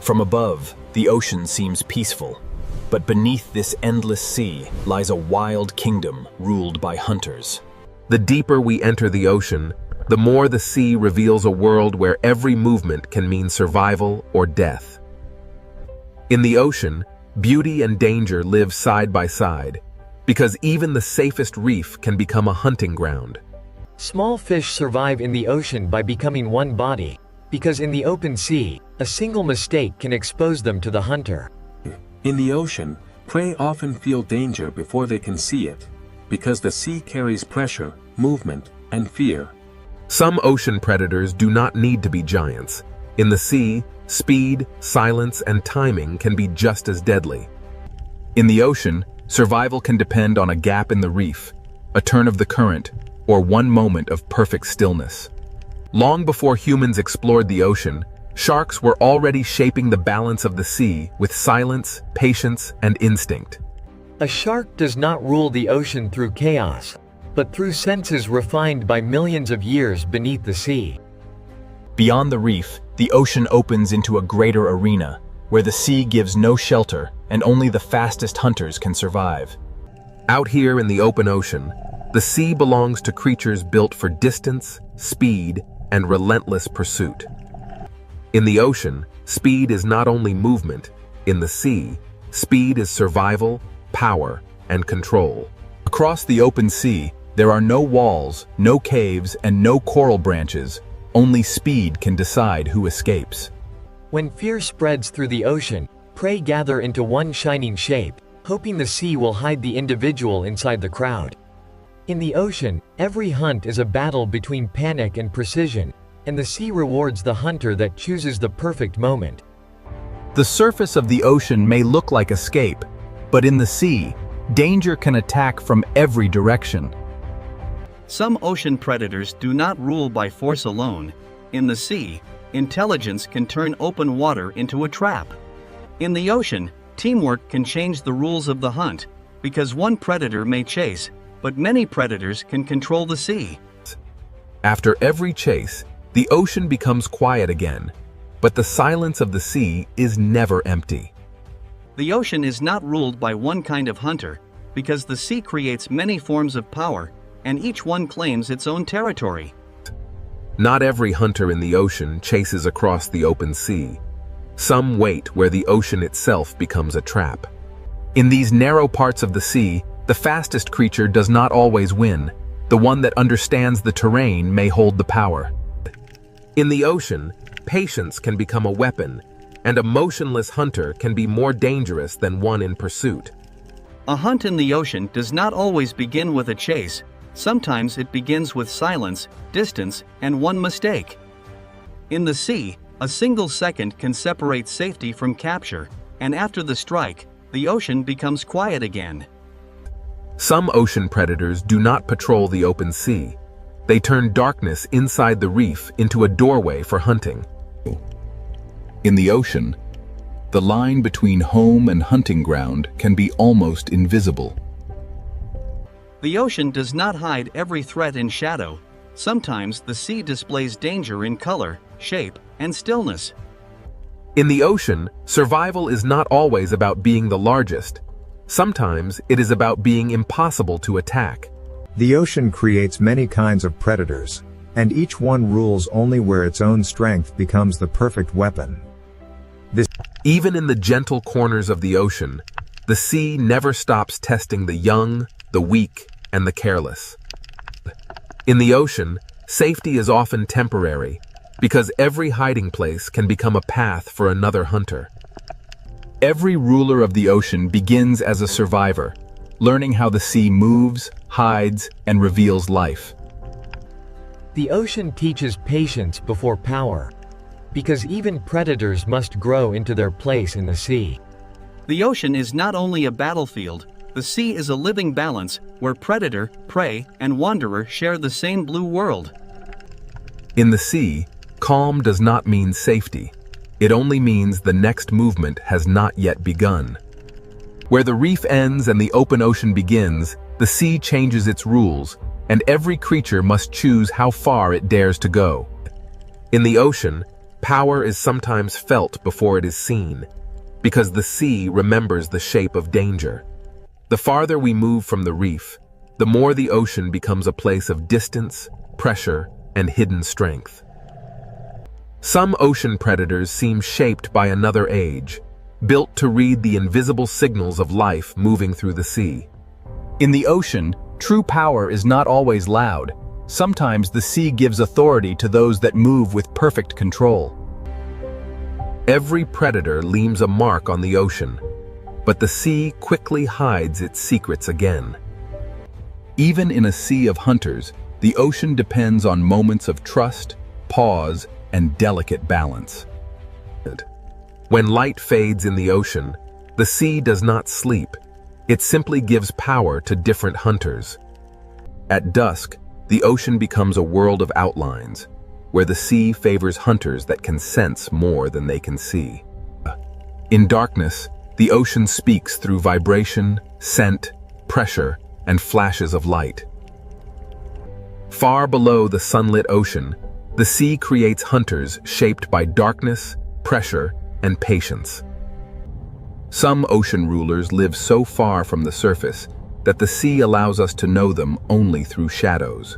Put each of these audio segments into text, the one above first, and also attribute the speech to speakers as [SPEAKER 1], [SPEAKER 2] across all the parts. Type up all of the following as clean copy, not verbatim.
[SPEAKER 1] From above, the ocean seems peaceful, but beneath this endless sea lies a wild kingdom ruled by hunters.
[SPEAKER 2] The deeper we enter the ocean, the more the sea reveals a world where every movement can mean survival or death. In the ocean, beauty and danger live side by side, because even the safest reef can become a hunting ground.
[SPEAKER 3] Small fish survive in the ocean by becoming one body, because in the open sea, a single mistake can expose them to the hunter.
[SPEAKER 4] In the ocean, prey often feel danger before they can see it, because the sea carries pressure, movement, and fear.
[SPEAKER 2] Some ocean predators do not need to be giants. In the sea, speed, silence, and timing can be just as deadly. In the ocean, survival can depend on a gap in the reef, a turn of the current, or one moment of perfect stillness. Long before humans explored the ocean, sharks were already shaping the balance of the sea with silence, patience, and instinct.
[SPEAKER 3] A shark does not rule the ocean through chaos, but through senses refined by millions of years beneath the sea.
[SPEAKER 1] Beyond the reef, the ocean opens into a greater arena, where the sea gives no shelter and only the fastest hunters can survive.
[SPEAKER 2] Out here in the open ocean, the sea belongs to creatures built for distance, speed, and relentless pursuit. In the ocean, speed is not only movement. In the sea, speed is survival, power, and control.
[SPEAKER 1] Across the open sea, there are no walls, no caves, and no coral branches. Only speed can decide who escapes.
[SPEAKER 3] When fear spreads through the ocean, prey gather into one shining shape, hoping the sea will hide the individual inside the crowd. In the ocean, every hunt is a battle between panic and precision, and the sea rewards the hunter that chooses the perfect moment.
[SPEAKER 1] The surface of the ocean may look like escape, but in the sea, danger can attack from every direction.
[SPEAKER 5] Some ocean predators do not rule by force alone. In the sea, intelligence can turn open water into a trap. In the ocean, teamwork can change the rules of the hunt, because one predator may chase, but many predators can control the sea.
[SPEAKER 2] After every chase, the ocean becomes quiet again, but the silence of the sea is never empty.
[SPEAKER 5] The ocean is not ruled by one kind of hunter, because the sea creates many forms of power, and each one claims its own territory.
[SPEAKER 2] Not every hunter in the ocean chases across the open sea. Some wait where the ocean itself becomes a trap. In these narrow parts of the sea, the fastest creature does not always win. The one that understands the terrain may hold the power. In the ocean, patience can become a weapon, and a motionless hunter can be more dangerous than one in pursuit.
[SPEAKER 5] A hunt in the ocean does not always begin with a chase. Sometimes it begins with silence, distance, and one mistake. In the sea, a single second can separate safety from capture, and after the strike, the ocean becomes quiet again.
[SPEAKER 2] Some ocean predators do not patrol the open sea. They turn darkness inside the reef into a doorway for hunting.
[SPEAKER 6] In the ocean, the line between home and hunting ground can be almost invisible.
[SPEAKER 5] The ocean does not hide every threat in shadow. Sometimes the sea displays danger in color, shape, and stillness.
[SPEAKER 2] In the ocean, survival is not always about being the largest. Sometimes it is about being impossible to attack.
[SPEAKER 7] The ocean creates many kinds of predators, and each one rules only where its own strength becomes the perfect weapon.
[SPEAKER 2] Even in the gentle corners of the ocean, the sea never stops testing the young, the weak, and the careless. In the ocean, safety is often temporary, because every hiding place can become a path for another hunter.
[SPEAKER 1] Every ruler of the ocean begins as a survivor, learning how the sea moves, hides, and reveals life.
[SPEAKER 3] The ocean teaches patience before power, because even predators must grow into their place in the sea.
[SPEAKER 5] The ocean is not only a battlefield, the sea is a living balance where predator, prey, and wanderer share the same blue world.
[SPEAKER 2] In the sea, calm does not mean safety. It only means the next movement has not yet begun. Where the reef ends and the open ocean begins, the sea changes its rules, and every creature must choose how far it dares to go. In the ocean, Power is sometimes felt before it is seen, because the sea remembers the shape of danger. The farther we move from the reef, the more the ocean becomes a place of distance, pressure, and hidden strength. Some ocean predators seem shaped by another age, built to read the invisible signals of life moving through the sea.
[SPEAKER 1] In the ocean, true power is not always loud. Sometimes the sea gives authority to those that move with perfect control.
[SPEAKER 2] Every predator leaves a mark on the ocean, but the sea quickly hides its secrets again.
[SPEAKER 6] Even in a sea of hunters, the ocean depends on moments of trust, pause, and delicate balance.
[SPEAKER 2] When light fades in the ocean, the sea does not sleep. It simply gives power to different hunters. At dusk, the ocean becomes a world of outlines, where the sea favors hunters that can sense more than they can see. In darkness, the ocean speaks through vibration, scent, pressure, and flashes of light. Far below the sunlit ocean, the sea creates hunters shaped by darkness, pressure, and patience.
[SPEAKER 6] Some ocean rulers live so far from the surface that the sea allows us to know them only through shadows.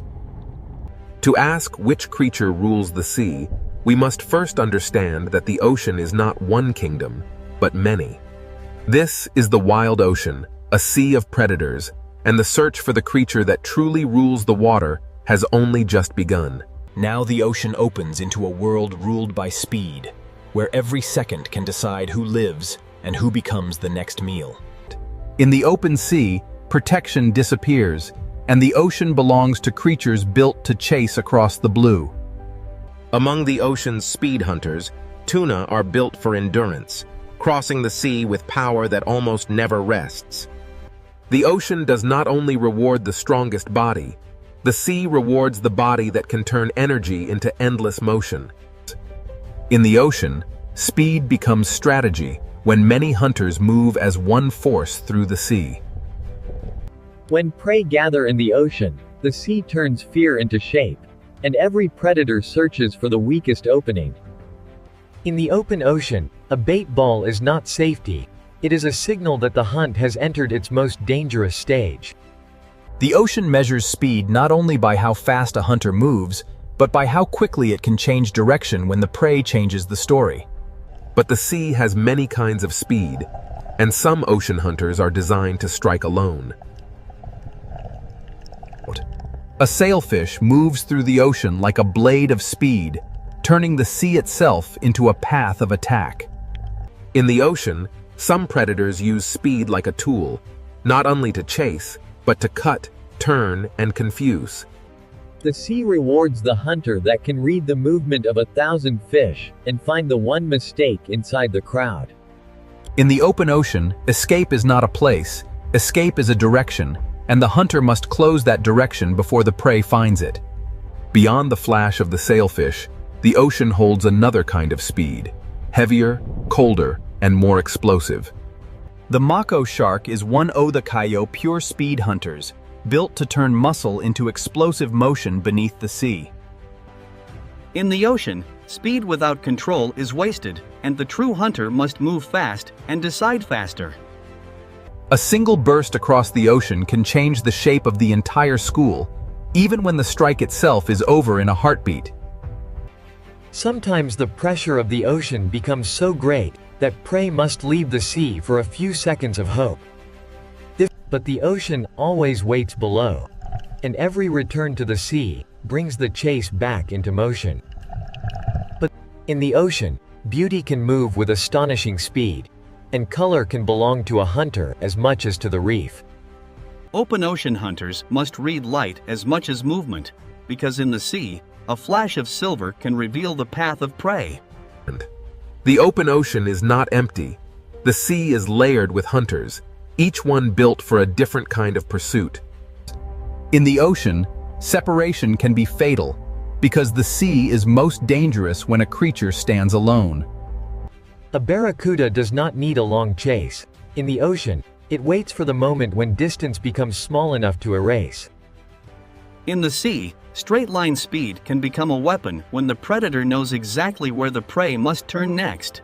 [SPEAKER 2] To ask which creature rules the sea, we must first understand that the ocean is not one kingdom, but many. This is the wild ocean, a sea of predators, and the search for the creature that truly rules the water has only just begun.
[SPEAKER 1] Now the ocean opens into a world ruled by speed, where every second can decide who lives and who becomes the next meal. In the open sea, protection disappears, and the ocean belongs to creatures built to chase across the blue.
[SPEAKER 2] Among the ocean's speed hunters, tuna are built for endurance, crossing the sea with power that almost never rests. The ocean does not only reward the strongest body, the sea rewards the body that can turn energy into endless motion.
[SPEAKER 1] In the ocean, speed becomes strategy when many hunters move as one force through the sea.
[SPEAKER 3] When prey gather in the ocean, the sea turns fear into shape, and every predator searches for the weakest opening. In the open ocean, a bait ball is not safety. It is a signal that the hunt has entered its most dangerous stage.
[SPEAKER 1] The ocean measures speed not only by how fast a hunter moves, but by how quickly it can change direction when the prey changes the story.
[SPEAKER 2] But the sea has many kinds of speed, and some ocean hunters are designed to strike alone.
[SPEAKER 1] A sailfish moves through the ocean like a blade of speed, turning the sea itself into a path of attack.
[SPEAKER 2] In the ocean, some predators use speed like a tool, not only to chase, but to cut, turn, and confuse.
[SPEAKER 3] The sea rewards the hunter that can read the movement of 1,000 fish and find the one mistake inside the crowd.
[SPEAKER 1] In the open ocean, escape is not a place, escape is a direction, and the hunter must close that direction before the prey finds it.
[SPEAKER 6] Beyond the flash of the sailfish, the ocean holds another kind of speed, heavier, colder, and more explosive.
[SPEAKER 1] The mako shark is one of the kayo pure speed hunters, built to turn muscle into explosive motion beneath the sea.
[SPEAKER 5] In the ocean, speed without control is wasted, and the true hunter must move fast and decide faster.
[SPEAKER 1] A single burst across the ocean can change the shape of the entire school, even when the strike itself is over in a heartbeat.
[SPEAKER 3] Sometimes the pressure of the ocean becomes so great that prey must leave the sea for a few seconds of hope. But the ocean always waits below, and every return to the sea brings the chase back into motion. But in the ocean, beauty can move with astonishing speed, and color can belong to a hunter as much as to the reef.
[SPEAKER 5] Open ocean hunters must read light as much as movement, because in the sea, a flash of silver can reveal the path of prey.
[SPEAKER 2] The open ocean is not empty. The sea is layered with hunters, each one built for a different kind of pursuit.
[SPEAKER 1] In the ocean, separation can be fatal, because the sea is most dangerous when a creature stands alone.
[SPEAKER 3] A barracuda does not need a long chase. In the ocean, it waits for the moment when distance becomes small enough to erase.
[SPEAKER 5] In the sea, straight-line speed can become a weapon when the predator knows exactly where the prey must turn next.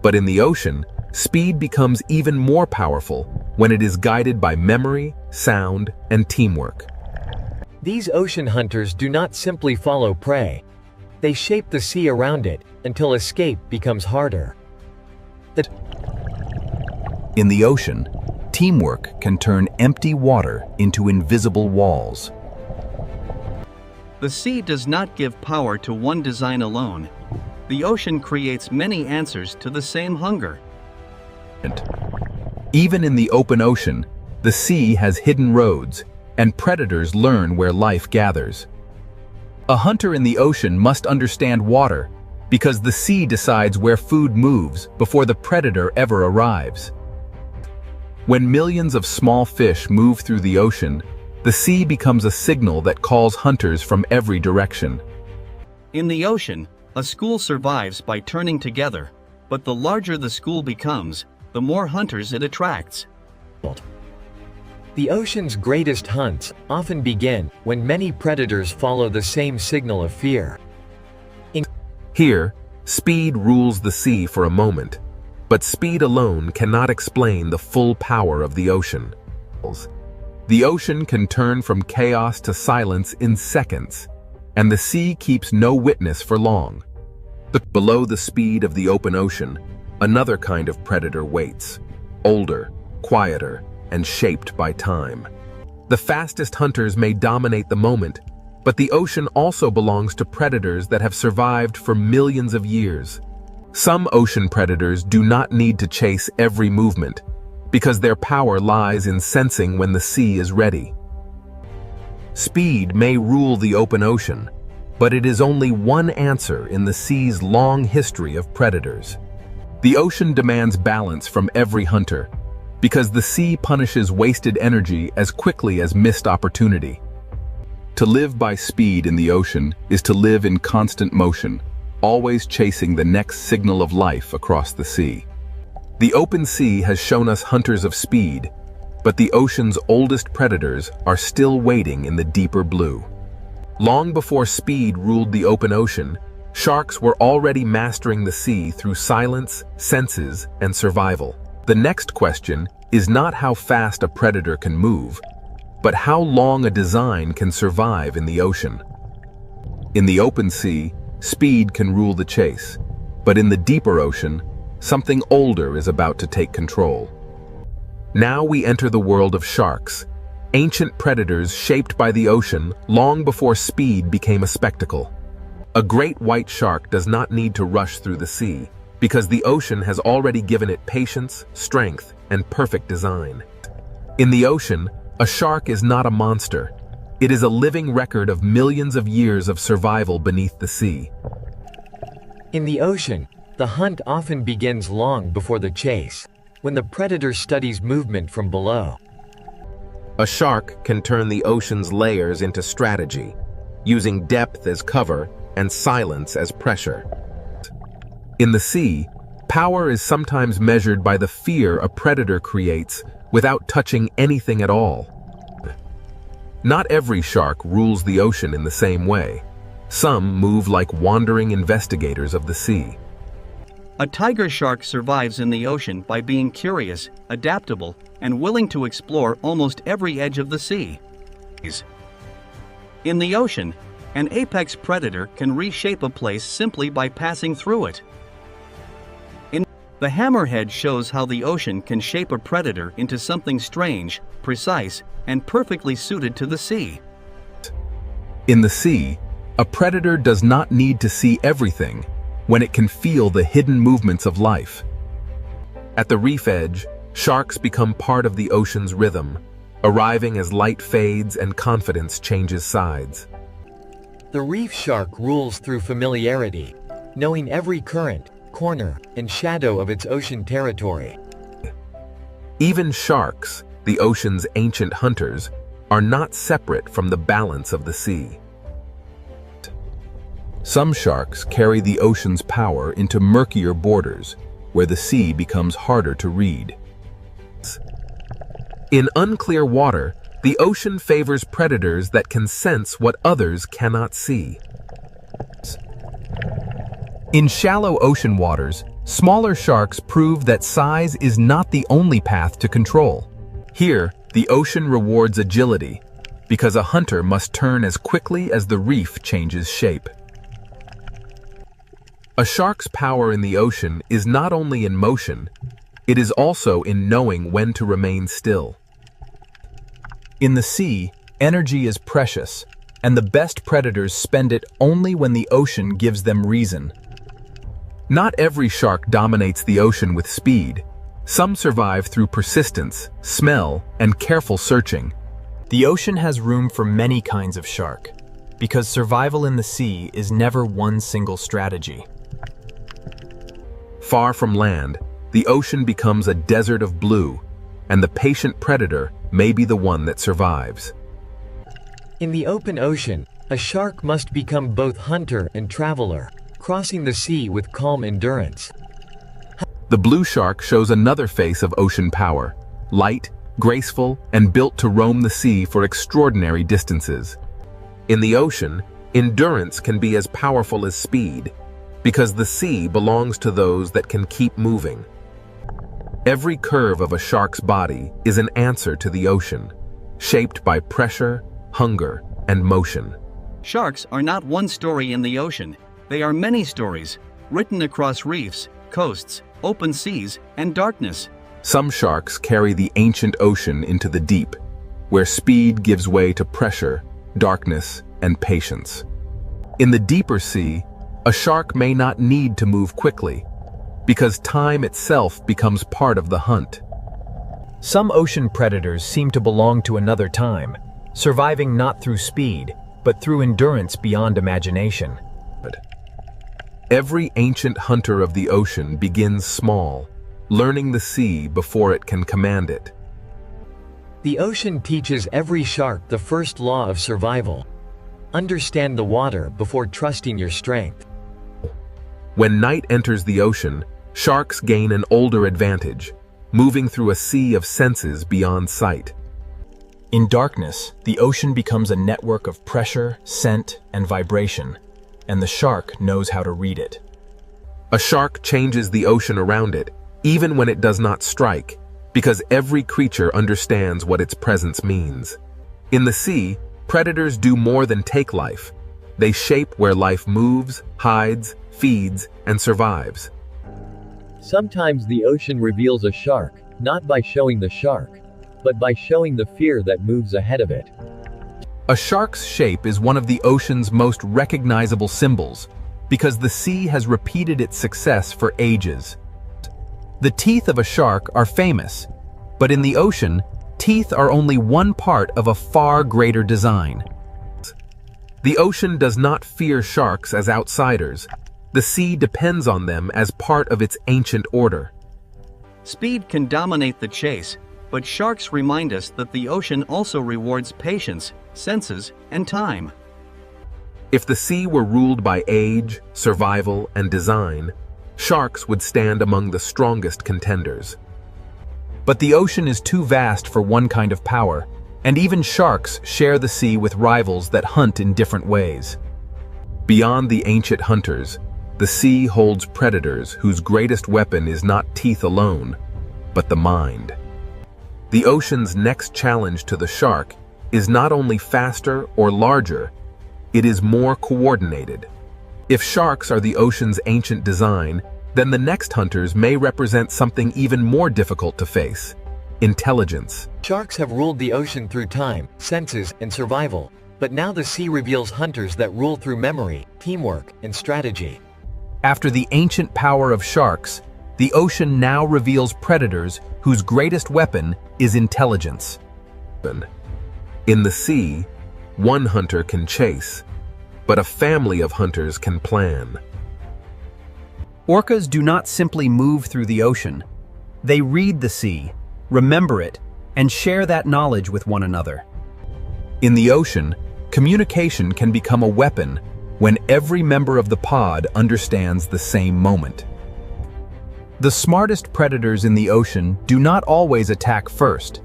[SPEAKER 2] But in the ocean, speed becomes even more powerful when it is guided by memory, sound, and teamwork.
[SPEAKER 3] These ocean hunters do not simply follow prey. They shape the sea around it until escape becomes harder.
[SPEAKER 1] In the ocean, teamwork can turn empty water into invisible walls.
[SPEAKER 5] The sea does not give power to one design alone. The ocean creates many answers to the same hunger.
[SPEAKER 1] Even in the open ocean, the sea has hidden roads, and predators learn where life gathers. A hunter in the ocean must understand water, because the sea decides where food moves before the predator ever arrives. When millions of small fish move through the ocean, the sea becomes a signal that calls hunters from every direction.
[SPEAKER 5] In the ocean, a school survives by turning together, but the larger the school becomes, the more hunters it attracts.
[SPEAKER 3] The ocean's greatest hunts often begin when many predators follow the same signal of fear.
[SPEAKER 2] Here, speed rules the sea for a moment, but speed alone cannot explain the full power of the ocean. The ocean can turn from chaos to silence in seconds, and the sea keeps no witness for long. Below the speed of the open ocean, another kind of predator waits, older, quieter, and shaped by time. The fastest hunters may dominate the moment, but the ocean also belongs to predators that have survived for millions of years. Some ocean predators do not need to chase every movement, because their power lies in sensing when the sea is ready. Speed may rule the open ocean, but it is only one answer in the sea's long history of predators. The ocean demands balance from every hunter, because the sea punishes wasted energy as quickly as missed opportunity. To live by speed in the ocean is to live in constant motion, always chasing the next signal of life across the sea. The open sea has shown us hunters of speed, but the ocean's oldest predators are still waiting in the deeper blue. Long before speed ruled the open ocean, sharks were already mastering the sea through silence, senses, and survival. The next question is not how fast a predator can move, but how long a design can survive in the ocean. In the open sea, speed can rule the chase, but in the deeper ocean, something older is about to take control. Now we enter the world of sharks, ancient predators shaped by the ocean long before speed became a spectacle. A great white shark does not need to rush through the sea, because the ocean has already given it patience, strength, and perfect design. In the ocean, a shark is not a monster. It is a living record of millions of years of survival beneath the sea.
[SPEAKER 3] In the ocean, the hunt often begins long before the chase, when the predator studies movement from below.
[SPEAKER 2] A shark can turn the ocean's layers into strategy, using depth as cover and silence as pressure. In the sea, power is sometimes measured by the fear a predator creates without touching anything at all. Not every shark rules the ocean in the same way. Some move like wandering investigators of the sea.
[SPEAKER 5] A tiger shark survives in the ocean by being curious, adaptable, and willing to explore almost every edge of the sea. In the ocean, an apex predator can reshape a place simply by passing through it. The hammerhead shows how the ocean can shape a predator into something strange, precise, and perfectly suited to the sea.
[SPEAKER 1] In the sea, a predator does not need to see everything when it can feel the hidden movements of life.
[SPEAKER 2] At the reef edge, sharks become part of the ocean's rhythm, arriving as light fades and confidence changes sides.
[SPEAKER 3] The reef shark rules through familiarity, knowing every current, corner, and shadow of its ocean territory.
[SPEAKER 2] Even sharks, the ocean's ancient hunters, are not separate from the balance of the sea.
[SPEAKER 1] Some sharks carry the ocean's power into murkier borders, where the sea becomes harder to read.
[SPEAKER 2] In unclear water, The ocean favors predators that can sense what others cannot see. In shallow ocean waters, smaller sharks prove that size is not the only path to control. Here, the ocean rewards agility, because a hunter must turn as quickly as the reef changes shape. A shark's power in the ocean is not only in motion, it is also in knowing when to remain still.
[SPEAKER 1] In the sea, energy is precious, and the best predators spend it only when the ocean gives them reason.
[SPEAKER 2] Not every shark dominates the ocean with speed. Some survive through persistence, smell, and careful searching.
[SPEAKER 1] The ocean has room for many kinds of shark, because survival in the sea is never one single strategy.
[SPEAKER 2] Far from land, the ocean becomes a desert of blue, and the patient predator may be the one that survives.
[SPEAKER 3] In the open ocean, a shark must become both hunter and traveler, crossing the sea with calm endurance.
[SPEAKER 2] The blue shark shows another face of ocean power, light, graceful, and built to roam the sea for extraordinary distances. In the ocean, endurance can be as powerful as speed, because the sea belongs to those that can keep moving. Every curve of a shark's body is an answer to the ocean, shaped by pressure, hunger, and motion.
[SPEAKER 5] Sharks are not one story in the ocean. They are many stories, written across reefs, coasts, open seas, and darkness.
[SPEAKER 2] Some sharks carry the ancient ocean into the deep, where speed gives way to pressure, darkness, and patience. In the deeper sea, a shark may not need to move quickly, because time itself becomes part of the hunt.
[SPEAKER 1] Some ocean predators seem to belong to another time, surviving not through speed, but through endurance beyond imagination.
[SPEAKER 2] Every ancient hunter of the ocean begins small, learning the sea before it can command it.
[SPEAKER 3] The ocean teaches every shark the first law of survival. Understand the water before trusting your strength.
[SPEAKER 2] When night enters the ocean, sharks gain an older advantage, moving through a sea of senses beyond sight.
[SPEAKER 1] In darkness, the ocean becomes a network of pressure, scent, and vibration, and the shark knows how to read it.
[SPEAKER 2] A shark changes the ocean around it, even when it does not strike, because every creature understands what its presence means. In the sea, predators do more than take life. They shape where life moves, hides, feeds, and survives.
[SPEAKER 3] Sometimes the ocean reveals a shark, not by showing the shark, but by showing the fear that moves ahead of it.
[SPEAKER 1] A shark's shape is one of the ocean's most recognizable symbols, because the sea has repeated its success for ages. The teeth of a shark are famous, but in the ocean, teeth are only one part of a far greater design. The ocean does not fear sharks as outsiders. The sea depends on them as part of its ancient order.
[SPEAKER 5] Speed can dominate the chase, but sharks remind us that the ocean also rewards patience, senses, and time.
[SPEAKER 2] If the sea were ruled by age, survival, and design, sharks would stand among the strongest contenders.
[SPEAKER 1] But the ocean is too vast for one kind of power, and even sharks share the sea with rivals that hunt in different ways.
[SPEAKER 2] Beyond the ancient hunters, the sea holds predators whose greatest weapon is not teeth alone, but the mind. The ocean's next challenge to the shark is not only faster or larger, it is more coordinated. If sharks are the ocean's ancient design, then the next hunters may represent something even more difficult to face: intelligence.
[SPEAKER 3] Sharks have ruled the ocean through time, senses, and survival, but now the sea reveals hunters that rule through memory, teamwork, and strategy.
[SPEAKER 1] After the ancient power of sharks, the ocean now reveals predators whose greatest weapon is intelligence.
[SPEAKER 2] In the sea, one hunter can chase, but a family of hunters can plan.
[SPEAKER 5] Orcas do not simply move through the ocean. They read the sea, remember it, and share that knowledge with one another.
[SPEAKER 1] In the ocean, communication can become a weapon when every member of the pod understands the same moment. The smartest predators in the ocean do not always attack first.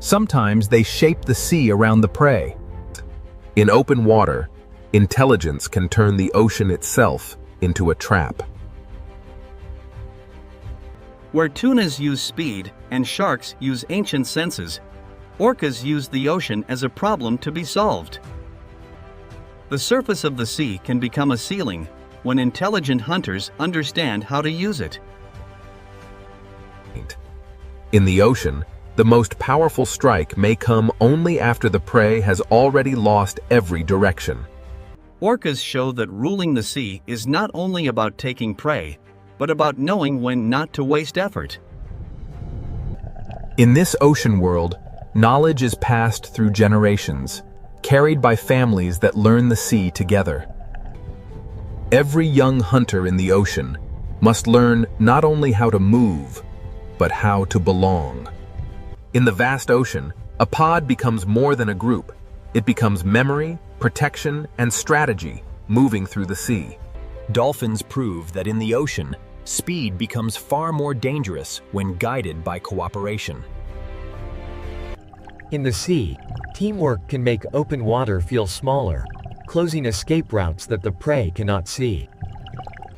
[SPEAKER 1] Sometimes they shape the sea around the prey.
[SPEAKER 2] In open water, intelligence can turn the ocean itself into a trap.
[SPEAKER 5] Where tunas use speed and sharks use ancient senses, orcas use the ocean as a problem to be solved. The surface of the sea can become a ceiling when intelligent hunters understand how to use it.
[SPEAKER 2] In the ocean, the most powerful strike may come only after the prey has already lost every direction.
[SPEAKER 5] Orcas show that ruling the sea is not only about taking prey, but about knowing when not to waste effort.
[SPEAKER 1] In this ocean world, knowledge is passed through generations, carried by families that learn the sea together. Every young hunter in the ocean must learn not only how to move, but how to belong. In the vast ocean, a pod becomes more than a group. It becomes memory, protection, and strategy moving through the sea. Dolphins prove that in the ocean, speed becomes far more dangerous when guided by cooperation.
[SPEAKER 3] In the sea, teamwork can make open water feel smaller, closing escape routes that the prey cannot see.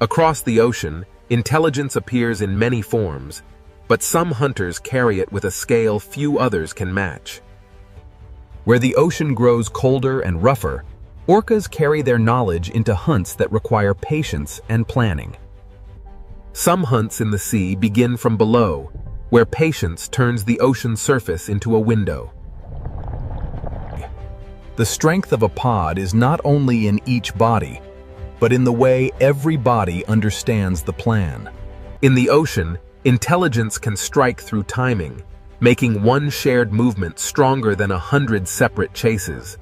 [SPEAKER 2] Across the ocean, intelligence appears in many forms, but some hunters carry it with a scale few others can match.
[SPEAKER 1] Where the ocean grows colder and rougher, orcas carry their knowledge into hunts that require patience and planning.
[SPEAKER 2] Some hunts in the sea begin from below, where patience turns the ocean surface into a window.
[SPEAKER 1] The strength of a pod is not only in each body, but in the way every body understands the plan.
[SPEAKER 2] In the ocean, intelligence can strike through timing, making one shared movement stronger than 100 separate chases.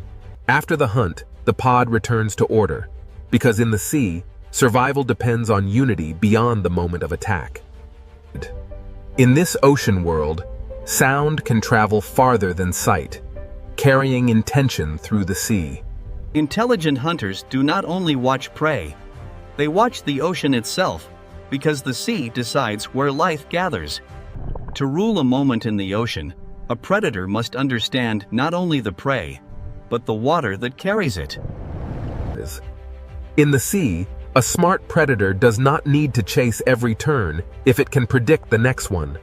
[SPEAKER 2] After the hunt, the pod returns to order, because in the sea, survival depends on unity beyond the moment of attack. In this ocean world, sound can travel farther than sight, carrying intention through the sea.
[SPEAKER 5] Intelligent hunters do not only watch prey, they watch the ocean itself, because the sea decides where life gathers. To rule a moment in the ocean, a predator must understand not only the prey, but the water that carries it.
[SPEAKER 2] In the sea, a smart predator does not need to chase every turn if it can predict the next one.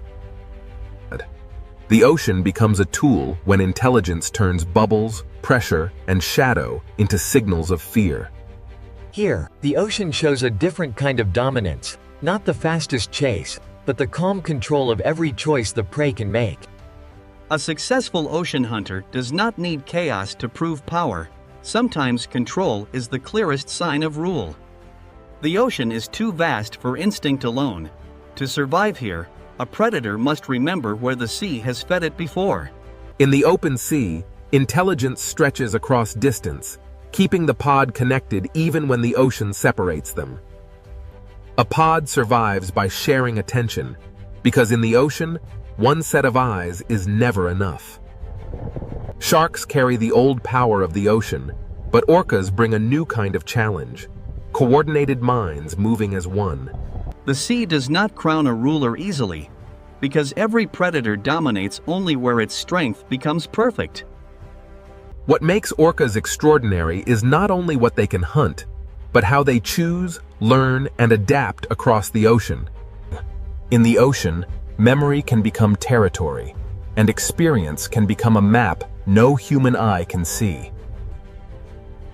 [SPEAKER 2] The ocean becomes a tool when intelligence turns bubbles, pressure, and shadow into signals of fear.
[SPEAKER 3] Here, the ocean shows a different kind of dominance, not the fastest chase, but the calm control of every choice the prey can make.
[SPEAKER 5] A successful ocean hunter does not need chaos to prove power. Sometimes control is the clearest sign of rule. The ocean is too vast for instinct alone. To survive here, a predator must remember where the sea has fed it before.
[SPEAKER 2] In the open sea, intelligence stretches across distance, keeping the pod connected even when the ocean separates them. A pod survives by sharing attention, because in the ocean, one set of eyes is never enough. Sharks carry the old power of the ocean, but orcas bring a new kind of challenge: coordinated minds moving as one.
[SPEAKER 5] The sea does not crown a ruler easily, because every predator dominates only where its strength becomes perfect.
[SPEAKER 2] What makes orcas extraordinary is not only what they can hunt, but how they choose, learn, and adapt across the ocean.
[SPEAKER 1] In the ocean, memory can become territory, and experience can become a map no human eye can see.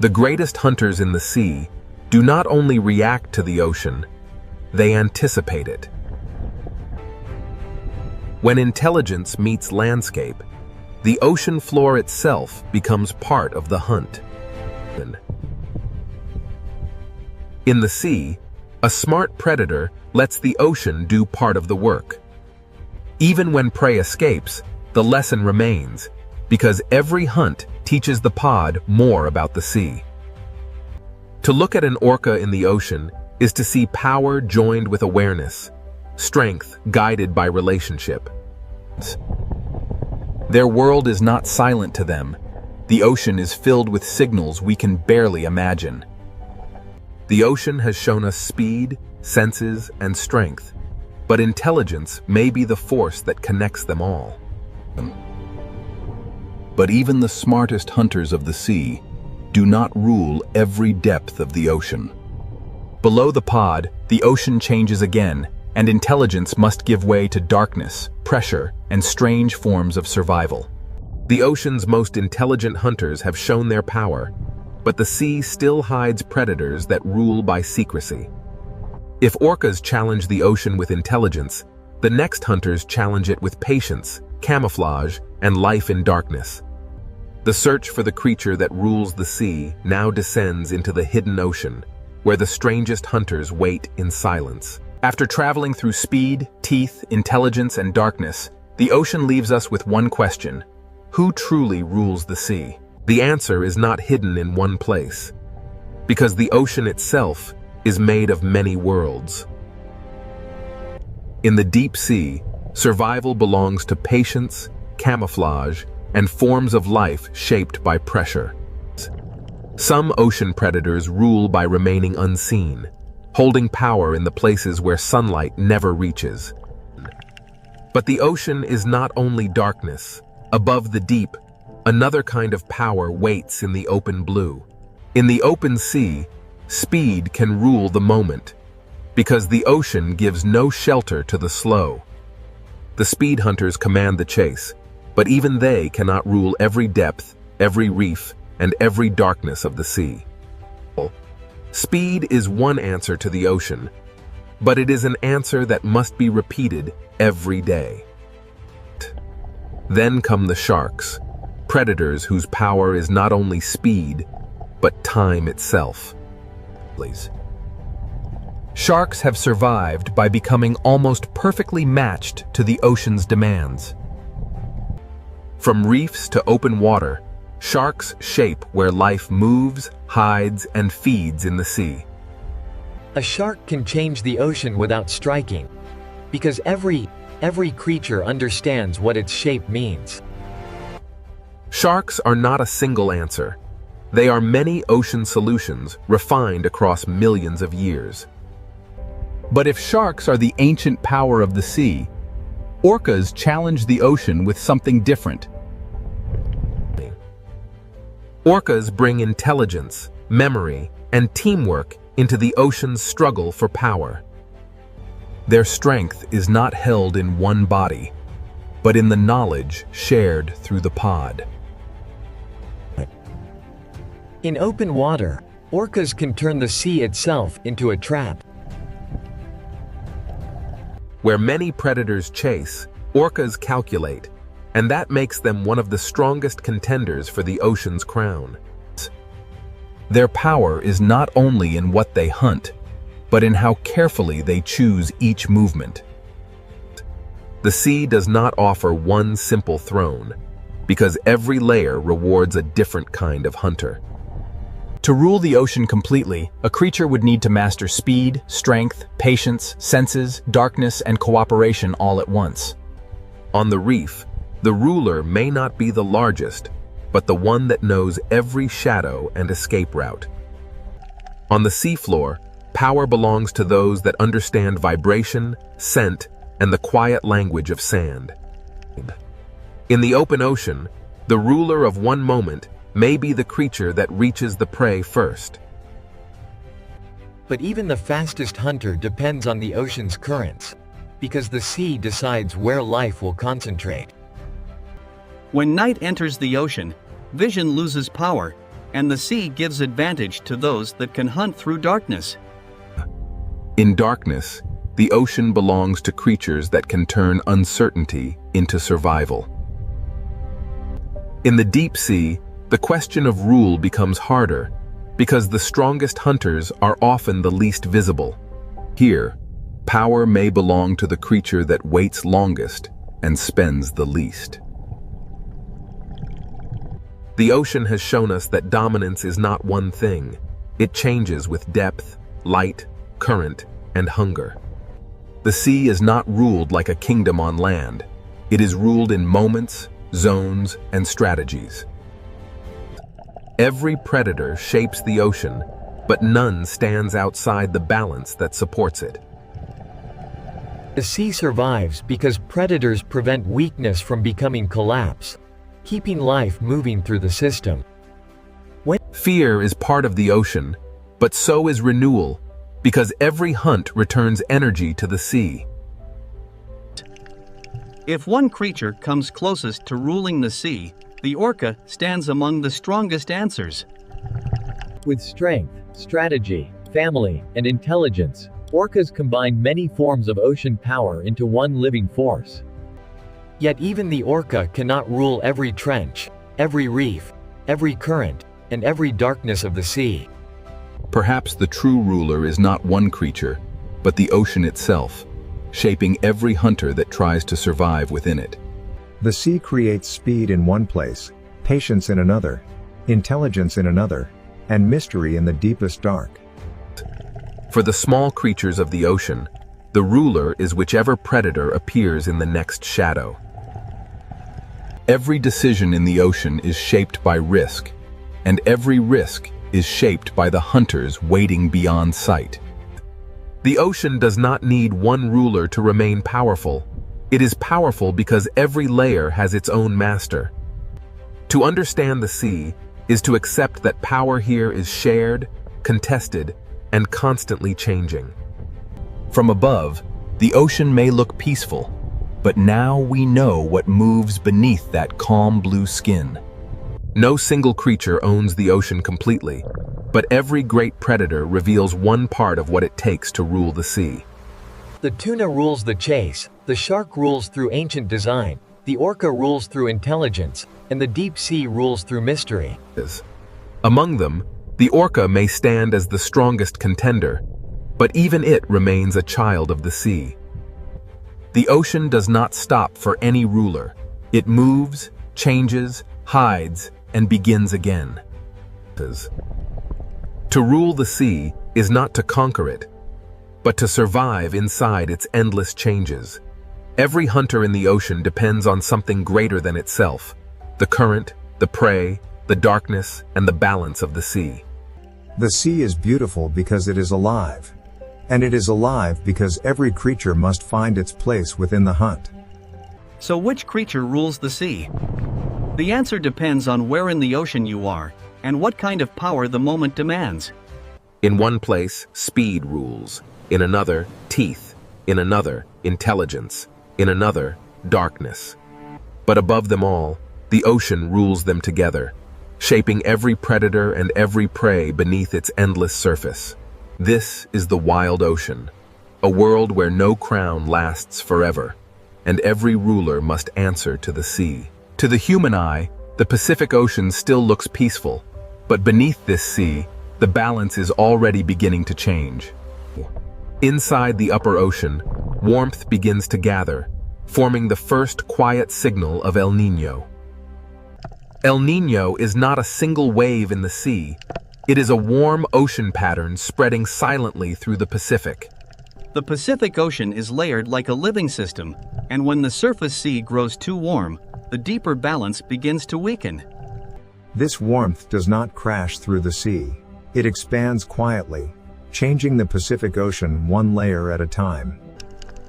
[SPEAKER 2] The greatest hunters in the sea do not only react to the ocean, they anticipate it. When intelligence meets landscape, the ocean floor itself becomes part of the hunt. In the sea, a smart predator lets the ocean do part of the work. Even when prey escapes, the lesson remains, because every hunt teaches the pod more about the sea. To look at an orca in the ocean is to see power joined with awareness, strength guided by relationship.
[SPEAKER 1] Their world is not silent to them. The ocean is filled with signals we can barely imagine.
[SPEAKER 2] The ocean has shown us speed, senses, and strength, but intelligence may be the force that connects them all.
[SPEAKER 6] But even the smartest hunters of the sea do not rule every depth of the ocean.
[SPEAKER 1] Below the pod, the ocean changes again, and intelligence must give way to darkness, pressure, and strange forms of survival.
[SPEAKER 2] The ocean's most intelligent hunters have shown their power, but the sea still hides predators that rule by secrecy. If orcas challenge the ocean with intelligence, the next hunters challenge it with patience, camouflage, and life in darkness. The search for the creature that rules the sea now descends into the hidden ocean, where the strangest hunters wait in silence.
[SPEAKER 1] After traveling through speed, teeth, intelligence, and darkness, the ocean leaves us with one question: who truly rules the sea?
[SPEAKER 2] The answer is not hidden in one place, because the ocean itself is made of many worlds. In the deep sea, survival belongs to patience, camouflage, and forms of life shaped by pressure. Some ocean predators rule by remaining unseen, holding power in the places where sunlight never reaches. But the ocean is not only darkness. Above the deep, another kind of power waits in the open blue. In the open sea, speed can rule the moment, because the ocean gives no shelter to the slow. The speed hunters command the chase, but even they cannot rule every depth, every reef, and every darkness of the sea. Speed is one answer to the ocean, but it is an answer that must be repeated every day. Then come the sharks, predators whose power is not only speed, but time itself.
[SPEAKER 1] Sharks have survived by becoming almost perfectly matched to the ocean's demands.
[SPEAKER 2] From reefs to open water, sharks shape where life moves, hides, and feeds in the sea.
[SPEAKER 3] A shark can change the ocean without striking, because every creature understands what its shape means.
[SPEAKER 2] Sharks are not a single answer. They are many ocean solutions refined across millions of years.
[SPEAKER 1] But if sharks are the ancient power of the sea, orcas challenge the ocean with something different.
[SPEAKER 2] Orcas bring intelligence, memory, and teamwork into the ocean's struggle for power.
[SPEAKER 1] Their strength is not held in one body, but in the knowledge shared through the pod.
[SPEAKER 3] In open water, orcas can turn the sea itself into a trap.
[SPEAKER 2] Where many predators chase, orcas calculate, and that makes them one of the strongest contenders for the ocean's crown.
[SPEAKER 1] Their power is not only in what they hunt, but in how carefully they choose each movement.
[SPEAKER 2] The sea does not offer one simple throne, because every layer rewards a different kind of hunter.
[SPEAKER 1] To rule the ocean completely, a creature would need to master speed, strength, patience, senses, darkness, and cooperation all at once.
[SPEAKER 2] On the reef, the ruler may not be the largest, but the one that knows every shadow and escape route. On the seafloor, power belongs to those that understand vibration, scent, and the quiet language of sand. In the open ocean, the ruler of one moment may be the creature that reaches the prey first.
[SPEAKER 3] But even the fastest hunter depends on the ocean's currents, because the sea decides where life will concentrate.
[SPEAKER 5] When night enters the ocean, vision loses power, and the sea gives advantage to those that can hunt through darkness.
[SPEAKER 2] In darkness, the ocean belongs to creatures that can turn uncertainty into survival. In the deep sea, the question of rule becomes harder, because the strongest hunters are often the least visible. Here, power may belong to the creature that waits longest and spends the least. The ocean has shown us that dominance is not one thing. It changes with depth, light, current, and hunger. The sea is not ruled like a kingdom on land. It is ruled in moments, zones, and strategies. Every predator shapes the ocean, but none stands outside the balance that supports it.
[SPEAKER 3] The sea survives because predators prevent weakness from becoming collapse. keeping life moving through the system.
[SPEAKER 2] Fear is part of the ocean, but so is renewal, because every hunt returns energy to the sea.
[SPEAKER 5] If one creature comes closest to ruling the sea, the orca stands among the strongest answers.
[SPEAKER 3] With strength, strategy, family, and intelligence, orcas combine many forms of ocean power into one living force. Yet even the orca cannot rule every trench, every reef, every current, and every darkness of the sea.
[SPEAKER 6] Perhaps the true ruler is not one creature, but the ocean itself, shaping every hunter that tries to survive within it.
[SPEAKER 7] The sea creates speed in one place, patience in another, intelligence in another, and mystery in the deepest dark.
[SPEAKER 2] For the small creatures of the ocean, the ruler is whichever predator appears in the next shadow.
[SPEAKER 6] Every decision in the ocean is shaped by risk, and every risk is shaped by the hunters waiting beyond sight.
[SPEAKER 2] The ocean does not need one ruler to remain powerful. It is powerful because every layer has its own master. To understand the sea is to accept that power here is shared, contested, and constantly changing.
[SPEAKER 6] From above, the ocean may look peaceful, but now we know what moves beneath that calm blue skin.
[SPEAKER 2] No single creature owns the ocean completely, but every great predator reveals one part of what it takes to rule the sea.
[SPEAKER 3] The tuna rules the chase, the shark rules through ancient design, the orca rules through intelligence, and the deep sea rules through mystery.
[SPEAKER 2] Among them, the orca may stand as the strongest contender, but even it remains a child of the sea. The ocean does not stop for any ruler. It moves, changes, hides, and begins again. To rule the sea is not to conquer it, but to survive inside its endless changes. Every hunter in the ocean depends on something greater than itself: the current, the prey, the darkness, and the balance of the sea.
[SPEAKER 7] The sea is beautiful because it is alive. And it is alive because every creature must find its place within the hunt.
[SPEAKER 5] So which creature rules the sea? The answer depends on where in the ocean you are, and what kind of power the moment demands.
[SPEAKER 2] In one place, speed rules. In another, teeth. In another, intelligence. In another, darkness. But above them all, the ocean rules them together, shaping every predator and every prey beneath its endless surface. This is the wild ocean, a world where no crown lasts forever, and every ruler must answer to the sea. To the human eye, the Pacific Ocean still looks peaceful, but beneath this sea, the balance is already beginning to change. Inside the upper ocean, warmth begins to gather, forming the first quiet signal of El Niño. El Niño is not a single wave in the sea. It is a warm ocean pattern spreading silently through the Pacific.
[SPEAKER 5] The Pacific Ocean is layered like a living system, and when the surface sea grows too warm, the deeper balance begins to weaken.
[SPEAKER 7] This warmth does not crash through the sea. It expands quietly, changing the Pacific Ocean one layer at a time.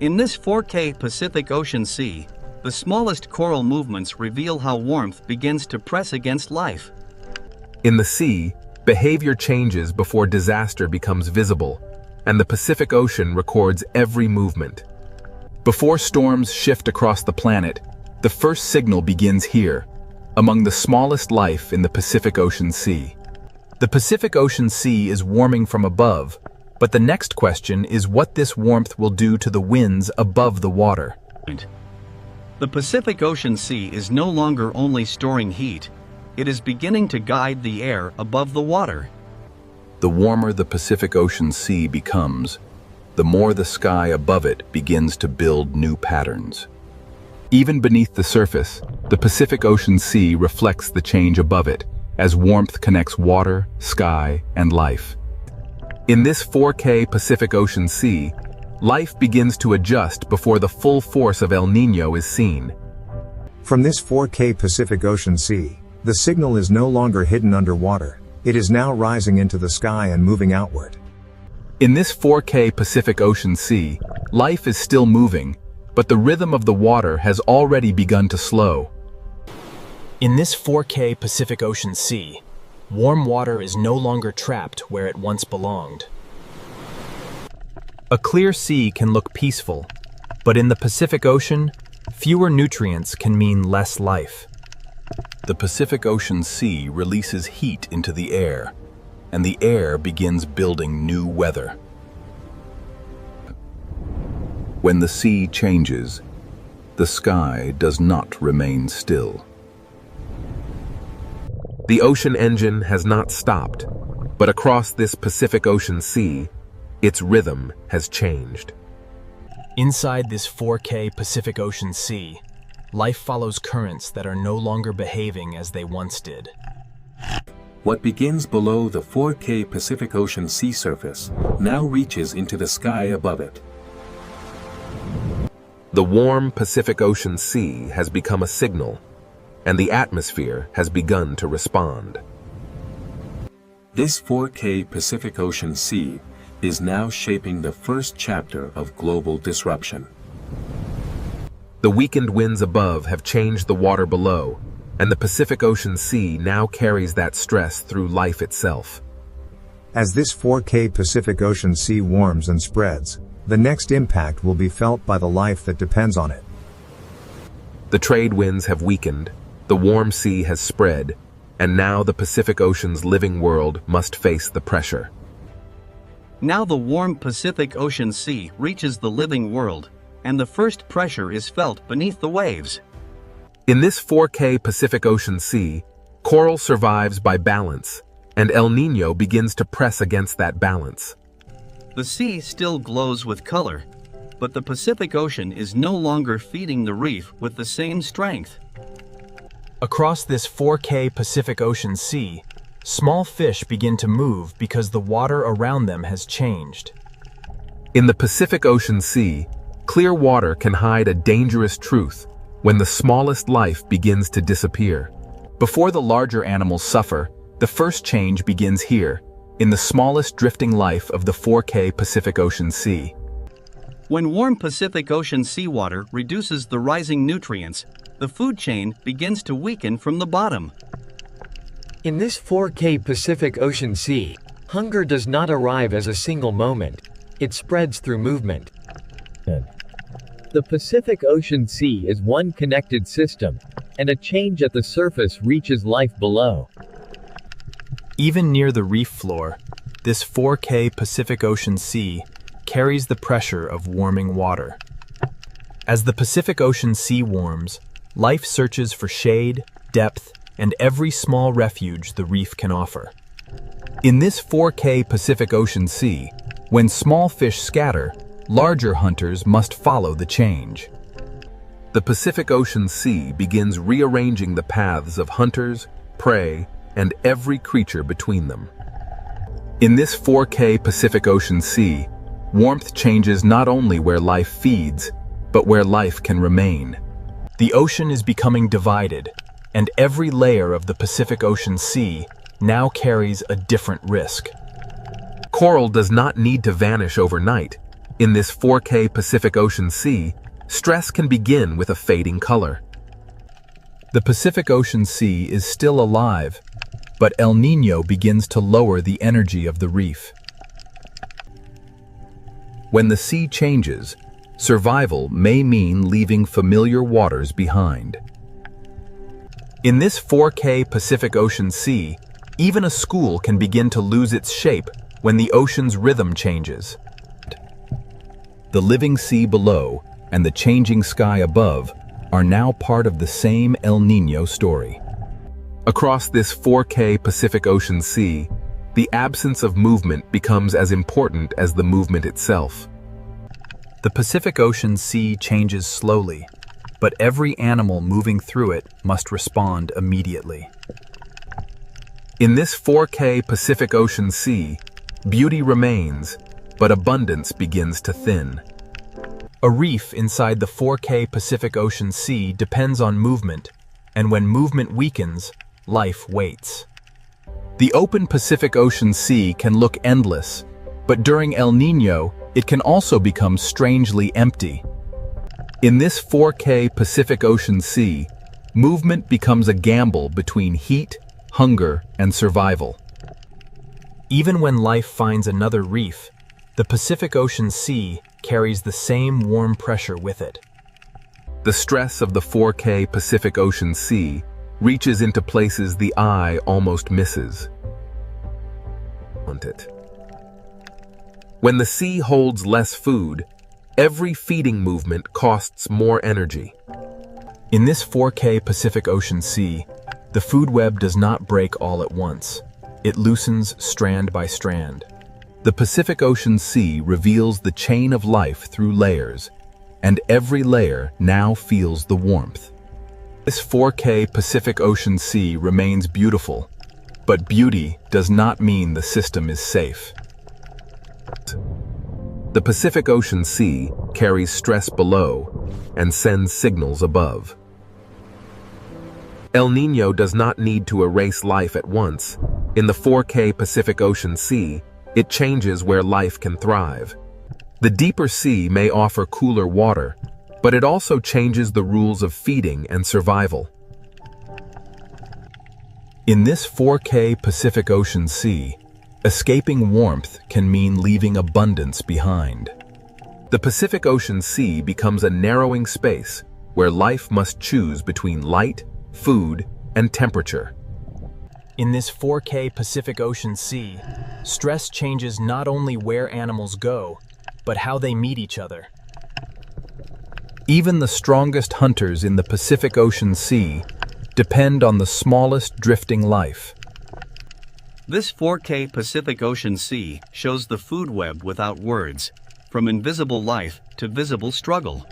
[SPEAKER 5] In this 4K Pacific Ocean Sea, the smallest coral movements reveal how warmth begins to press against life.
[SPEAKER 2] In the sea, behavior changes before disaster becomes visible, and the Pacific Ocean records every movement.
[SPEAKER 6] Before storms shift across the planet, the first signal begins here, among the smallest life in the Pacific Ocean Sea. The Pacific Ocean Sea is warming from above, but the next question is what this warmth will do to the winds above the water.
[SPEAKER 5] The Pacific Ocean Sea is no longer only storing heat, it is beginning to guide the air above the water.
[SPEAKER 6] The warmer the Pacific Ocean Sea becomes, the more the sky above it begins to build new patterns. Even beneath the surface, the Pacific Ocean Sea reflects the change above it, as warmth connects water, sky, and life. In this 4K Pacific Ocean Sea, life begins to adjust before the full force of El Niño is seen.
[SPEAKER 7] From this 4K Pacific Ocean Sea, the signal is no longer hidden underwater. It is now rising into the sky and moving outward.
[SPEAKER 6] In this 4K Pacific Ocean Sea, life is still moving, but the rhythm of the water has already begun to slow.
[SPEAKER 1] In this 4K Pacific Ocean Sea, warm water is no longer trapped where it once belonged. A clear sea can look peaceful, but in the Pacific Ocean, fewer nutrients can mean less life.
[SPEAKER 6] The Pacific Ocean Sea releases heat into the air, and the air begins building new weather. When the sea changes, the sky does not remain still.
[SPEAKER 2] The ocean engine has not stopped, but across this Pacific Ocean Sea, its rhythm has changed.
[SPEAKER 1] Inside this 4K Pacific Ocean Sea, life follows currents that are no longer behaving as they once did.
[SPEAKER 4] What begins below the 4K Pacific Ocean sea surface now reaches into the sky above it.
[SPEAKER 2] The warm Pacific Ocean Sea has become a signal, and the atmosphere has begun to respond.
[SPEAKER 4] This 4K Pacific Ocean Sea is now shaping the first chapter of global disruption.
[SPEAKER 2] The weakened winds above have changed the water below, and the Pacific Ocean Sea now carries that stress through life itself.
[SPEAKER 7] As this 4K Pacific Ocean Sea warms and spreads, the next impact will be felt by the life that depends on it.
[SPEAKER 2] The trade winds have weakened, the warm sea has spread, and now the Pacific Ocean's living world must face the pressure.
[SPEAKER 5] Now the warm Pacific Ocean Sea reaches the living world, and the first pressure is felt beneath the waves.
[SPEAKER 2] In this 4K Pacific Ocean Sea, coral survives by balance, and El Niño begins to press against that balance.
[SPEAKER 5] The sea still glows with color, but the Pacific Ocean is no longer feeding the reef with the same strength.
[SPEAKER 1] Across this 4K Pacific Ocean Sea, small fish begin to move because the water around them has changed.
[SPEAKER 2] In the Pacific Ocean Sea, clear water can hide a dangerous truth when the smallest life begins to disappear.
[SPEAKER 1] Before the larger animals suffer, the first change begins here, in the smallest drifting life of the 4K Pacific Ocean Sea.
[SPEAKER 5] When warm Pacific Ocean seawater reduces the rising nutrients, the food chain begins to weaken from the bottom.
[SPEAKER 3] In this 4K Pacific Ocean Sea, hunger does not arrive as a single moment. It spreads through movement. The Pacific Ocean Sea is one connected system, and a change at the surface reaches life below.
[SPEAKER 1] Even near the reef floor, this 4K Pacific Ocean Sea carries the pressure of warming water. As the Pacific Ocean Sea warms, life searches for shade, depth, and every small refuge the reef can offer. In this 4K Pacific Ocean Sea, when small fish scatter, larger hunters must follow the change.
[SPEAKER 2] The Pacific Ocean Sea begins rearranging the paths of hunters, prey, and every creature between them.
[SPEAKER 6] In this 4K Pacific Ocean Sea, warmth changes not only where life feeds, but where life can remain.
[SPEAKER 1] The ocean is becoming divided, and every layer of the Pacific Ocean Sea now carries a different risk.
[SPEAKER 2] Coral does not need to vanish overnight. In this 4K Pacific Ocean Sea, stress can begin with a fading color.
[SPEAKER 1] The Pacific Ocean Sea is still alive, but El Niño begins to lower the energy of the reef.
[SPEAKER 6] When the sea changes, survival may mean leaving familiar waters behind.
[SPEAKER 1] In this 4K Pacific Ocean Sea, even a school can begin to lose its shape when the ocean's rhythm changes.
[SPEAKER 6] The living sea below and the changing sky above are now part of the same El Niño story.
[SPEAKER 2] Across this 4K Pacific Ocean Sea, the absence of movement becomes as important as the movement itself.
[SPEAKER 1] The Pacific Ocean Sea changes slowly, but every animal moving through it must respond immediately.
[SPEAKER 2] In this 4K Pacific Ocean Sea, beauty remains, but abundance begins to thin.
[SPEAKER 1] A reef inside the 4K Pacific Ocean Sea depends on movement, and when movement weakens, life waits.
[SPEAKER 6] The open Pacific Ocean Sea can look endless, but during El Niño, it can also become strangely empty. In this 4K Pacific Ocean Sea, Movement becomes a gamble between heat, hunger, and survival.
[SPEAKER 1] Even when life finds another reef, the Pacific Ocean Sea carries the same warm pressure with it.
[SPEAKER 2] The stress of the 4K Pacific Ocean Sea reaches into places the eye almost misses. When the sea holds less food, every feeding movement costs more energy.
[SPEAKER 1] In this 4K Pacific Ocean Sea, the food web does not break all at once. It loosens strand by strand.
[SPEAKER 6] The Pacific Ocean Sea reveals the chain of life through layers, and every layer now feels the warmth.
[SPEAKER 1] This 4K Pacific Ocean Sea remains beautiful, but beauty does not mean the system is safe.
[SPEAKER 2] The Pacific Ocean Sea carries stress below and sends signals above. El Niño does not need to erase life at once. In the 4K Pacific Ocean Sea, it changes where life can thrive. The deeper sea may offer cooler water, but it also changes the rules of feeding and survival.
[SPEAKER 1] In this 4K Pacific Ocean Sea, escaping warmth can mean leaving abundance behind.
[SPEAKER 2] The Pacific Ocean Sea becomes a narrowing space where life must choose between light, food, and temperature.
[SPEAKER 1] In this 4K Pacific Ocean Sea, stress changes not only where animals go, but how they meet each other.
[SPEAKER 6] Even the strongest hunters in the Pacific Ocean Sea depend on the smallest drifting life.
[SPEAKER 5] This 4K Pacific Ocean Sea shows the food web without words, from invisible life to visible struggle.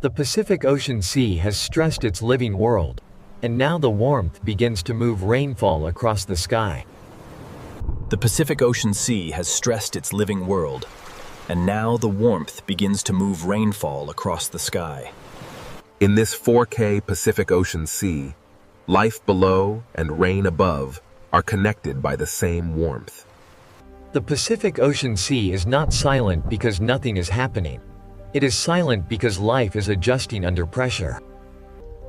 [SPEAKER 3] The Pacific Ocean Sea has stressed its living world, and now the warmth begins to move rainfall across the sky.
[SPEAKER 1] The Pacific Ocean Sea has stressed its living world, and now the warmth begins to move rainfall across the sky.
[SPEAKER 2] In this 4K Pacific Ocean Sea, life below and rain above are connected by the same warmth.
[SPEAKER 3] The Pacific Ocean Sea is not silent because nothing is happening. It is silent because life is adjusting under pressure.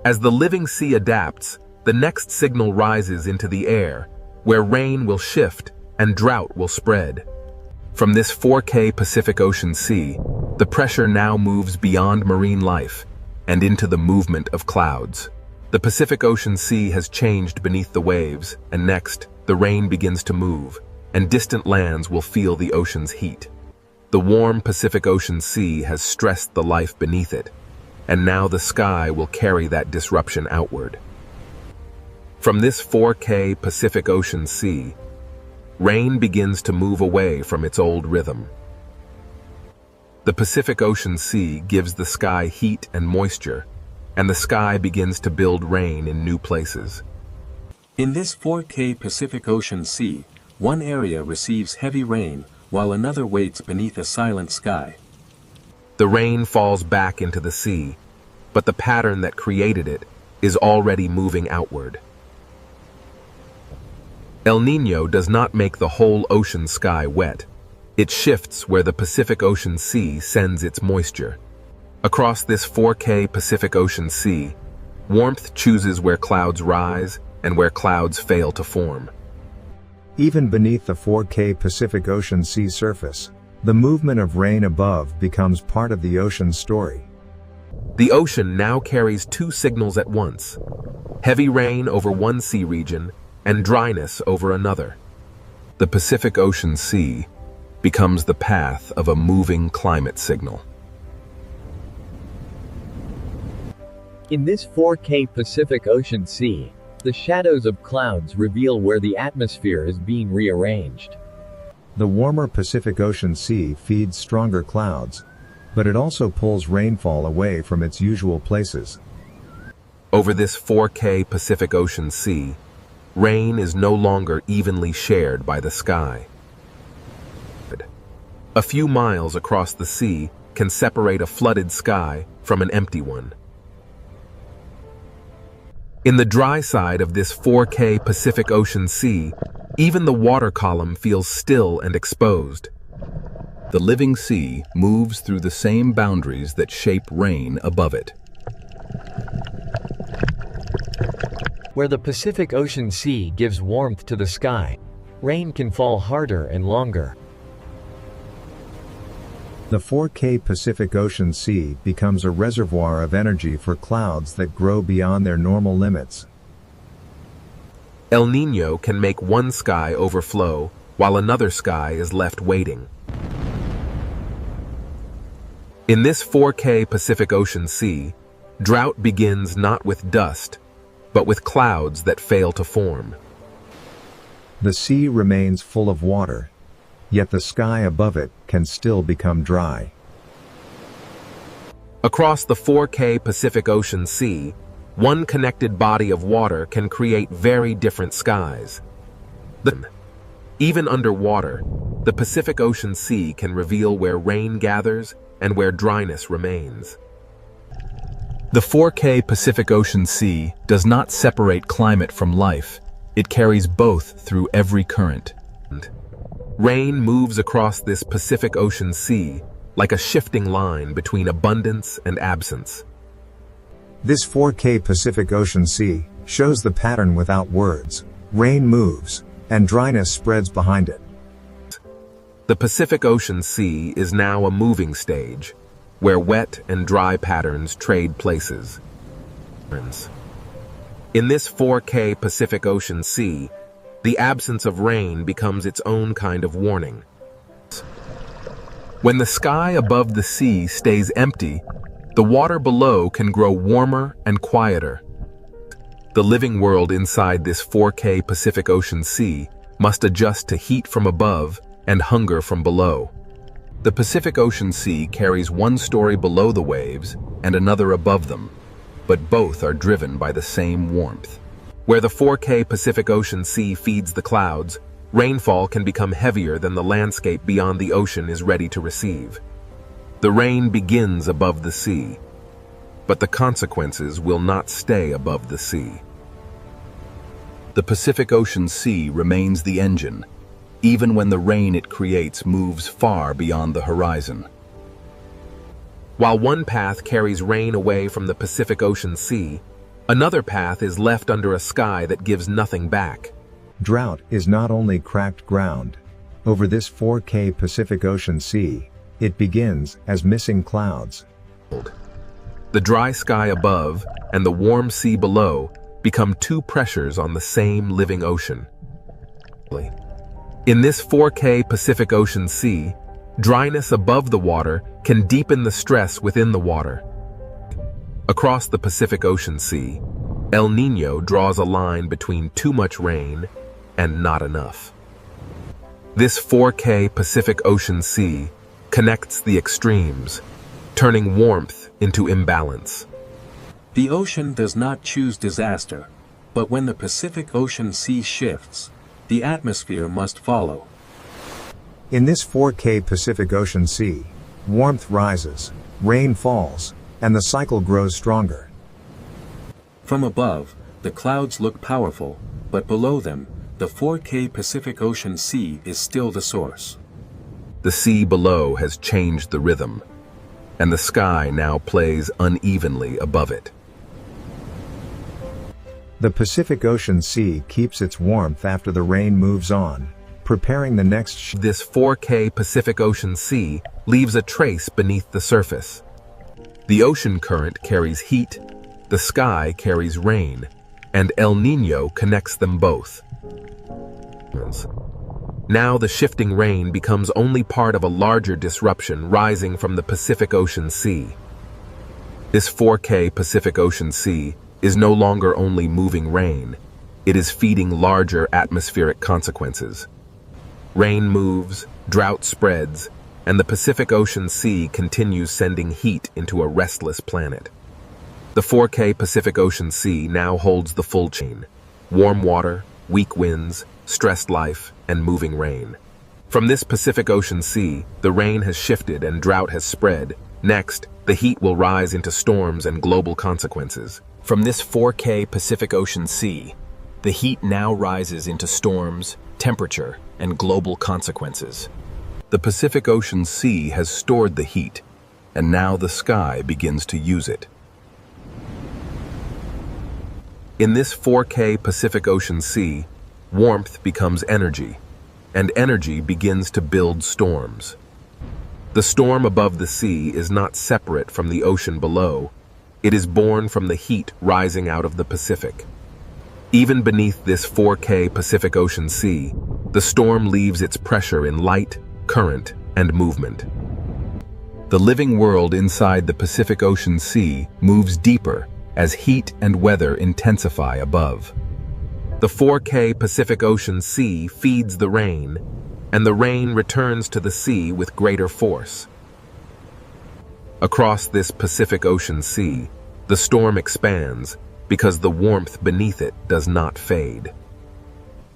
[SPEAKER 2] As the living sea adapts, the next signal rises into the air, where rain will shift and drought will spread. From this 4K Pacific Ocean Sea, the pressure now moves beyond marine life and into the movement of clouds. The Pacific Ocean Sea has changed beneath the waves, and next, the rain begins to move, and distant lands will feel the ocean's heat. The warm Pacific Ocean Sea has stressed the life beneath it, and now the sky will carry that disruption outward. From this 4K Pacific Ocean Sea, rain begins to move away from its old rhythm. The Pacific Ocean Sea gives the sky heat and moisture, and the sky begins to build rain in new places.
[SPEAKER 4] In this 4K Pacific Ocean Sea, one area receives heavy rain, while another waits beneath a silent sky.
[SPEAKER 2] The rain falls back into the sea, but the pattern that created it is already moving outward. El Niño does not make the whole ocean sky wet. It shifts where the Pacific Ocean Sea sends its moisture. Across this 4K Pacific Ocean Sea, warmth chooses where clouds rise and where clouds fail to form.
[SPEAKER 7] Even beneath the 4K Pacific Ocean Sea surface, the movement of rain above becomes part of the ocean's story.
[SPEAKER 2] The ocean now carries two signals at once: heavy rain over one sea region and dryness over another.
[SPEAKER 6] The Pacific Ocean Sea becomes the path of a moving climate signal.
[SPEAKER 3] In this 4K Pacific Ocean Sea, the shadows of clouds reveal where the atmosphere is being rearranged.
[SPEAKER 7] The warmer Pacific Ocean Sea feeds stronger clouds, but it also pulls rainfall away from its usual places.
[SPEAKER 2] Over this 4K Pacific Ocean Sea, rain is no longer evenly shared by the sky. A few miles across the sea can separate a flooded sky from an empty one. In the dry side of this 4K Pacific Ocean Sea, even the water column feels still and exposed.
[SPEAKER 6] The living sea moves through the same boundaries that shape rain above it.
[SPEAKER 3] Where the Pacific Ocean Sea gives warmth to the sky, rain can fall harder and longer.
[SPEAKER 7] The 4K Pacific Ocean Sea becomes a reservoir of energy for clouds that grow beyond their normal limits.
[SPEAKER 2] El Niño can make one sky overflow while another sky is left waiting. In this 4K Pacific Ocean Sea, drought begins not with dust, but with clouds that fail to form.
[SPEAKER 7] The sea remains full of water, yet the sky above it can still become dry.
[SPEAKER 2] Across the 4K Pacific Ocean Sea, one connected body of water can create very different skies. Even underwater, the Pacific Ocean Sea can reveal where rain gathers and where dryness remains.
[SPEAKER 6] The 4K Pacific Ocean Sea does not separate climate from life. It carries both through every current.
[SPEAKER 2] Rain moves across this Pacific Ocean Sea like a shifting line between abundance and absence.
[SPEAKER 7] This 4K Pacific Ocean Sea shows the pattern without words. Rain moves, and dryness spreads behind it.
[SPEAKER 2] The Pacific Ocean Sea is now a moving stage, where wet and dry patterns trade places. In this 4K Pacific Ocean Sea, the absence of rain becomes its own kind of warning.
[SPEAKER 6] When the sky above the sea stays empty, the water below can grow warmer and quieter. The living world inside this 4K Pacific Ocean Sea must adjust to heat from above and hunger from below. The Pacific Ocean Sea carries one story below the waves and another above them, but both are driven by the same warmth.
[SPEAKER 2] Where the 4K Pacific Ocean Sea feeds the clouds, rainfall can become heavier than the landscape beyond the ocean is ready to receive. The rain begins above the sea, but the consequences will not stay above the sea.
[SPEAKER 6] The Pacific Ocean Sea remains the engine, even when the rain it creates moves far beyond the horizon.
[SPEAKER 2] While one path carries rain away from the Pacific Ocean Sea, another path is left under a sky that gives nothing back.
[SPEAKER 7] Drought is not only cracked ground. Over this 4K Pacific Ocean Sea, it begins as missing clouds.
[SPEAKER 2] The dry sky above and the warm sea below become two pressures on the same living ocean. In this 4K Pacific Ocean Sea, dryness above the water can deepen the stress within the water. Across the Pacific Ocean Sea, El Niño draws a line between too much rain and not enough. This 4K Pacific Ocean Sea connects the extremes, turning warmth into imbalance.
[SPEAKER 4] The ocean does not choose disaster, but when the Pacific Ocean Sea shifts, the atmosphere must follow.
[SPEAKER 7] In this 4K Pacific Ocean Sea, warmth rises, rain falls, and the cycle grows stronger.
[SPEAKER 4] From above, the clouds look powerful, but below them, the 4K Pacific Ocean Sea is still the source.
[SPEAKER 6] The sea below has changed the rhythm, and the sky now plays unevenly above it.
[SPEAKER 7] The Pacific Ocean Sea keeps its warmth after the rain moves on, preparing the next
[SPEAKER 2] This 4K Pacific Ocean Sea leaves a trace beneath the surface.
[SPEAKER 6] The ocean current carries heat, the sky carries rain, and El Niño connects them both.
[SPEAKER 2] Now the shifting rain becomes only part of a larger disruption rising from the Pacific Ocean Sea.
[SPEAKER 6] This 4K Pacific Ocean Sea is no longer only moving rain, it is feeding larger atmospheric consequences.
[SPEAKER 2] Rain moves, drought spreads, and the Pacific Ocean Sea continues sending heat into a restless planet. The 4K Pacific Ocean Sea now holds the full chain: warm water, weak winds, stressed life, and moving rain. From this Pacific Ocean Sea, the rain has shifted and drought has spread. Next, the heat will rise into storms and global consequences.
[SPEAKER 1] From this 4K Pacific Ocean Sea, the heat now rises into storms, temperature, and global consequences.
[SPEAKER 6] The Pacific Ocean Sea has stored the heat, and now the sky begins to use it.
[SPEAKER 2] In this 4K Pacific Ocean Sea, warmth becomes energy, and energy begins to build storms. The storm above the sea is not separate from the ocean below. It is born from the heat rising out of the Pacific. Even beneath this 4K Pacific Ocean Sea, the storm leaves its pressure in light, current, and movement. The living world inside the Pacific Ocean Sea moves deeper as heat and weather intensify above. The 4K Pacific Ocean Sea feeds the rain, and the rain returns to the sea with greater force. Across this Pacific Ocean Sea, the storm expands because the warmth beneath it does not fade.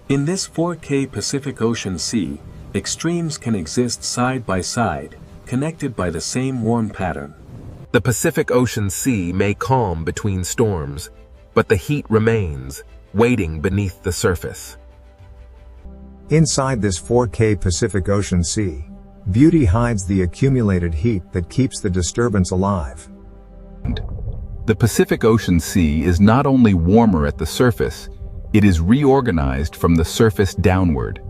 [SPEAKER 4] In this 4K Pacific Ocean Sea, extremes can exist side by side, connected by the same warm pattern.
[SPEAKER 2] The Pacific Ocean Sea may calm between storms, but the heat remains, waiting beneath the surface.
[SPEAKER 7] Inside this 4K Pacific Ocean Sea, beauty hides the accumulated heat that keeps the disturbance alive.
[SPEAKER 6] The Pacific Ocean Sea is not only warmer at the surface, it is reorganized from the surface downward.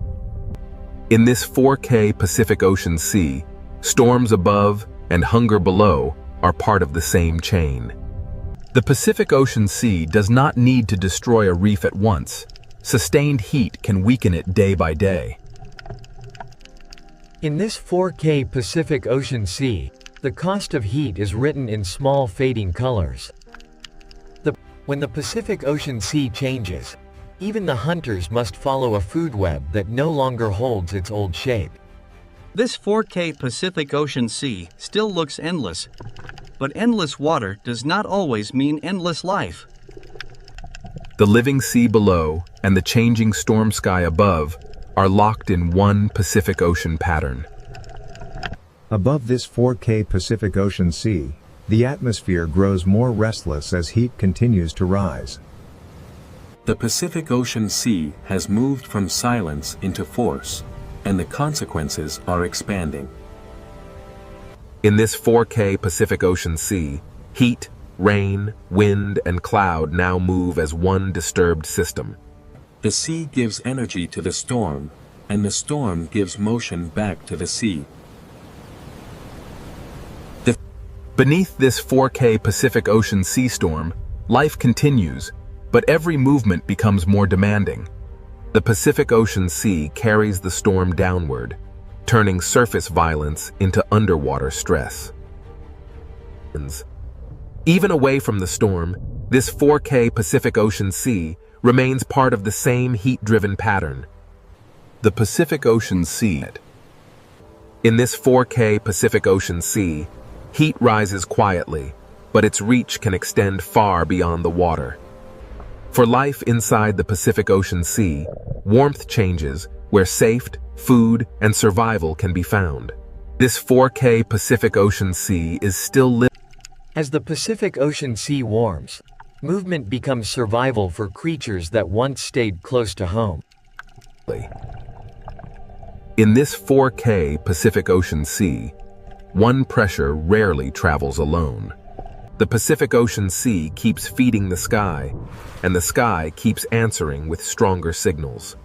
[SPEAKER 2] In this 4K Pacific Ocean Sea, storms above and hunger below are part of the same chain.
[SPEAKER 6] The Pacific Ocean Sea does not need to destroy a reef at once. Sustained heat can weaken it day by day.
[SPEAKER 3] In this 4K Pacific Ocean Sea, the cost of heat is written in small fading colors. When the Pacific Ocean Sea changes, even the hunters must follow a food web that no longer holds its old shape.
[SPEAKER 5] This 4K Pacific Ocean Sea still looks endless, but endless water does not always mean endless life.
[SPEAKER 2] The living sea below and the changing storm sky above are locked in one Pacific Ocean pattern.
[SPEAKER 7] Above this 4K Pacific Ocean Sea, the atmosphere grows more restless as heat continues to rise.
[SPEAKER 4] The Pacific Ocean Sea has moved from silence into force, and the consequences are expanding.
[SPEAKER 2] In this 4K Pacific Ocean Sea, heat, rain, wind, and cloud now move as one disturbed system.
[SPEAKER 4] The sea gives energy to the storm, and the storm gives motion back to the sea.
[SPEAKER 2] Beneath this 4K Pacific Ocean sea storm, life continues, but every movement becomes more demanding. The Pacific Ocean Sea carries the storm downward, turning surface violence into underwater stress. Even away from the storm, this 4K Pacific Ocean Sea remains part of the same heat-driven pattern.
[SPEAKER 6] The Pacific Ocean Sea.
[SPEAKER 2] In this 4K Pacific Ocean Sea, heat rises quietly, but its reach can extend far beyond the water. For life inside the Pacific Ocean Sea, warmth changes where safety, food, and survival can be found. This 4K Pacific Ocean Sea is still living.
[SPEAKER 3] As the Pacific Ocean Sea warms, movement becomes survival for creatures that once stayed close to home.
[SPEAKER 2] In this 4K Pacific Ocean Sea, one pressure rarely travels alone. The Pacific Ocean Sea keeps feeding the sky, and the sky keeps answering with stronger signals.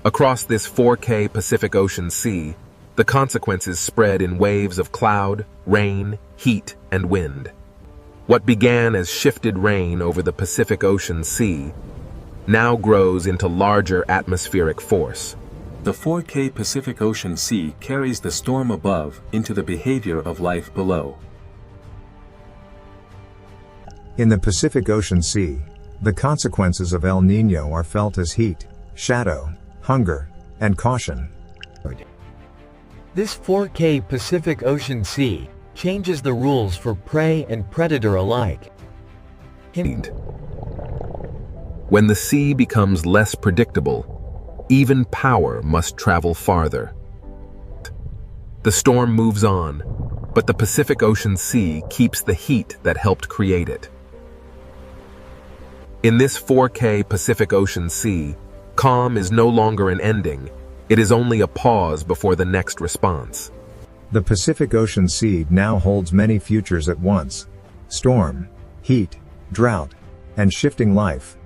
[SPEAKER 2] Across this 4K Pacific Ocean Sea, the consequences spread in waves of cloud, rain, heat, and wind. What began as shifted rain over the Pacific Ocean Sea now grows into larger atmospheric force.
[SPEAKER 4] The 4K Pacific Ocean Sea carries the storm above into the behavior of life below.
[SPEAKER 7] In the Pacific Ocean Sea, the consequences of El Niño are felt as heat, shadow, hunger, and caution.
[SPEAKER 3] This 4K Pacific Ocean Sea changes the rules for prey and predator alike.
[SPEAKER 2] When the sea becomes less predictable, even power must travel farther. The storm moves on, but the Pacific Ocean Sea keeps the heat that helped create it. In this 4K Pacific Ocean Sea, calm is no longer an ending, it is only a pause before the next response.
[SPEAKER 7] The Pacific Ocean Sea now holds many futures at once: storm, heat, drought, and shifting life.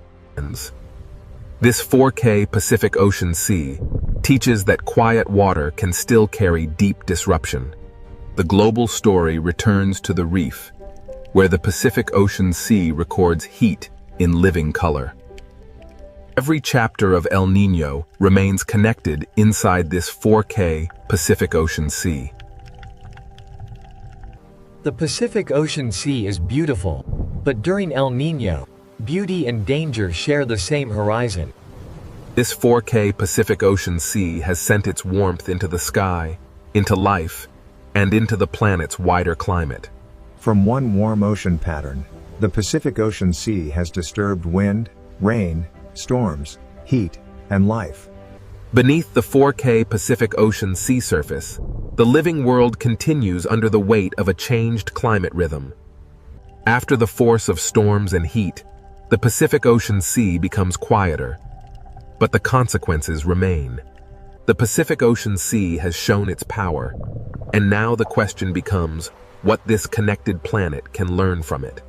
[SPEAKER 2] This 4K Pacific Ocean Sea teaches that quiet water can still carry deep disruption. The global story returns to the reef, where the Pacific Ocean Sea records heat in living color. Every chapter of El Niño remains connected inside this 4K Pacific Ocean Sea.
[SPEAKER 3] The Pacific Ocean Sea is beautiful, but during El Niño, beauty and danger share the same horizon.
[SPEAKER 2] This 4K Pacific Ocean Sea has sent its warmth into the sky, into life, and into the planet's wider climate.
[SPEAKER 7] From one warm ocean pattern, the Pacific Ocean Sea has disturbed wind, rain, storms, heat, and life.
[SPEAKER 2] Beneath the 4K Pacific Ocean sea surface, the living world continues under the weight of a changed climate rhythm. After the force of storms and heat, the Pacific Ocean Sea becomes quieter, but the consequences remain. The Pacific Ocean Sea has shown its power, and now the question becomes what this connected planet can learn from it.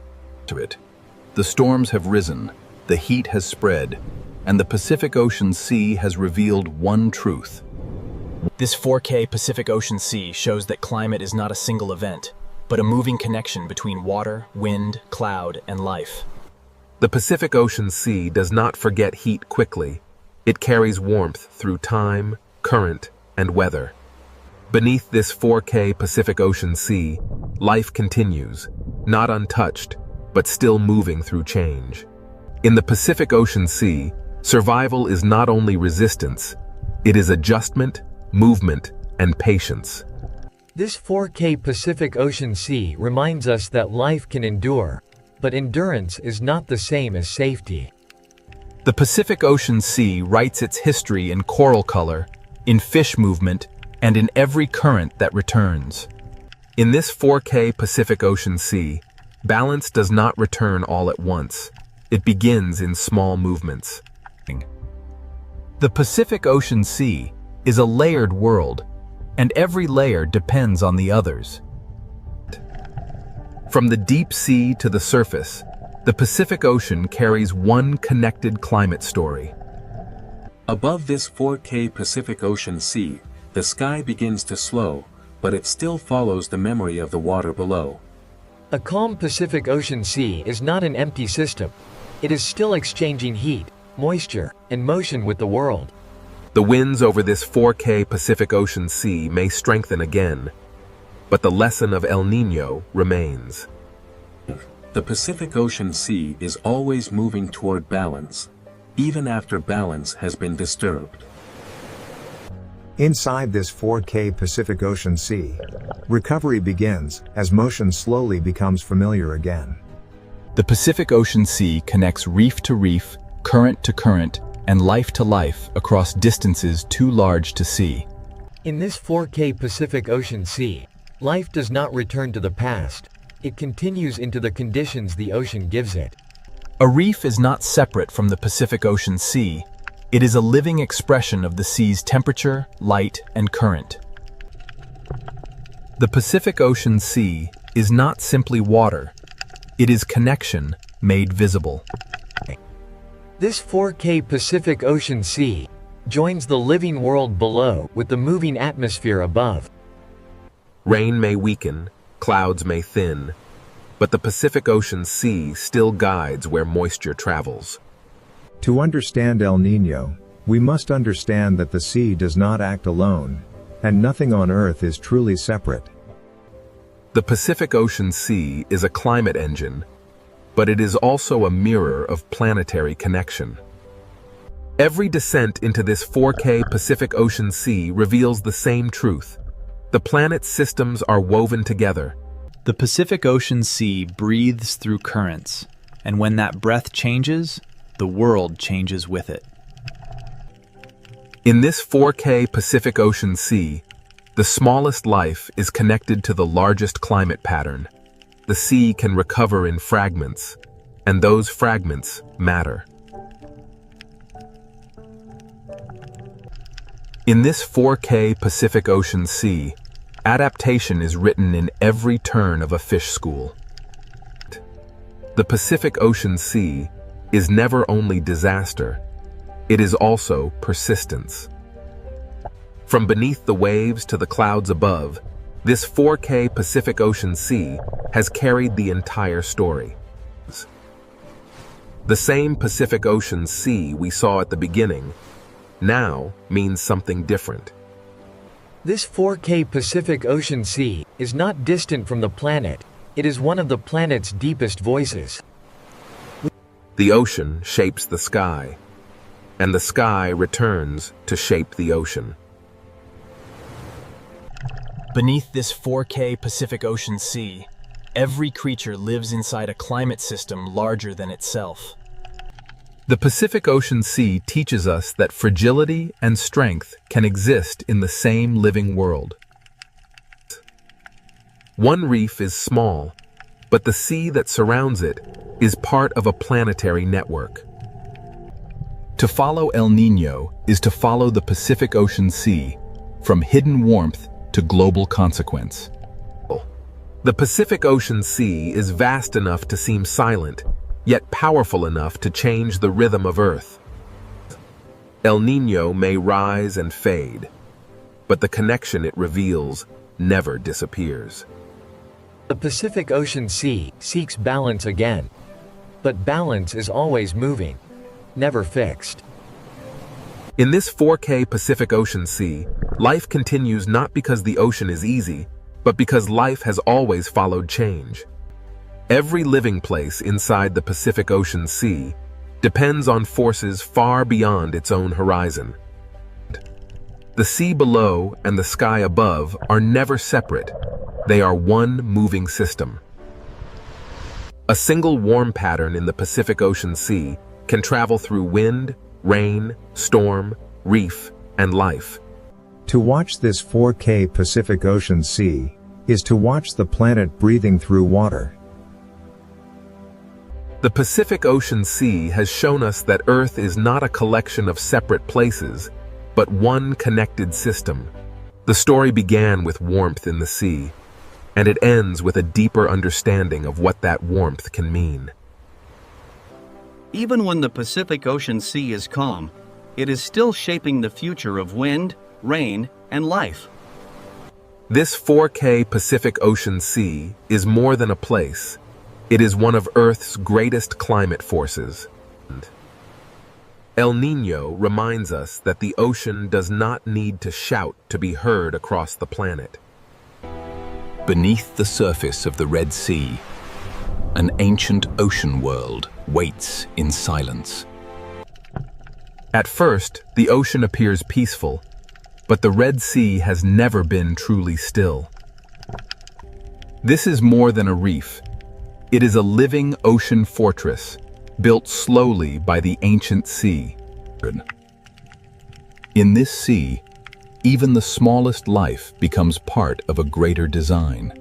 [SPEAKER 6] The storms have risen, the heat has spread, and the Pacific Ocean Sea has revealed one truth.
[SPEAKER 1] This 4K Pacific Ocean Sea shows that climate is not a single event, but a moving connection between water, wind, cloud, and life.
[SPEAKER 2] The Pacific Ocean Sea does not forget heat quickly. It carries warmth through time, current, and weather. Beneath this 4K Pacific Ocean Sea, life continues, not untouched, but still moving through change. In the Pacific Ocean Sea, survival is not only resistance, it is adjustment, movement, and patience.
[SPEAKER 3] This 4K Pacific Ocean Sea reminds us that life can endure, but endurance is not the same as safety.
[SPEAKER 1] The Pacific Ocean Sea writes its history in coral color, in fish movement, and in every current that returns.
[SPEAKER 2] In this 4K Pacific Ocean Sea, balance does not return all at once. It begins in small movements.
[SPEAKER 1] The Pacific Ocean Sea is a layered world, and every layer depends on the others.
[SPEAKER 2] From the deep sea to the surface, the Pacific Ocean carries one connected climate story.
[SPEAKER 4] Above this 4K Pacific Ocean Sea, the sky begins to slow, but it still follows the memory of the water below.
[SPEAKER 3] A calm Pacific Ocean Sea is not an empty system. It is still exchanging heat, moisture, and motion with the world.
[SPEAKER 2] The winds over this 4K Pacific Ocean Sea may strengthen again, but the lesson of El Niño remains.
[SPEAKER 4] The Pacific Ocean Sea is always moving toward balance, even after balance has been disturbed.
[SPEAKER 7] Inside this 4K Pacific Ocean Sea, recovery begins as motion slowly becomes familiar again.
[SPEAKER 1] The Pacific Ocean Sea connects reef to reef, current to current, and life to life across distances too large to see.
[SPEAKER 3] In this 4K Pacific Ocean Sea, life does not return to the past. It continues into the conditions the ocean gives it.
[SPEAKER 1] A reef is not separate from the Pacific Ocean Sea. It is a living expression of the sea's temperature, light, and current. The Pacific Ocean Sea is not simply water. It is connection made visible.
[SPEAKER 3] This 4K Pacific Ocean Sea joins the living world below with the moving atmosphere above.
[SPEAKER 2] Rain may weaken, clouds may thin, but the Pacific Ocean Sea still guides where moisture travels.
[SPEAKER 7] To understand El Niño, we must understand that the sea does not act alone, and nothing on Earth is truly separate.
[SPEAKER 2] The Pacific Ocean Sea is a climate engine, but it is also a mirror of planetary connection. Every descent into this 4K Pacific Ocean Sea reveals the same truth. The planet's systems are woven together.
[SPEAKER 8] The Pacific Ocean Sea breathes through currents, and when that breath changes, the world changes with it.
[SPEAKER 2] In this 4K Pacific Ocean Sea, the smallest life is connected to the largest climate pattern. The sea can recover in fragments, and those fragments matter. In this 4K Pacific Ocean Sea, adaptation is written in every turn of a fish school. The Pacific Ocean Sea is never only disaster, it is also persistence. From beneath the waves to the clouds above, this 4K Pacific Ocean Sea has carried the entire story. The same Pacific Ocean Sea we saw at the beginning now means something different.
[SPEAKER 3] This 4K Pacific Ocean Sea is not distant from the planet. It is one of the planet's deepest voices.
[SPEAKER 2] The ocean shapes the sky, and the sky returns to shape the ocean.
[SPEAKER 1] Beneath this 4K Pacific Ocean Sea, every creature lives inside a climate system larger than itself.
[SPEAKER 2] The Pacific Ocean Sea teaches us that fragility and strength can exist in the same living world. One reef is small, but the sea that surrounds it is part of a planetary network.
[SPEAKER 6] To follow El Niño is to follow the Pacific Ocean Sea, from hidden warmth to global consequence.
[SPEAKER 2] The Pacific Ocean Sea is vast enough to seem silent, yet powerful enough to change the rhythm of Earth. El Niño may rise and fade, but the connection it reveals never disappears.
[SPEAKER 3] The Pacific Ocean Sea seeks balance again. But balance is always moving, never fixed.
[SPEAKER 2] In this 4K Pacific Ocean Sea, life continues not because the ocean is easy, but because life has always followed change. Every living place inside the Pacific Ocean Sea depends on forces far beyond its own horizon. The sea below and the sky above are never separate. They are one moving system. A single warm pattern in the Pacific Ocean Sea can travel through wind, rain, storm, reef, and life.
[SPEAKER 7] To watch this 4K Pacific Ocean Sea is to watch the planet breathing through water.
[SPEAKER 2] The Pacific Ocean Sea has shown us that Earth is not a collection of separate places, but one connected system. The story began with warmth in the sea, and it ends with a deeper understanding of what that warmth can mean.
[SPEAKER 5] Even when the Pacific Ocean Sea is calm, it is still shaping the future of wind, rain, and life.
[SPEAKER 2] This 4K Pacific Ocean Sea is more than a place. It is one of Earth's greatest climate forces. El Niño reminds us that the ocean does not need to shout to be heard across the planet.
[SPEAKER 6] Beneath the surface of the Red Sea, an ancient ocean world waits in silence.
[SPEAKER 2] At first, the ocean appears peaceful, but the Red Sea has never been truly still.
[SPEAKER 6] This is more than a reef. It is a living ocean fortress, built slowly by the ancient sea. In this sea, even the smallest life becomes part of a greater design.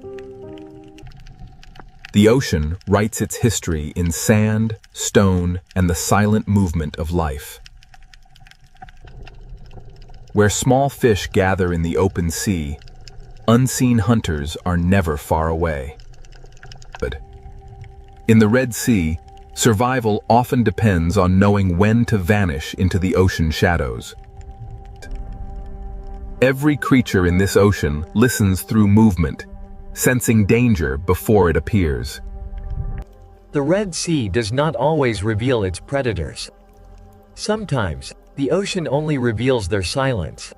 [SPEAKER 6] The ocean writes its history in sand, stone, and the silent movement of life. Where small fish gather in the open sea, unseen hunters are never far away. But in the Red Sea, survival often depends on knowing when to vanish into the ocean shadows. Every creature in this ocean listens through movement, sensing danger before it appears.
[SPEAKER 3] The Red Sea does not always reveal its predators. Sometimes, the ocean only reveals their silence.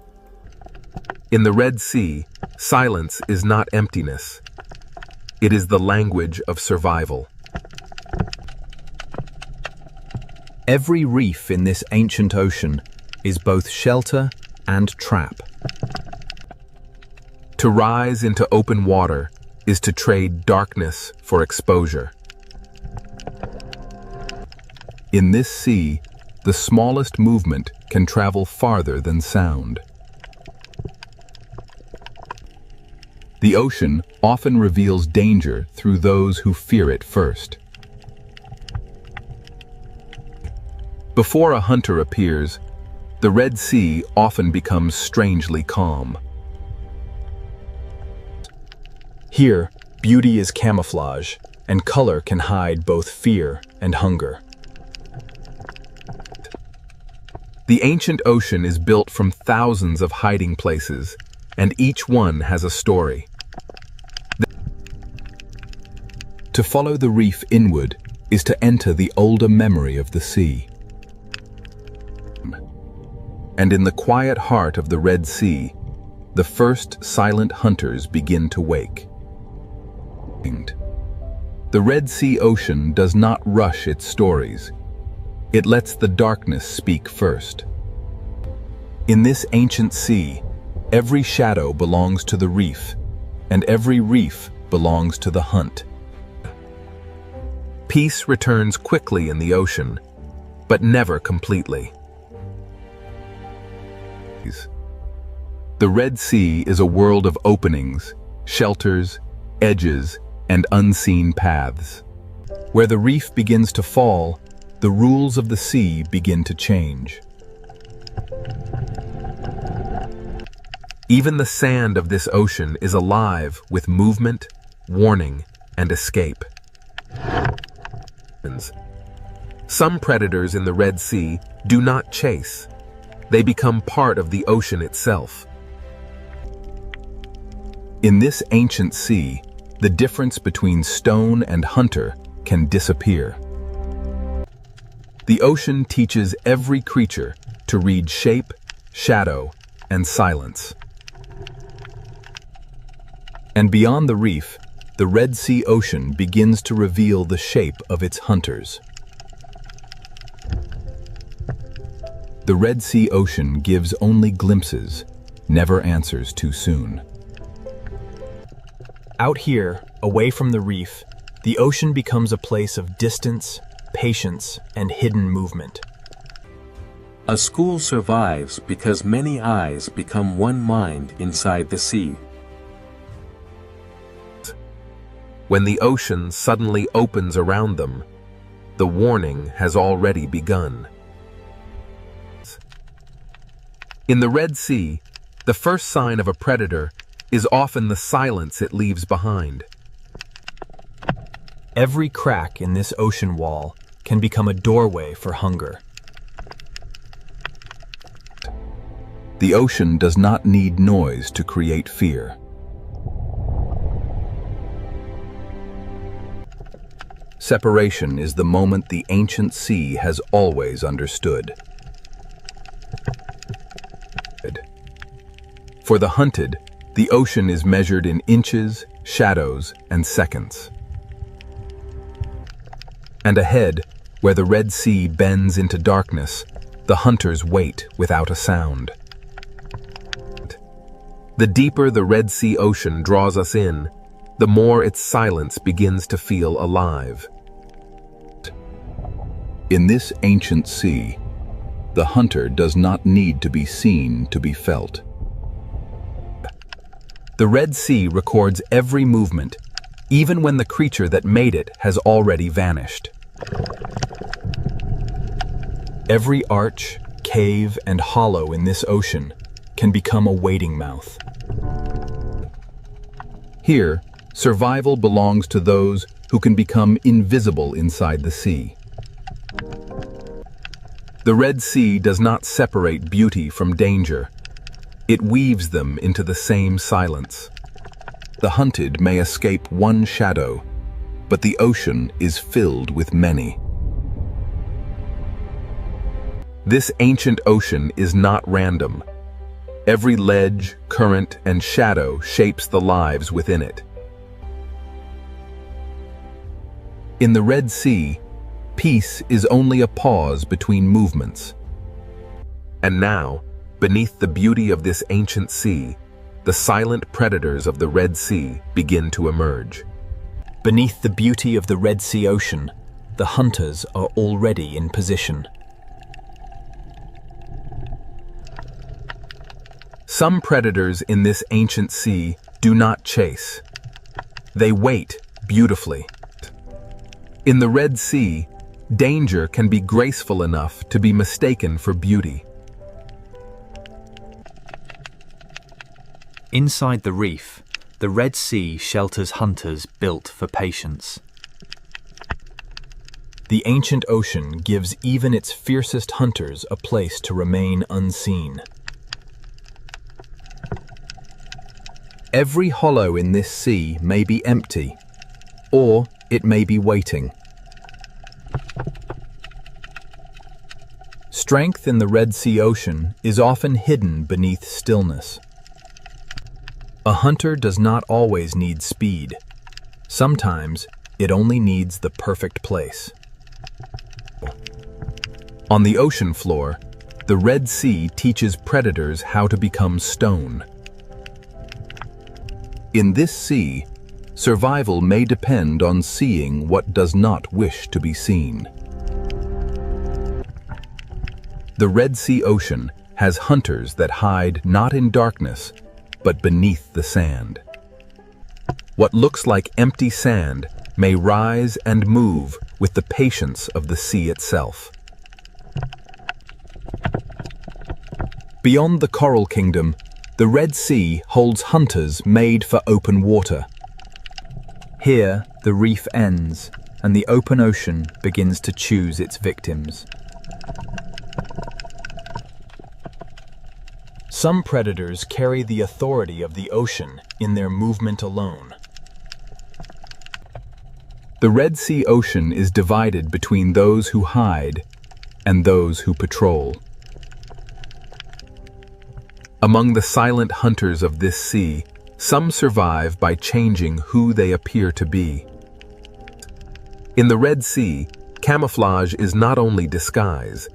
[SPEAKER 2] In the Red Sea, silence is not emptiness. It is the language of survival.
[SPEAKER 6] Every reef in this ancient ocean is both shelter and trap.
[SPEAKER 2] To rise into open water is to trade darkness for exposure.
[SPEAKER 6] In this sea, the smallest movement can travel farther than sound. The ocean often reveals danger through those who fear it first. Before a hunter appears, the Red Sea often becomes strangely calm.
[SPEAKER 1] Here, beauty is camouflage, and color can hide both fear and hunger.
[SPEAKER 2] The ancient ocean is built from thousands of hiding places, and each one has a story.
[SPEAKER 6] To follow the reef inward is to enter the older memory of the sea. And in the quiet heart of the Red Sea, the first silent hunters begin to wake. The Red Sea ocean does not rush its stories. It lets the darkness speak first. In this ancient sea, every shadow belongs to the reef, and every reef belongs to the hunt.
[SPEAKER 2] Peace returns quickly in the ocean, but never completely.
[SPEAKER 6] The Red Sea is a world of openings, shelters, edges, and unseen paths. Where the reef begins to fall, the rules of the sea begin to change.
[SPEAKER 2] Even the sand of this ocean is alive with movement, warning, and escape. Some predators in the Red Sea do not chase. They become part of the ocean itself.
[SPEAKER 6] In this ancient sea, the difference between stone and hunter can disappear. The ocean teaches every creature to read shape, shadow, and silence. And beyond the reef, the Red Sea ocean begins to reveal the shape of its hunters. The Red Sea ocean gives only glimpses, never answers too soon.
[SPEAKER 1] Out here, away from the reef, the ocean becomes a place of distance, patience, and hidden movement.
[SPEAKER 4] A school survives because many eyes become one mind inside the sea.
[SPEAKER 2] When the ocean suddenly opens around them, the warning has already begun. In the Red Sea, the first sign of a predator is often the silence it leaves behind.
[SPEAKER 1] Every crack in this ocean wall can become a doorway for hunger.
[SPEAKER 6] The ocean does not need noise to create fear. Separation is the moment the ancient sea has always understood. For the hunted, the ocean is measured in inches, shadows, and seconds. And ahead, where the Red Sea bends into darkness, the hunters wait without a sound.
[SPEAKER 2] The deeper the Red Sea ocean draws us in, the more its silence begins to feel alive.
[SPEAKER 6] In this ancient sea, the hunter does not need to be seen to be felt.
[SPEAKER 1] The Red Sea records every movement, even when the creature that made it has already vanished. Every arch, cave, and hollow in this ocean can become a waiting mouth.
[SPEAKER 6] Here, survival belongs to those who can become invisible inside the sea. The Red Sea does not separate beauty from danger. It weaves them into the same silence. The hunted may escape one shadow, but the ocean is filled with many.
[SPEAKER 2] This ancient ocean is not random. Every ledge, current, and shadow shapes the lives within it.
[SPEAKER 6] In the Red Sea, peace is only a pause between movements.
[SPEAKER 2] And now, beneath the beauty of this ancient sea, the silent predators of the Red Sea begin to emerge.
[SPEAKER 1] Beneath the beauty of the Red Sea ocean, the hunters are already in position.
[SPEAKER 2] Some predators in this ancient sea do not chase. They wait beautifully. In the Red Sea, danger can be graceful enough to be mistaken for beauty.
[SPEAKER 8] Inside the reef, the Red Sea shelters hunters built for patience.
[SPEAKER 1] The ancient ocean gives even its fiercest hunters a place to remain unseen.
[SPEAKER 6] Every hollow in this sea may be empty, or it may be waiting. Strength in the Red Sea Ocean is often hidden beneath stillness. A hunter does not always need speed. Sometimes it only needs the perfect place. On the ocean floor, the Red Sea teaches predators how to become stone. In this sea, survival may depend on seeing what does not wish to be seen. The Red Sea Ocean has hunters that hide not in darkness, but beneath the sand. What looks like empty sand may rise and move with the patience of the sea itself. Beyond the Coral Kingdom, the Red Sea holds hunters made for open water.
[SPEAKER 8] Here, the reef ends, and the open ocean begins to choose its victims.
[SPEAKER 1] Some predators carry the authority of the ocean in their movement alone.
[SPEAKER 6] The Red Sea Ocean is divided between those who hide and those who patrol. Among the silent hunters of this sea, some survive by changing who they appear to be. In the Red Sea, camouflage is not only disguise,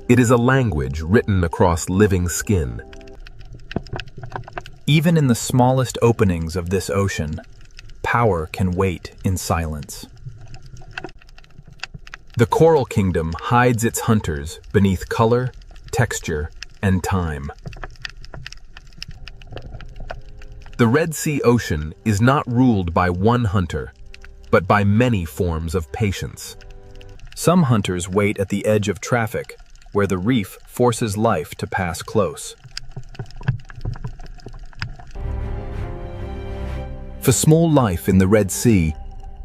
[SPEAKER 6] it is a language written across living skin.
[SPEAKER 8] Even in the smallest openings of this ocean, power can wait in silence.
[SPEAKER 6] The Coral Kingdom hides its hunters beneath color, texture, and time. The Red Sea Ocean is not ruled by one hunter, but by many forms of patience.
[SPEAKER 8] Some hunters wait at the edge of traffic, where the reef forces life to pass close.
[SPEAKER 6] For small life in the Red Sea,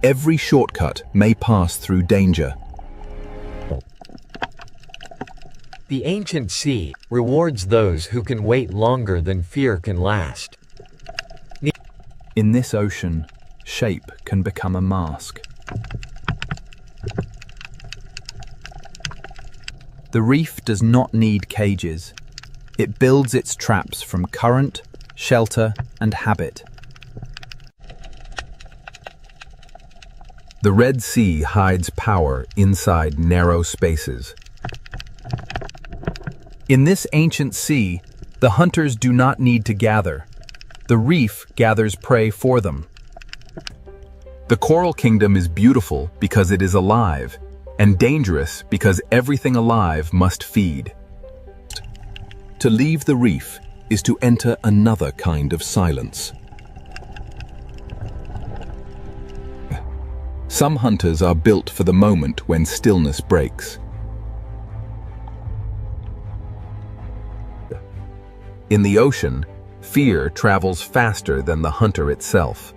[SPEAKER 6] every shortcut may pass through danger.
[SPEAKER 3] The ancient sea rewards those who can wait longer than fear can last.
[SPEAKER 8] In this ocean, shape can become a mask. The reef does not need cages. It builds its traps from current, shelter, and habit.
[SPEAKER 6] The Red Sea hides power inside narrow spaces.
[SPEAKER 8] In this ancient sea, the hunters do not need to gather. The reef gathers prey for them.
[SPEAKER 6] The Coral Kingdom is beautiful because it is alive, and dangerous because everything alive must feed. To leave the reef is to enter another kind of silence. Some hunters are built for the moment when stillness breaks. In the ocean, fear travels faster than the hunter itself.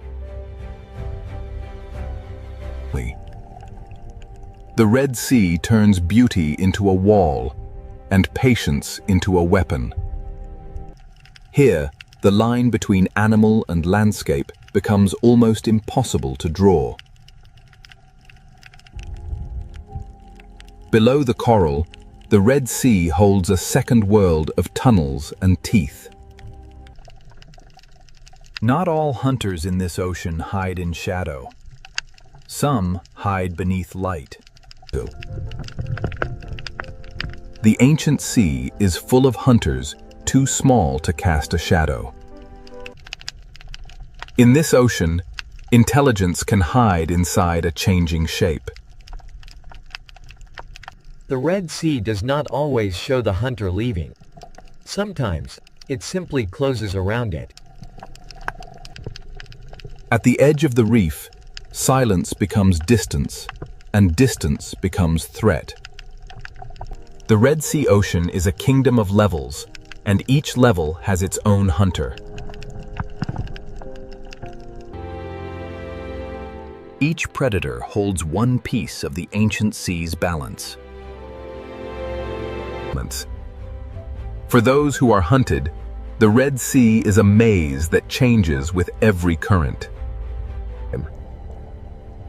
[SPEAKER 6] The Red Sea turns beauty into a wall and patience into a weapon. Here, the line between animal and landscape becomes almost impossible to draw. Below the coral, the Red Sea holds a second world of tunnels and teeth.
[SPEAKER 8] Not all hunters in this ocean hide in shadow. Some hide beneath light.
[SPEAKER 6] The ancient sea is full of hunters too small to cast a shadow. In this ocean, intelligence can hide inside a changing shape.
[SPEAKER 3] The Red Sea does not always show the hunter leaving. Sometimes, it simply closes around it.
[SPEAKER 6] At the edge of the reef, silence becomes distance, and distance becomes threat. The Red Sea Ocean is a kingdom of levels, and each level has its own hunter.
[SPEAKER 1] Each predator holds one piece of the ancient sea's balance.
[SPEAKER 2] For those who are hunted, the Red Sea is a maze that changes with every current.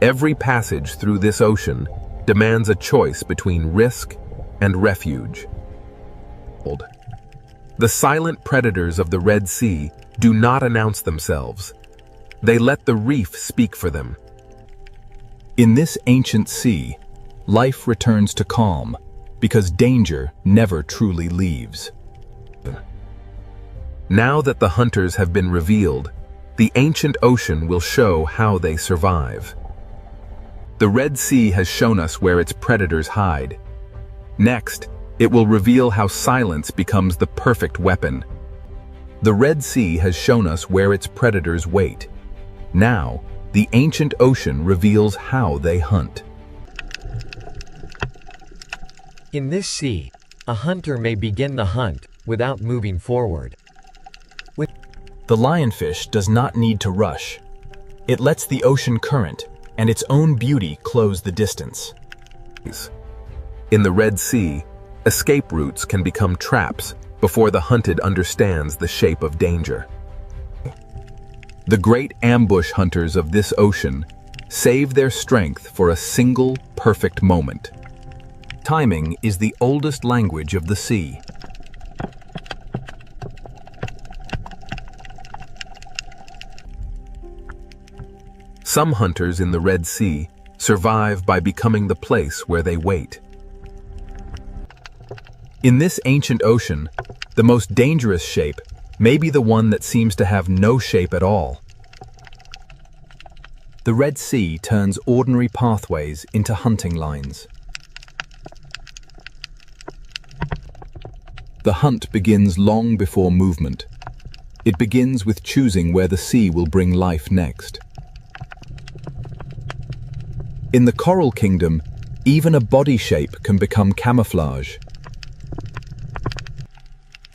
[SPEAKER 2] Every passage through this ocean demands a choice between risk and refuge. The silent predators of the Red Sea do not announce themselves. They let the reef speak for them.
[SPEAKER 1] In this ancient sea, life returns to calm because danger never truly leaves.
[SPEAKER 2] Now that the hunters have been revealed, the ancient ocean will show how they survive. The Red Sea has shown us where its predators hide. Next, it will reveal how silence becomes the perfect weapon. The Red Sea has shown us where its predators wait. Now, the ancient ocean reveals how they hunt.
[SPEAKER 3] In this sea, a hunter may begin the hunt without moving forward.
[SPEAKER 1] The lionfish does not need to rush. It lets the ocean current and its own beauty close the distance.
[SPEAKER 2] In the Red Sea, escape routes can become traps before the hunted understands the shape of danger. The great ambush hunters of this ocean save their strength for a single perfect moment.
[SPEAKER 1] Timing is the oldest language of the sea.
[SPEAKER 2] Some hunters in the Red Sea survive by becoming the place where they wait.
[SPEAKER 1] In this ancient ocean, the most dangerous shape may be the one that seems to have no shape at all. The Red Sea turns ordinary pathways into hunting lines. The hunt begins long before movement. It begins with choosing where the sea will bring life next. In the coral kingdom, even a body shape can become camouflage.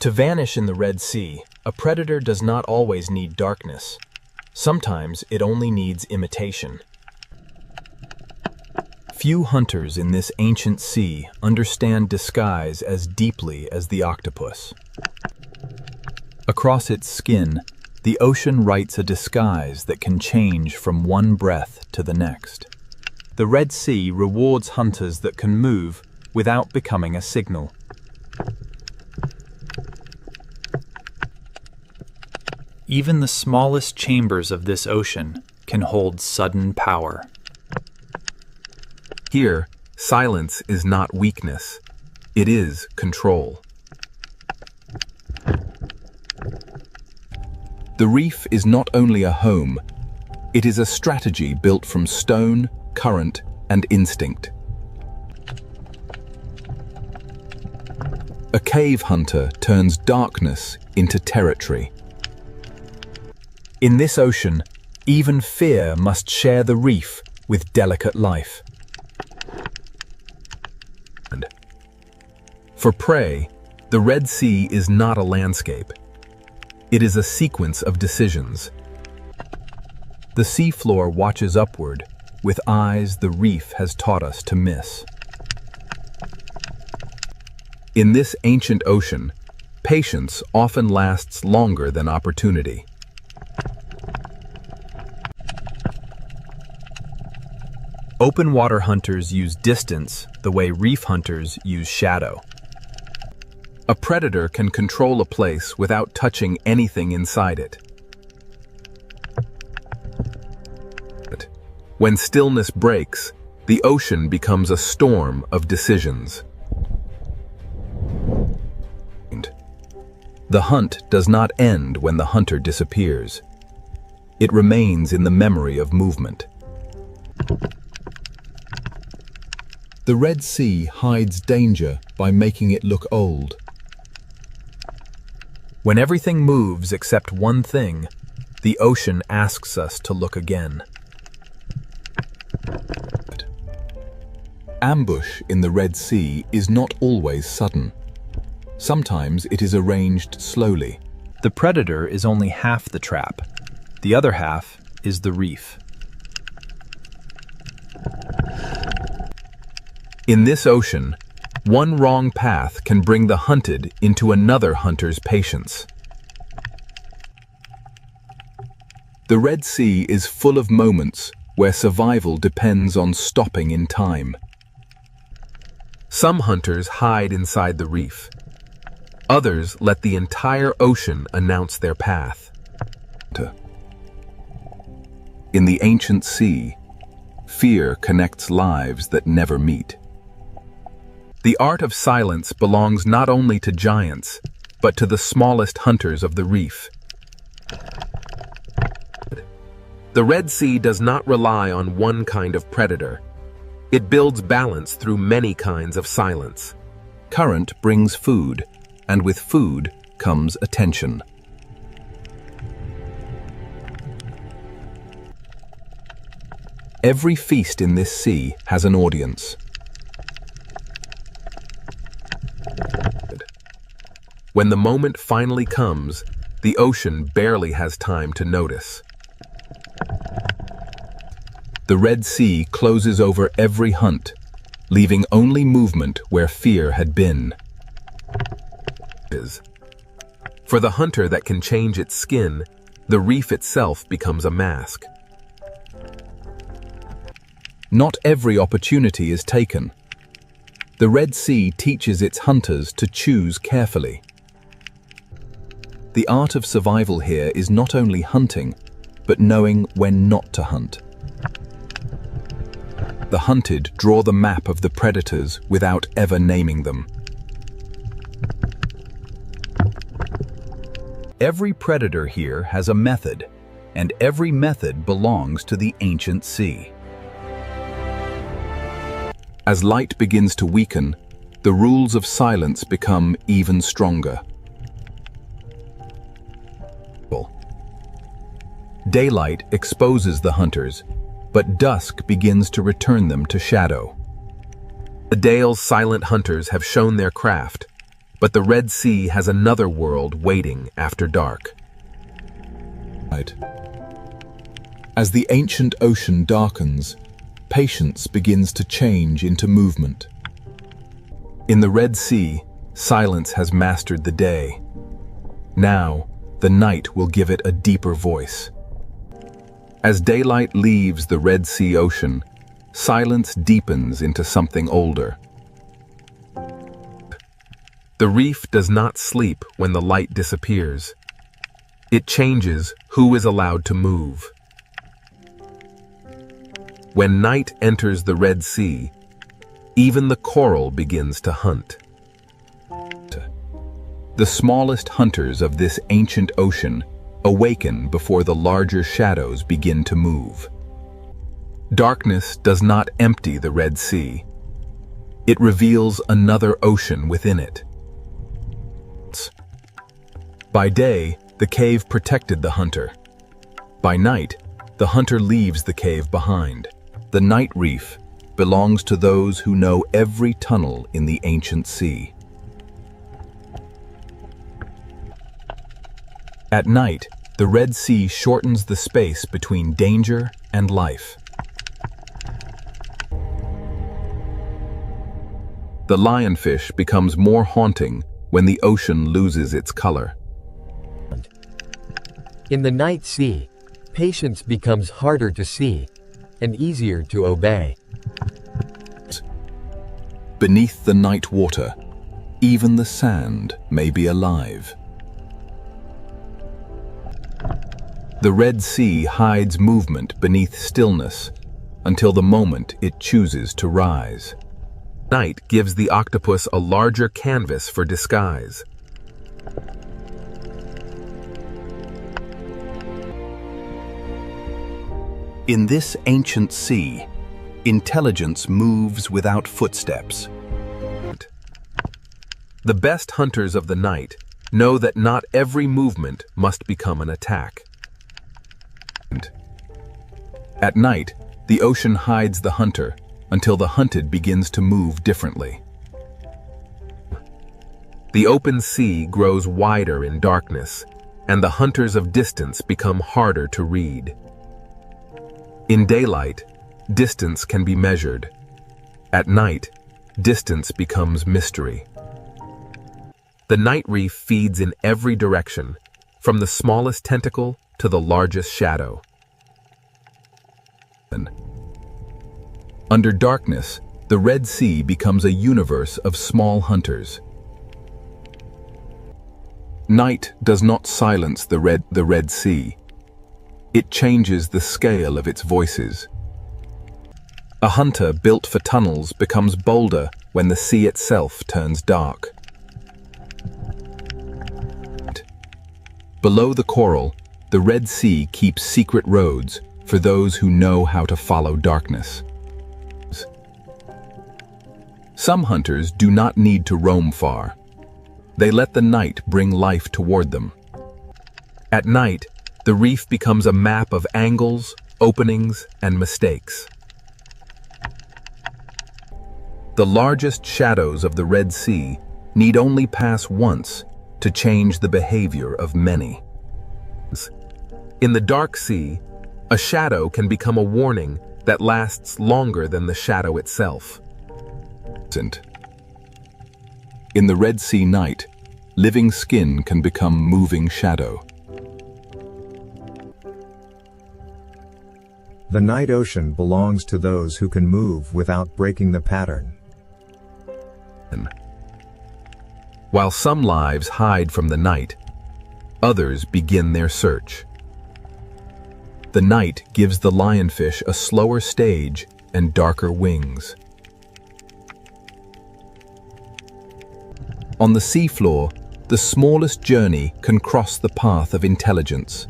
[SPEAKER 1] To vanish in the Red Sea, a predator does not always need darkness. Sometimes it only needs imitation. Few hunters in this ancient sea understand disguise as deeply as the octopus. Across its skin, the ocean writes a disguise that can change from one breath to the next. The Red Sea rewards hunters that can move without becoming a signal.
[SPEAKER 8] Even the smallest chambers of this ocean can hold sudden power.
[SPEAKER 2] Here, silence is not weakness. It is control.
[SPEAKER 1] The reef is not only a home, it is a strategy built from stone, current, and instinct. A cave hunter turns darkness into territory. In this ocean, even fear must share the reef with delicate life.
[SPEAKER 2] For prey, the Red Sea is not a landscape. It is a sequence of decisions.
[SPEAKER 1] The seafloor watches upward, with eyes the reef has taught us to miss.
[SPEAKER 2] In this ancient ocean, patience often lasts longer than opportunity.
[SPEAKER 1] Open water hunters use distance the way reef hunters use shadow.
[SPEAKER 2] A predator can control a place without touching anything inside it. When stillness breaks, the ocean becomes a storm of decisions.
[SPEAKER 1] The hunt does not end when the hunter disappears. It remains in the memory of movement. The Red Sea hides danger by making it look old. When everything moves except one thing, the ocean asks us to look again. Ambush in the Red Sea is not always sudden. Sometimes it is arranged slowly.
[SPEAKER 8] The predator is only half the trap. The other half is the reef.
[SPEAKER 2] In this ocean, one wrong path can bring the hunted into another hunter's patience.
[SPEAKER 6] The Red Sea is full of moments where survival depends on stopping in time.
[SPEAKER 2] Some hunters hide inside the reef. Others let the entire ocean announce their path.
[SPEAKER 6] In the ancient sea, fear connects lives that never meet.
[SPEAKER 2] The art of silence belongs not only to giants, but to the smallest hunters of the reef. The Red Sea does not rely on one kind of predator. It builds balance through many kinds of silence.
[SPEAKER 6] Current brings food, and with food comes attention. Every feast in this sea has an audience.
[SPEAKER 2] When the moment finally comes, the ocean barely has time to notice.
[SPEAKER 6] The Red Sea closes over every hunt, leaving only movement where fear had been.
[SPEAKER 2] For the hunter that can change its skin, the reef itself becomes a mask.
[SPEAKER 6] Not every opportunity is taken. The Red Sea teaches its hunters to choose carefully. The art of survival here is not only hunting, but knowing when not to hunt. The hunted draw the map of the predators without ever naming them. Every predator here has a method, and every method belongs to the ancient sea. As light begins to weaken, the rules of silence become even stronger. Daylight exposes the hunters, but dusk begins to return them to shadow.
[SPEAKER 2] The Dale's silent hunters have shown their craft, but the Red Sea has another world waiting after dark.
[SPEAKER 6] As the ancient ocean darkens, patience begins to change into movement. In the Red Sea, silence has mastered the day. Now, the night will give it a deeper voice. As daylight leaves the Red Sea ocean, silence deepens into something older.
[SPEAKER 2] The reef does not sleep when the light disappears. It changes who is allowed to move. When night enters the Red Sea, even the coral begins to hunt.
[SPEAKER 6] The smallest hunters of this ancient ocean awaken before the larger shadows begin to move.
[SPEAKER 2] Darkness does not empty the Red Sea. It reveals another ocean within it.
[SPEAKER 6] By day, the cave protected the hunter. By night, the hunter leaves the cave behind. The night reef belongs to those who know every tunnel in the ancient sea. At night, the Red Sea shortens the space between danger and life. The lionfish becomes more haunting when the ocean loses its color.
[SPEAKER 3] In the night sea, patience becomes harder to see and easier to obey.
[SPEAKER 6] Beneath the night water, even the sand may be alive. The Red Sea hides movement beneath stillness until the moment it chooses to rise.
[SPEAKER 2] Night gives the octopus a larger canvas for disguise.
[SPEAKER 6] In this ancient sea, intelligence moves without footsteps.
[SPEAKER 2] The best hunters of the night know that not every movement must become an attack.
[SPEAKER 6] At night, the ocean hides the hunter until the hunted begins to move differently.
[SPEAKER 2] The open sea grows wider in darkness, and the hunters of distance become harder to read. In daylight, distance can be measured. At night, distance becomes mystery. The night reef feeds in every direction, from the smallest tentacle to the largest shadow.
[SPEAKER 6] Under darkness, the Red Sea becomes a universe of small hunters. Night does not silence the Red Sea. It changes the scale of its voices. A hunter built for tunnels becomes bolder when the sea itself turns dark. Below the coral, the Red Sea keeps secret roads for those who know how to follow darkness. Some hunters do not need to roam far. They let the night bring life toward them. At night, the reef becomes a map of angles, openings, and mistakes. The largest shadows of the Red Sea need only pass once to change the behavior of many. In the dark sea, a shadow can become a warning that lasts longer than the shadow itself. In the Red Sea night, living skin can become moving shadow.
[SPEAKER 7] The night ocean belongs to those who can move without breaking the pattern.
[SPEAKER 2] While some lives hide from the night, others begin their search.
[SPEAKER 6] The night gives the lionfish a slower stage and darker wings. On the seafloor, the smallest journey can cross the path of intelligence.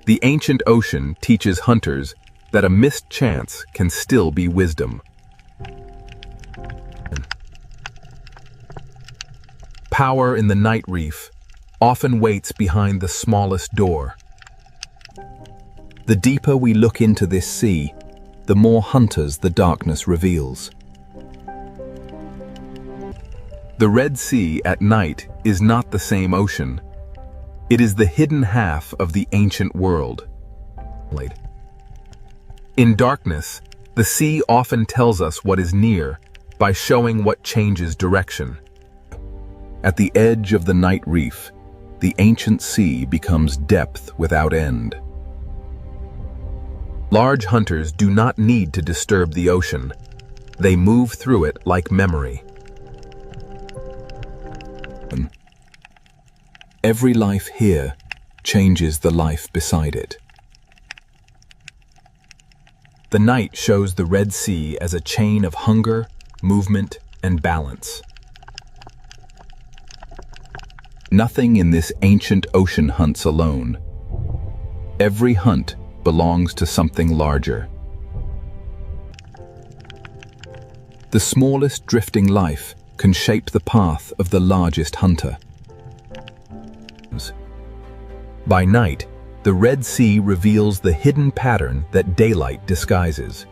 [SPEAKER 2] The ancient ocean teaches hunters that a missed chance can still be wisdom. Power in the night reef often waits behind the smallest door.
[SPEAKER 6] The deeper we look into this sea, the more hunters the darkness reveals.
[SPEAKER 2] The Red Sea at night is not the same ocean. It is the hidden half of the ancient world. In darkness, the sea often tells us what is near by showing what changes direction.
[SPEAKER 6] At the edge of the night reef, the ancient sea becomes depth without end.
[SPEAKER 2] Large hunters do not need to disturb the ocean. They move through it like memory.
[SPEAKER 6] Every life here changes the life beside it.
[SPEAKER 2] The night shows the Red Sea as a chain of hunger, movement, and balance.
[SPEAKER 6] Nothing in this ancient ocean hunts alone. Every hunt belongs to something larger. The smallest drifting life can shape the path of the largest hunter.
[SPEAKER 2] By night, the Red Sea reveals the hidden pattern that daylight disguises.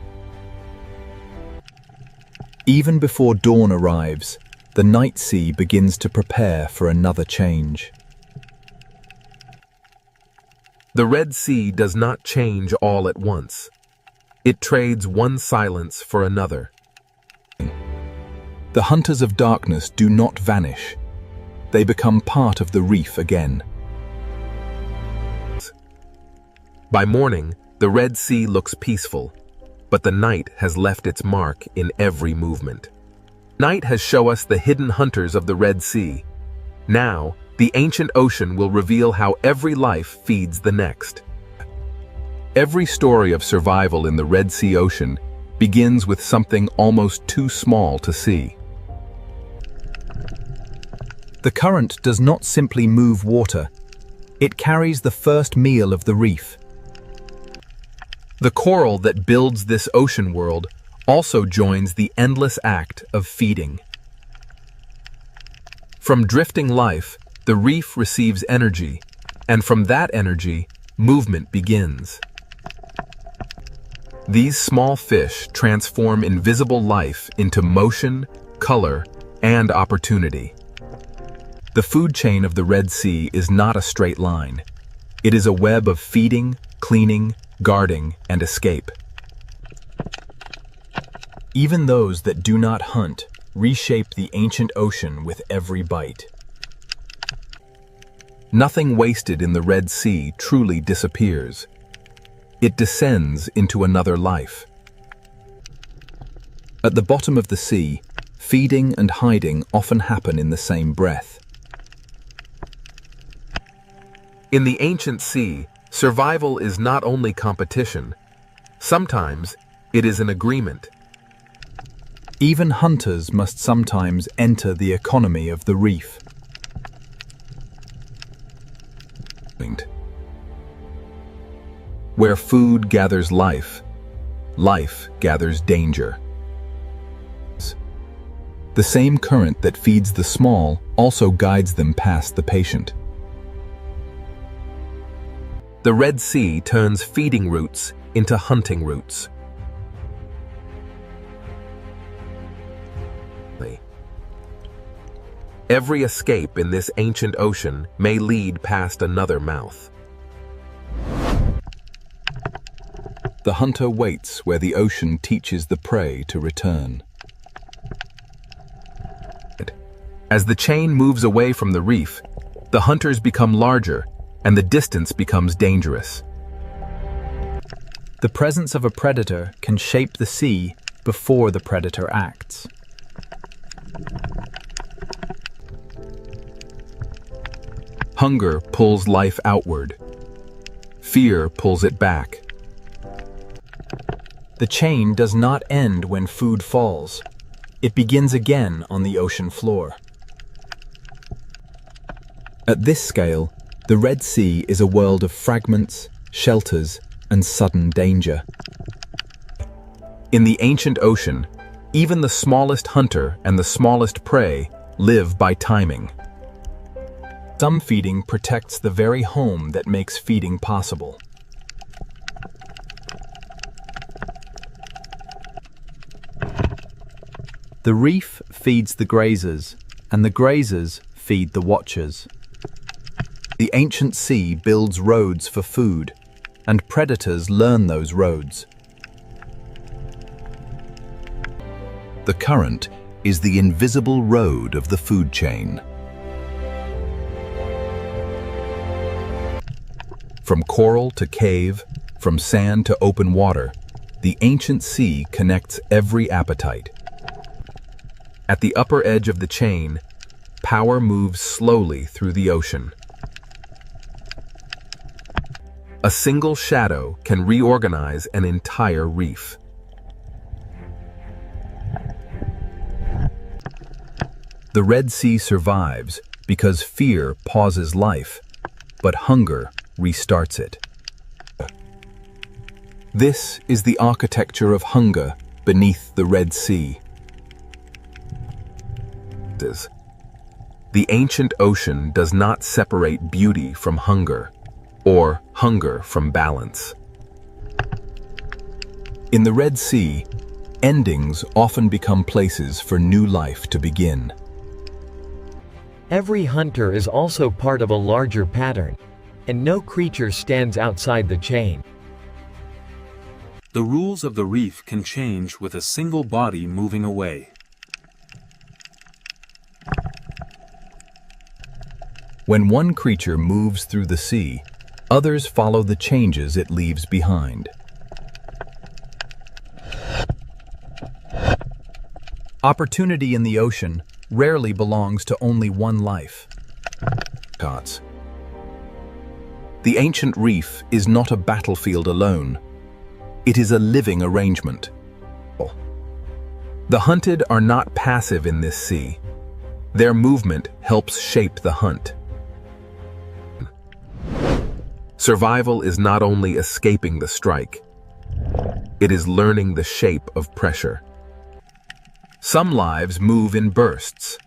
[SPEAKER 6] Even before dawn arrives, the night sea begins to prepare for another change.
[SPEAKER 2] The Red Sea does not change all at once. It trades one silence for another.
[SPEAKER 6] The hunters of darkness do not vanish. They become part of the reef again.
[SPEAKER 2] By morning, the Red Sea looks peaceful, but the night has left its mark in every movement. Night has shown us the hidden hunters of the Red Sea. Now, the ancient ocean will reveal how every life feeds the next. Every story of survival in the Red Sea ocean begins with something almost too small to see.
[SPEAKER 6] The current does not simply move water. It carries the first meal of the reef.
[SPEAKER 2] The coral that builds this ocean world also joins the endless act of feeding. From drifting life, the reef receives energy, and from that energy, movement begins. These small fish transform invisible life into motion, color, and opportunity. The food chain of the Red Sea is not a straight line. It is a web of feeding, cleaning, guarding, and escape.
[SPEAKER 1] Even those that do not hunt reshape the ancient ocean with every bite.
[SPEAKER 2] Nothing wasted in the Red Sea truly disappears. It descends into another life. At the bottom of the sea, feeding and hiding often happen in the same breath. In the ancient sea, survival is not only competition. Sometimes it is an agreement.
[SPEAKER 1] Even hunters must sometimes enter the economy of the reef.
[SPEAKER 2] Where food gathers life, life gathers danger.
[SPEAKER 1] The same current that feeds the small also guides them past the patient.
[SPEAKER 2] The Red Sea turns feeding routes into hunting routes. Every escape in this ancient ocean may lead past another mouth.
[SPEAKER 1] The hunter waits where the ocean teaches the prey to return.
[SPEAKER 2] As the chain moves away from the reef, the hunters become larger and the distance becomes dangerous.
[SPEAKER 8] The presence of a predator can shape the sea before the predator acts.
[SPEAKER 2] Hunger pulls life outward. Fear pulls it back.
[SPEAKER 1] The chain does not end when food falls. It begins again on the ocean floor. At this scale, the Red Sea is a world of fragments, shelters, and sudden danger.
[SPEAKER 2] In the ancient ocean, even the smallest hunter and the smallest prey live by timing.
[SPEAKER 1] Some feeding protects the very home that makes feeding possible.
[SPEAKER 8] The reef feeds the grazers, and the grazers feed the watchers.
[SPEAKER 1] The ancient sea builds roads for food, and predators learn those roads.
[SPEAKER 6] The current is the invisible road of the food chain. From coral to cave, from sand to open water, the ancient sea connects every appetite.
[SPEAKER 2] At the upper edge of the chain, power moves slowly through the ocean. A single shadow can reorganize an entire reef.
[SPEAKER 6] The Red Sea survives because fear pauses life, but hunger restarts it.
[SPEAKER 1] This is the architecture of hunger beneath the Red Sea.
[SPEAKER 2] The ancient ocean does not separate beauty from hunger, or hunger from balance.
[SPEAKER 1] In the Red Sea, endings often become places for new life to begin.
[SPEAKER 3] Every hunter is also part of a larger pattern, and no creature stands outside the chain.
[SPEAKER 4] The rules of the reef can change with a single body moving away.
[SPEAKER 1] When one creature moves through the sea, others follow the changes it leaves behind. Opportunity in the ocean rarely belongs to only one life.
[SPEAKER 6] The ancient reef is not a battlefield alone. It is a living arrangement.
[SPEAKER 2] The hunted are not passive in this sea. Their movement helps shape the hunt. Survival is not only escaping the strike, it is learning the shape of pressure. Some lives move in bursts.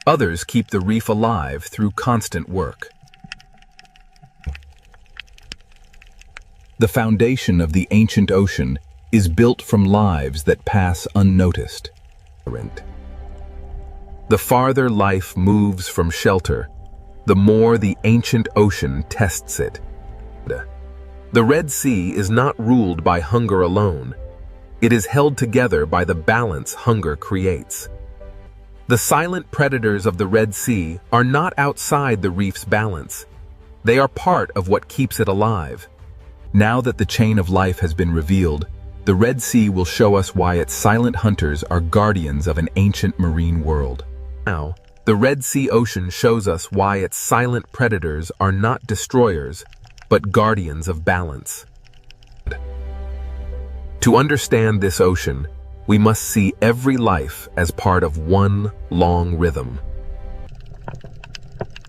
[SPEAKER 2] Others keep the reef alive through constant work.
[SPEAKER 6] The foundation of the ancient ocean is built from lives that pass unnoticed.
[SPEAKER 2] The farther life moves from shelter, the more the ancient ocean tests it. The Red Sea is not ruled by hunger alone. It is held together by the balance hunger creates. The silent predators of the Red Sea are not outside the reef's balance. They are part of what keeps it alive. Now that the chain of life has been revealed, the Red Sea will show us why its silent hunters are guardians of an ancient marine world. Now, the Red Sea Ocean shows us why its silent predators are not destroyers, but guardians of balance. To understand this ocean, we must see every life as part of one long rhythm.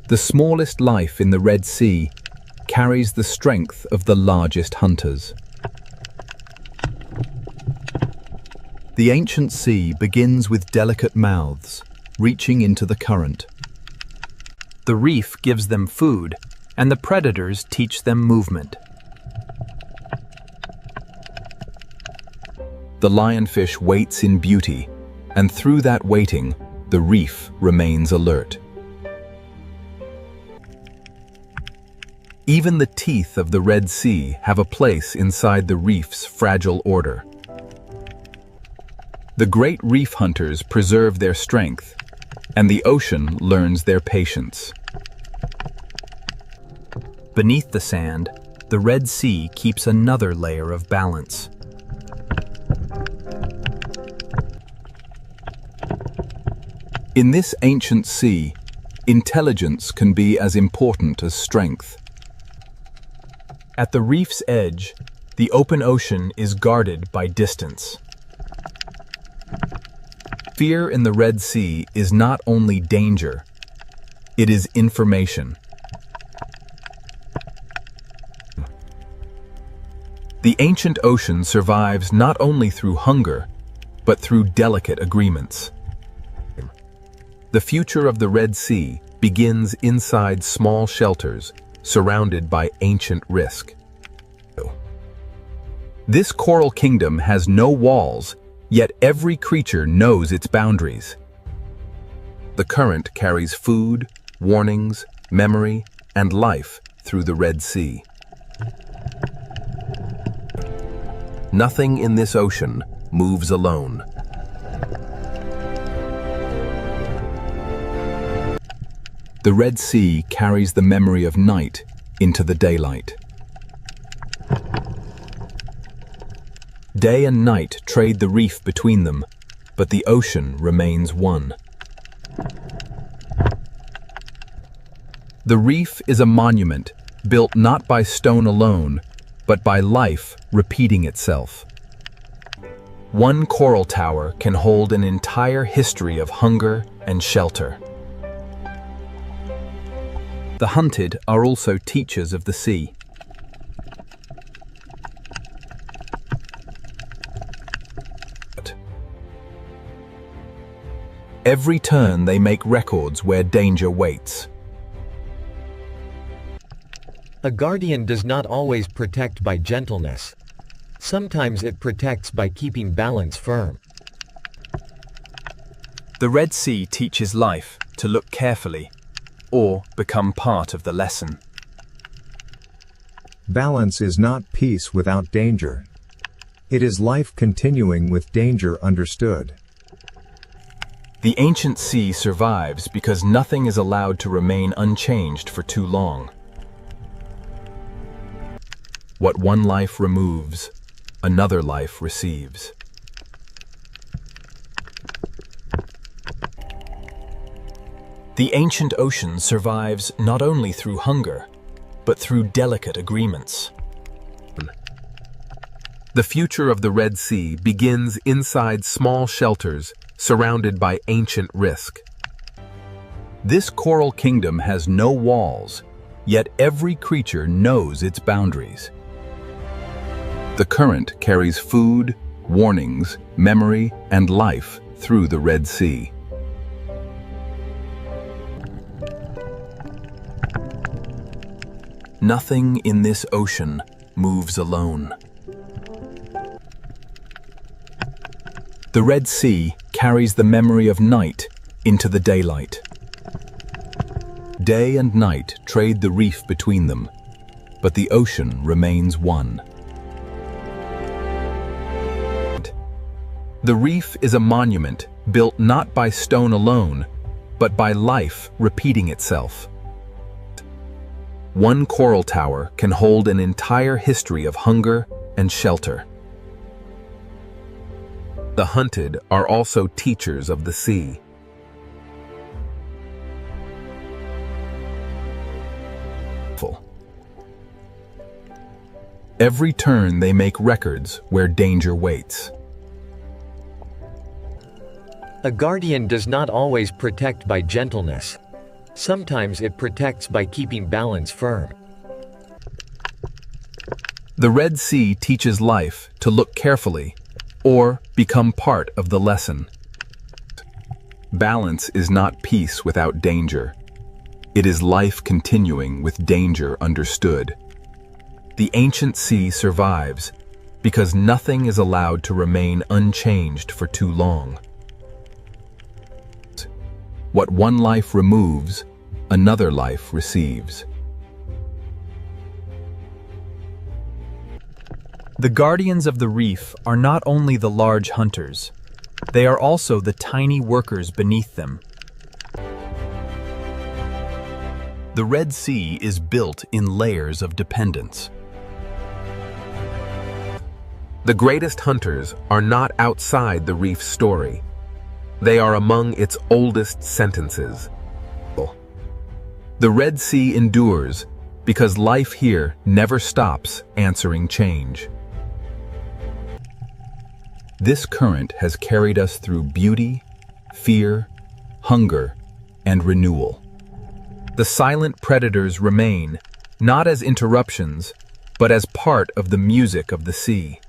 [SPEAKER 6] The smallest life in the Red Sea carries the strength of the largest hunters. The ancient sea begins with delicate mouths, reaching into the current.
[SPEAKER 8] The reef gives them food, and the predators teach them movement.
[SPEAKER 6] The lionfish waits in beauty, and through that waiting, the reef remains alert. Even the teeth of the Red Sea have a place inside the reef's fragile order. The great reef hunters preserve their strength, and the ocean learns their patience.
[SPEAKER 8] Beneath the sand, the Red Sea keeps another layer of balance.
[SPEAKER 6] In this ancient sea, intelligence can be as important as strength.
[SPEAKER 1] At the reef's edge, the open ocean is guarded by distance.
[SPEAKER 6] Fear in the Red Sea is not only danger, it is information. The ancient ocean survives not only through hunger, but through delicate agreements. The future of the Red Sea begins inside small shelters surrounded by ancient risk. This coral kingdom has no walls, yet every creature knows its boundaries. The current carries food, warnings, memory, and life through the Red Sea. Nothing in this ocean moves alone. The Red Sea carries the memory of night into the daylight. Day and night trade the reef between them, but the ocean remains one. The reef is a monument built not by stone alone, but by life repeating itself. One coral tower can hold an entire history of hunger and shelter. The hunted are also teachers of the sea. Every turn they make records where danger waits.
[SPEAKER 3] A guardian does not always protect by gentleness. Sometimes it protects by keeping balance firm.
[SPEAKER 1] The Red Sea teaches life to look carefully, or become part of the lesson.
[SPEAKER 7] Balance is not peace without danger. It is life continuing with danger understood.
[SPEAKER 1] The ancient sea survives because nothing is allowed to remain unchanged for too long.
[SPEAKER 6] What one life removes, another life receives.
[SPEAKER 1] The ancient ocean survives not only through hunger, but through delicate agreements.
[SPEAKER 2] The future of the Red Sea begins inside small shelters surrounded by ancient risk.
[SPEAKER 6] This coral kingdom has no walls, yet every creature knows its boundaries. The current carries food, warnings, memory, and life through the Red Sea.
[SPEAKER 1] Nothing in this ocean moves alone.
[SPEAKER 6] The Red Sea carries the memory of night into the daylight. Day and night trade the reef between them, but the ocean remains one.
[SPEAKER 2] The reef is a monument built not by stone alone, but by life repeating itself. One coral tower can hold an entire history of hunger and shelter. The hunted are also teachers of the sea. Every turn they make records where danger waits.
[SPEAKER 3] A guardian does not always protect by gentleness. Sometimes it protects by keeping balance firm.
[SPEAKER 2] The Red Sea teaches life to look carefully or become part of the lesson. Balance is not peace without danger. It is life continuing with danger understood. The ancient sea survives because nothing is allowed to remain unchanged for too long. What one life removes, another life receives.
[SPEAKER 8] The guardians of the reef are not only the large hunters, they are also the tiny workers beneath them.
[SPEAKER 6] The Red Sea is built in layers of dependence.
[SPEAKER 2] The greatest hunters are not outside the reef's story. They are among its oldest sentences. The Red Sea endures because life here never stops answering change.
[SPEAKER 6] This current has carried us through beauty, fear, hunger, and renewal.
[SPEAKER 2] The silent predators remain, not as interruptions, but as part of the music of the sea.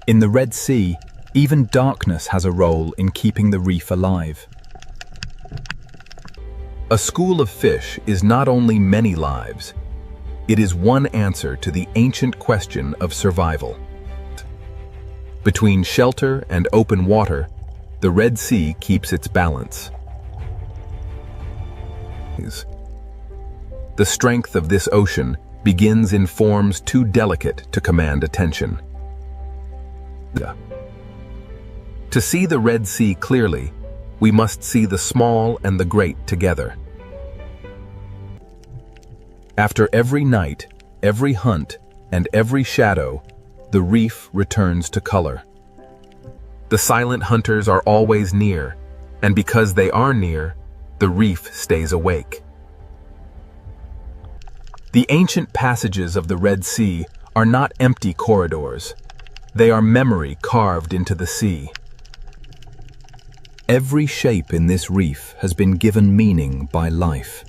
[SPEAKER 6] In the Red Sea, even darkness has a role in keeping the reef alive.
[SPEAKER 2] A school of fish is not only many lives, it is one answer to the ancient question of survival. Between shelter and open water, the Red Sea keeps its balance. The strength of this ocean begins in forms too delicate to command attention. To see the Red Sea clearly, we must see the small and the great together. After every night, every hunt, and every shadow, the reef returns to color. The silent hunters are always near, and because they are near, the reef stays awake. The ancient passages of the Red Sea are not empty corridors. They are memory carved into the sea.
[SPEAKER 6] Every shape in this reef has been given meaning by life.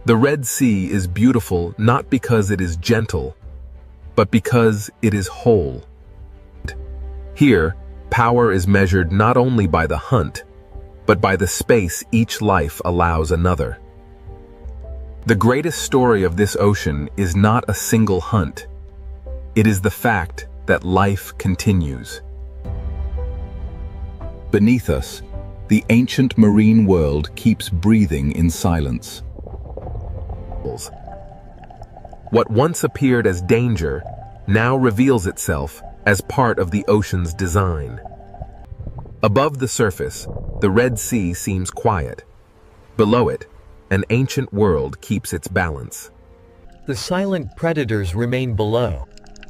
[SPEAKER 2] The Red Sea is beautiful not because it is gentle, but because it is whole. Here, power is measured not only by the hunt, but by the space each life allows another. The greatest story of this ocean is not a single hunt. It is the fact that life continues.
[SPEAKER 6] Beneath us, the ancient marine world keeps breathing in silence.
[SPEAKER 2] What once appeared as danger now reveals itself as part of the ocean's design. Above the surface, the Red Sea seems quiet. Below it, an ancient world keeps its balance.
[SPEAKER 3] The silent predators remain below,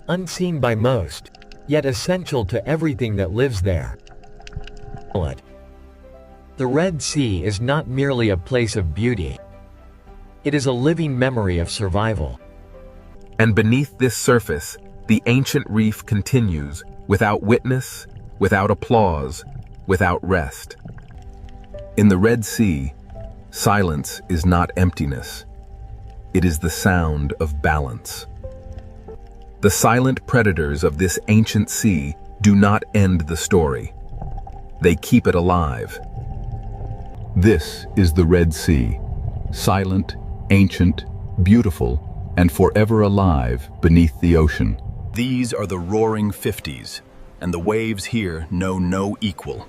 [SPEAKER 3] unseen by most, yet essential to everything that lives there. The Red Sea is not merely a place of beauty. It is a living memory of survival.
[SPEAKER 2] And beneath this surface, the ancient reef continues, without witness, without applause, without rest.
[SPEAKER 6] In the Red Sea, silence is not emptiness. It is the sound of balance.
[SPEAKER 2] The silent predators of this ancient sea do not end the story. They keep it alive.
[SPEAKER 6] This is the Red Sea, silent, ancient, beautiful, and forever alive beneath the ocean. These are the roaring 50s, and the waves here know no equal.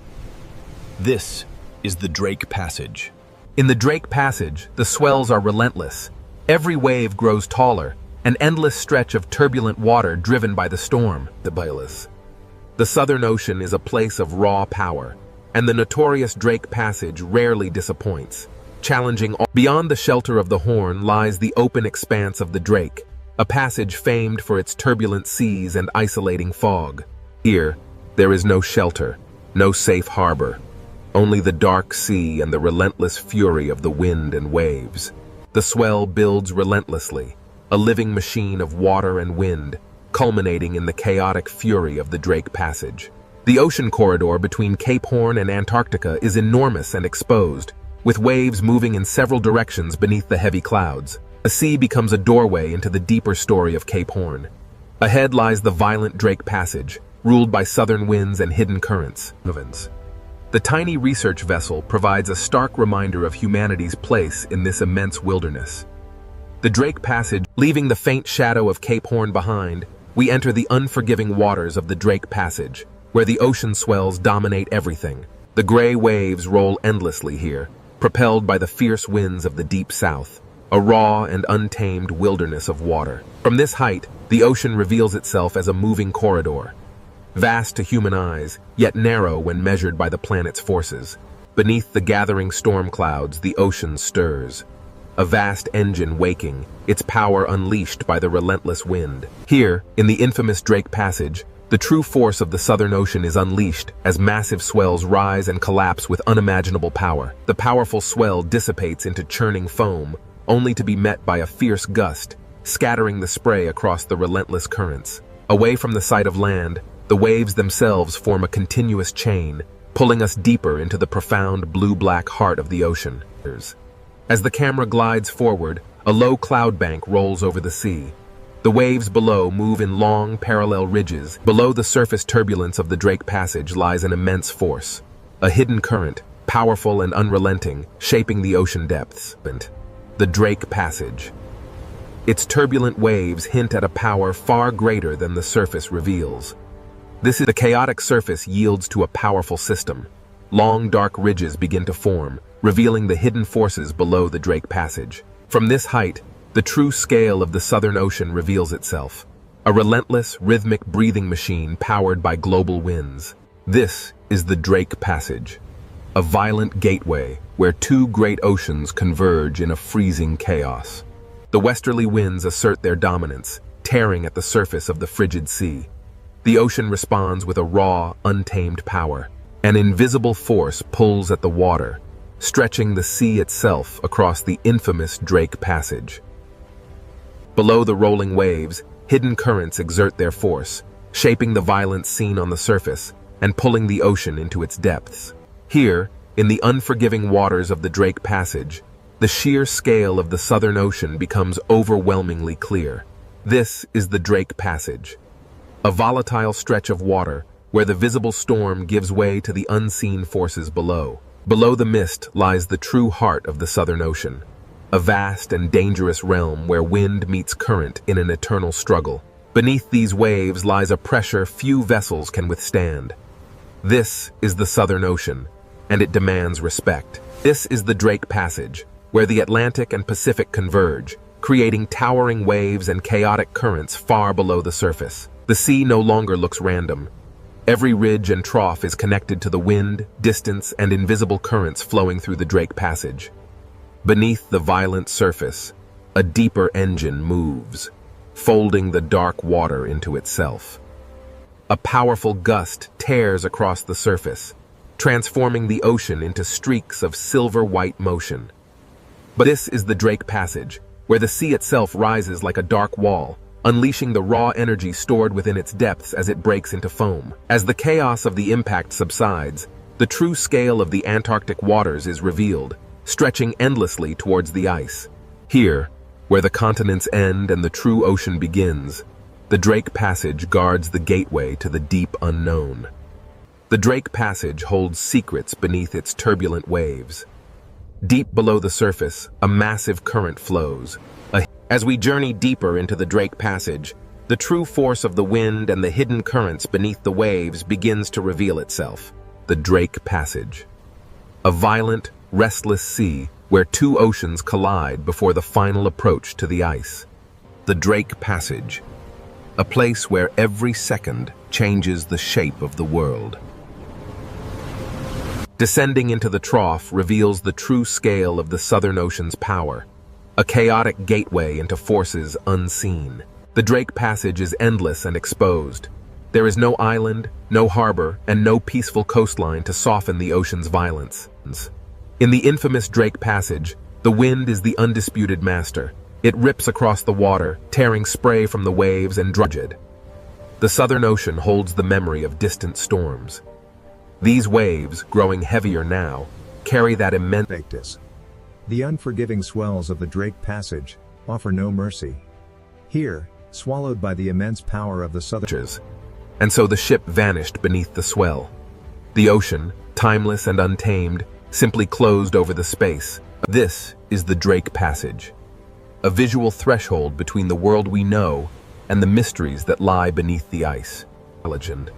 [SPEAKER 6] This is the Drake Passage.
[SPEAKER 2] In the Drake Passage, the swells are relentless. Every wave grows taller, an endless stretch of turbulent water driven by the storm, the Bayless. The Southern Ocean is a place of raw power, and the notorious Drake Passage rarely disappoints, challenging all. Beyond the shelter of the Horn lies the open expanse of the Drake, a passage famed for its turbulent seas and isolating fog. Here, there is no shelter, no safe harbor, only the dark sea and the relentless fury of the wind and waves. The swell builds relentlessly, a living machine of water and wind, culminating in the chaotic fury of the Drake Passage. The ocean corridor between Cape Horn and Antarctica is enormous and exposed, with waves moving in several directions beneath the heavy clouds. The sea becomes a doorway into the deeper story of Cape Horn. Ahead lies the violent Drake Passage, ruled by southern winds and hidden currents. The tiny research vessel provides a stark reminder of humanity's place in this immense wilderness. The Drake Passage, leaving the faint shadow of Cape Horn behind, we enter the unforgiving waters of the Drake Passage, where the ocean swells dominate everything. The gray waves roll endlessly here, propelled by the fierce winds of the deep south, a raw and untamed wilderness of water. From this height, the ocean reveals itself as a moving corridor, vast to human eyes, yet narrow when measured by the planet's forces. Beneath the gathering storm clouds, the ocean stirs, a vast engine waking, its power unleashed by the relentless wind. Here, in the infamous Drake Passage, the true force of the Southern Ocean is unleashed as massive swells rise and collapse with unimaginable power. The powerful swell dissipates into churning foam, only to be met by a fierce gust, scattering the spray across the relentless currents. Away from the sight of land, the waves themselves form a continuous chain, pulling us deeper into the profound blue-black heart of the ocean. As the camera glides forward, a low cloud bank rolls over the sea. The waves below move in long, parallel ridges. Below the surface turbulence of the Drake Passage lies an immense force, a hidden current, powerful and unrelenting, shaping the ocean depths. The Drake Passage. Its turbulent waves hint at a power far greater than the surface reveals. The chaotic surface yields to a powerful system. Long, dark ridges begin to form, revealing the hidden forces below the Drake Passage. From this height, the true scale of the Southern Ocean reveals itself, a relentless, rhythmic breathing machine powered by global winds. This is the Drake Passage, a violent gateway where two great oceans converge in a freezing chaos. The westerly winds assert their dominance, tearing at the surface of the frigid sea. The ocean responds with a raw, untamed power. An invisible force pulls at the water, stretching the sea itself across the infamous Drake Passage. Below the rolling waves, hidden currents exert their force, shaping the violent scene on the surface and pulling the ocean into its depths. Here, in the unforgiving waters of the Drake Passage, the sheer scale of the Southern Ocean becomes overwhelmingly clear. This is the Drake Passage, a volatile stretch of water where the visible storm gives way to the unseen forces below. Below the mist lies the true heart of the Southern Ocean, a vast and dangerous realm where wind meets current in an eternal struggle. Beneath these waves lies a pressure few vessels can withstand. This is the Southern Ocean, and it demands respect. This is the Drake Passage, where the Atlantic and Pacific converge, creating towering waves and chaotic currents far below the surface. The sea no longer looks random. Every ridge and trough is connected to the wind, distance, and invisible currents flowing through the Drake Passage. Beneath the violent surface, a deeper engine moves, folding the dark water into itself. A powerful gust tears across the surface, transforming the ocean into streaks of silver-white motion. But this is the Drake Passage, where the sea itself rises like a dark wall, unleashing the raw energy stored within its depths as it breaks into foam. As the chaos of the impact subsides, the true scale of the Antarctic waters is revealed, stretching endlessly towards the ice. Here, where the continents end and the true ocean begins, the Drake Passage guards the gateway to the deep unknown. The Drake Passage holds secrets beneath its turbulent waves. Deep below the surface, a massive current flows. As we journey deeper into the Drake Passage, the true force of the wind and the hidden currents beneath the waves begins to reveal itself. The Drake Passage, a violent, restless sea where two oceans collide before the final approach to the ice. The Drake Passage, a place where every second changes the shape of the world. Descending into the trough reveals the true scale of the Southern Ocean's power, a chaotic gateway into forces unseen. The Drake Passage is endless and exposed. There is no island, no harbor, and no peaceful coastline to soften the ocean's violence. In the infamous Drake Passage, the wind is the undisputed master. It rips across the water, tearing spray from the waves and drudged. The Southern Ocean holds the memory of distant storms. These waves, growing heavier now, carry that immense.
[SPEAKER 7] The unforgiving swells of the Drake Passage offer no mercy. Here, swallowed by the immense power of the Southern.
[SPEAKER 2] And so the ship vanished beneath the swell. The ocean, timeless and untamed, simply closed over the space. This is the Drake Passage, a visual threshold between the world we know and the mysteries that lie beneath the ice. Legend.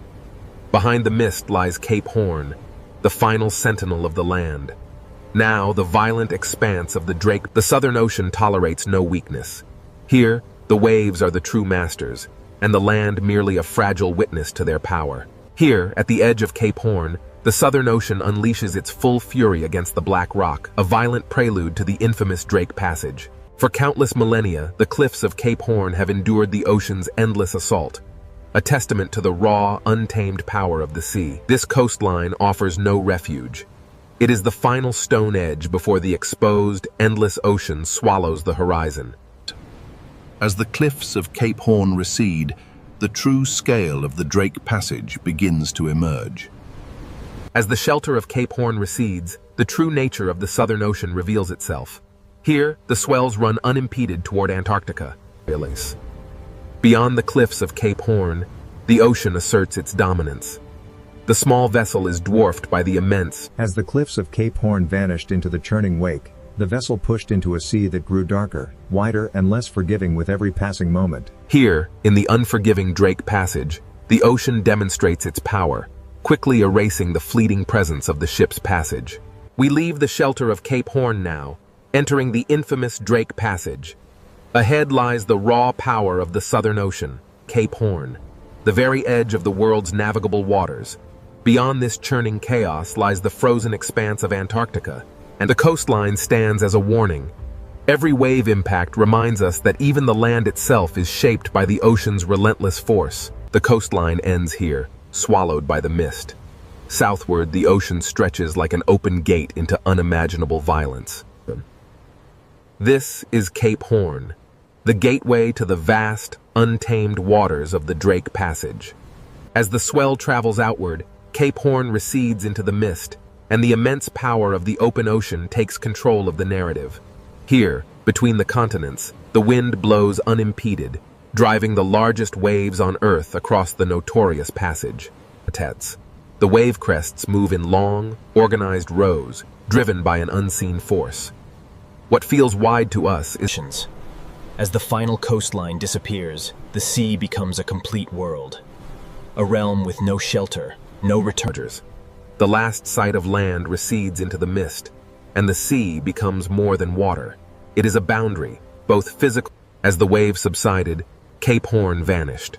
[SPEAKER 2] Behind the mist lies Cape Horn, the final sentinel of the land. Now, the violent expanse of the Drake. The Southern Ocean tolerates no weakness. Here, the waves are the true masters, and the land merely a fragile witness to their power. Here, at the edge of Cape Horn, the Southern Ocean unleashes its full fury against the Black Rock, a violent prelude to the infamous Drake Passage. For countless millennia, the cliffs of Cape Horn have endured the ocean's endless assault, a testament to the raw, untamed power of the sea. This coastline offers no refuge. It is the final stone edge before the exposed, endless ocean swallows the horizon.
[SPEAKER 6] As the cliffs of Cape Horn recede, the true scale of the Drake Passage begins to emerge.
[SPEAKER 2] As the shelter of Cape Horn recedes, the true nature of the Southern Ocean reveals itself. Here, the swells run unimpeded toward Antarctica. Beyond the cliffs of Cape Horn, the ocean asserts its dominance. The small vessel is dwarfed by the immense.
[SPEAKER 7] As the cliffs of Cape Horn vanished into the churning wake, the vessel pushed into a sea that grew darker, wider, and less forgiving with every passing moment.
[SPEAKER 2] Here, in the unforgiving Drake Passage, the ocean demonstrates its power, quickly erasing the fleeting presence of the ship's passage. We leave the shelter of Cape Horn now, entering the infamous Drake Passage. Ahead lies the raw power of the Southern Ocean, Cape Horn, the very edge of the world's navigable waters. Beyond this churning chaos lies the frozen expanse of Antarctica, and the coastline stands as a warning. Every wave impact reminds us that even the land itself is shaped by the ocean's relentless force. The coastline ends here, swallowed by the mist. Southward, the ocean stretches like an open gate into unimaginable violence. This is Cape Horn, the gateway to the vast, untamed waters of the Drake Passage. As the swell travels outward, Cape Horn recedes into the mist, and the immense power of the open ocean takes control of the narrative. Here, between the continents, the wind blows unimpeded, driving the largest waves on Earth across the notorious passage. The wave crests move in long, organized rows, driven by an unseen force. What feels wide to us is...
[SPEAKER 1] As the final coastline disappears, the sea becomes a complete world. A realm with no shelter, no returners.
[SPEAKER 2] The last sight of land recedes into the mist, and the sea becomes more than water. It is a boundary, both physical. As the waves subsided, Cape Horn vanished.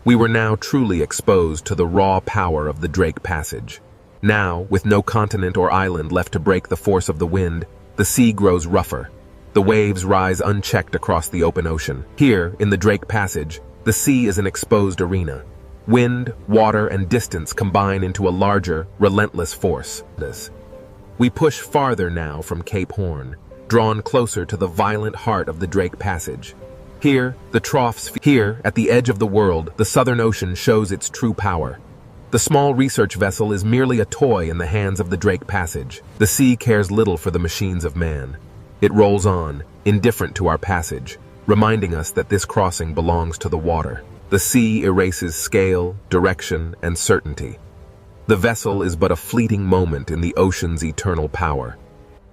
[SPEAKER 2] We were now truly exposed to the raw power of the Drake Passage. Now, with no continent or island left to break the force of the wind, the sea grows rougher. The waves rise unchecked across the open ocean. Here, in the Drake Passage, the sea is an exposed arena. Wind, water, and distance combine into a larger, relentless force. We push farther now from Cape Horn, drawn closer to the violent heart of the Drake Passage. Here, Here, at the edge of the world, the Southern Ocean shows its true power. The small research vessel is merely a toy in the hands of the Drake Passage. The sea cares little for the machines of man. It rolls on, indifferent to our passage, reminding us that this crossing belongs to the water. The sea erases scale, direction, and certainty. The vessel is but a fleeting moment in the ocean's eternal power.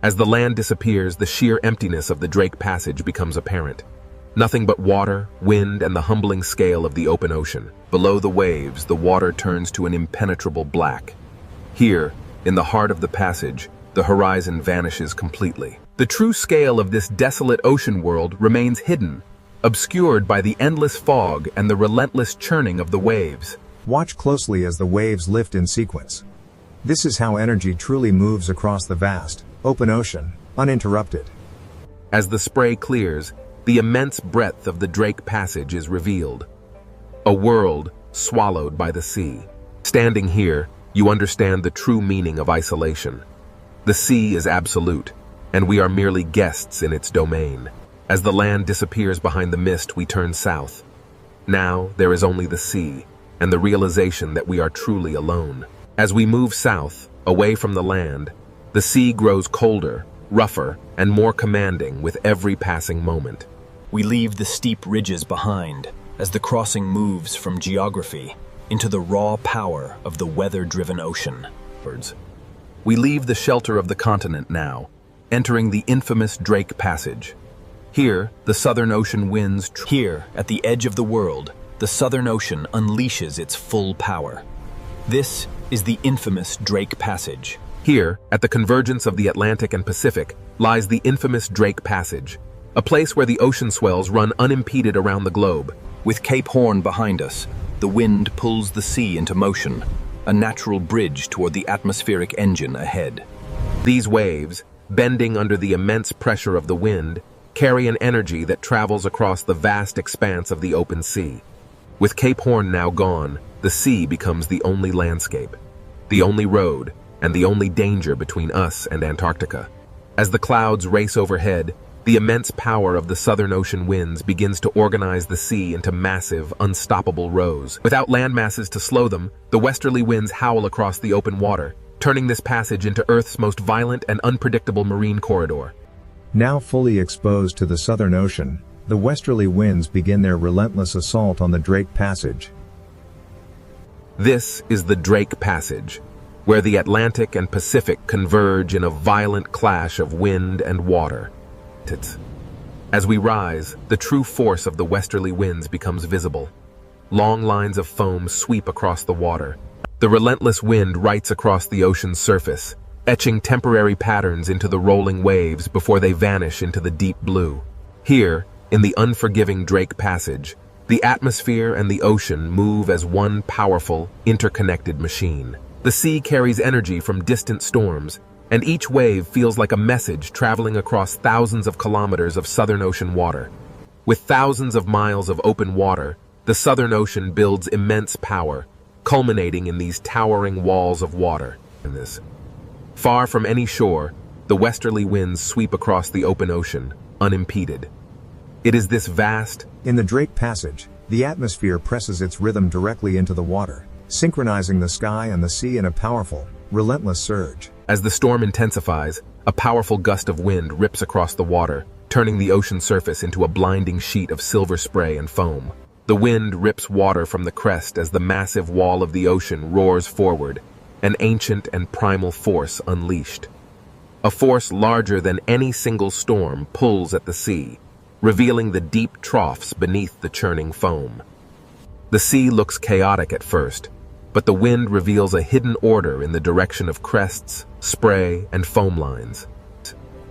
[SPEAKER 2] As the land disappears, the sheer emptiness of the Drake Passage becomes apparent. Nothing but water, wind, and the humbling scale of the open ocean. Below the waves, the water turns to an impenetrable black. Here, in the heart of the passage, the horizon vanishes completely. The true scale of this desolate ocean world remains hidden, obscured by the endless fog and the relentless churning of the waves.
[SPEAKER 7] Watch closely as the waves lift in sequence. This is how energy truly moves across the vast, open ocean, uninterrupted.
[SPEAKER 2] As the spray clears, the immense breadth of the Drake Passage is revealed. A world swallowed by the sea. Standing here, you understand the true meaning of isolation. The sea is absolute, and we are merely guests in its domain. As the land disappears behind the mist, we turn south. Now, there is only the sea, and the realization that we are truly alone. As we move south, away from the land, the sea grows colder, rougher, and more commanding with every passing moment.
[SPEAKER 1] We leave the steep ridges behind as the crossing moves from geography into the raw power of the weather-driven ocean.
[SPEAKER 2] We leave the shelter of the continent now, entering the infamous Drake Passage. Here, the Southern Ocean winds.
[SPEAKER 1] Here, at the edge of the world, the Southern Ocean unleashes its full power. This is the infamous Drake Passage.
[SPEAKER 2] Here, at the convergence of the Atlantic and Pacific, lies the infamous Drake Passage, a place where the ocean swells run unimpeded around the globe.
[SPEAKER 1] With Cape Horn behind us, the wind pulls the sea into motion, a natural bridge toward the atmospheric engine ahead.
[SPEAKER 2] These waves, bending under the immense pressure of the wind, carry an energy that travels across the vast expanse of the open sea. With Cape Horn now gone, the sea becomes the only landscape, the only road, and the only danger between us and Antarctica. As the clouds race overhead, the immense power of the Southern Ocean winds begins to organize the sea into massive, unstoppable rows. Without land masses to slow them, the westerly winds howl across the open water, turning this passage into Earth's most violent and unpredictable marine corridor.
[SPEAKER 7] Now fully exposed to the Southern Ocean, the westerly winds begin their relentless assault on the Drake Passage.
[SPEAKER 2] This is the Drake Passage, where the Atlantic and Pacific converge in a violent clash of wind and water. As we rise, the true force of the westerly winds becomes visible. Long lines of foam sweep across the water. The relentless wind writes across the ocean's surface, etching temporary patterns into the rolling waves before they vanish into the deep blue. Here, in the unforgiving Drake Passage, the atmosphere and the ocean move as one powerful, interconnected machine. The sea carries energy from distant storms, and each wave feels like a message traveling across thousands of kilometers of Southern Ocean water. With thousands of miles of open water, the Southern Ocean builds immense power, culminating in these towering walls of water. Far from any shore, the westerly winds sweep across the open ocean, unimpeded. It is this vast...
[SPEAKER 7] In the Drake Passage, the atmosphere presses its rhythm directly into the water, synchronizing the sky and the sea in a powerful, relentless surge.
[SPEAKER 2] As the storm intensifies, a powerful gust of wind rips across the water, turning the ocean surface into a blinding sheet of silver spray and foam. The wind rips water from the crest as the massive wall of the ocean roars forward, an ancient and primal force unleashed. A force larger than any single storm pulls at the sea, revealing the deep troughs beneath the churning foam. The sea looks chaotic at first, but the wind reveals a hidden order in the direction of crests, spray, and foam lines.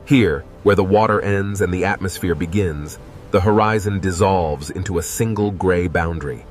[SPEAKER 2] Here, where the water ends and the atmosphere begins, the horizon dissolves into a single gray boundary.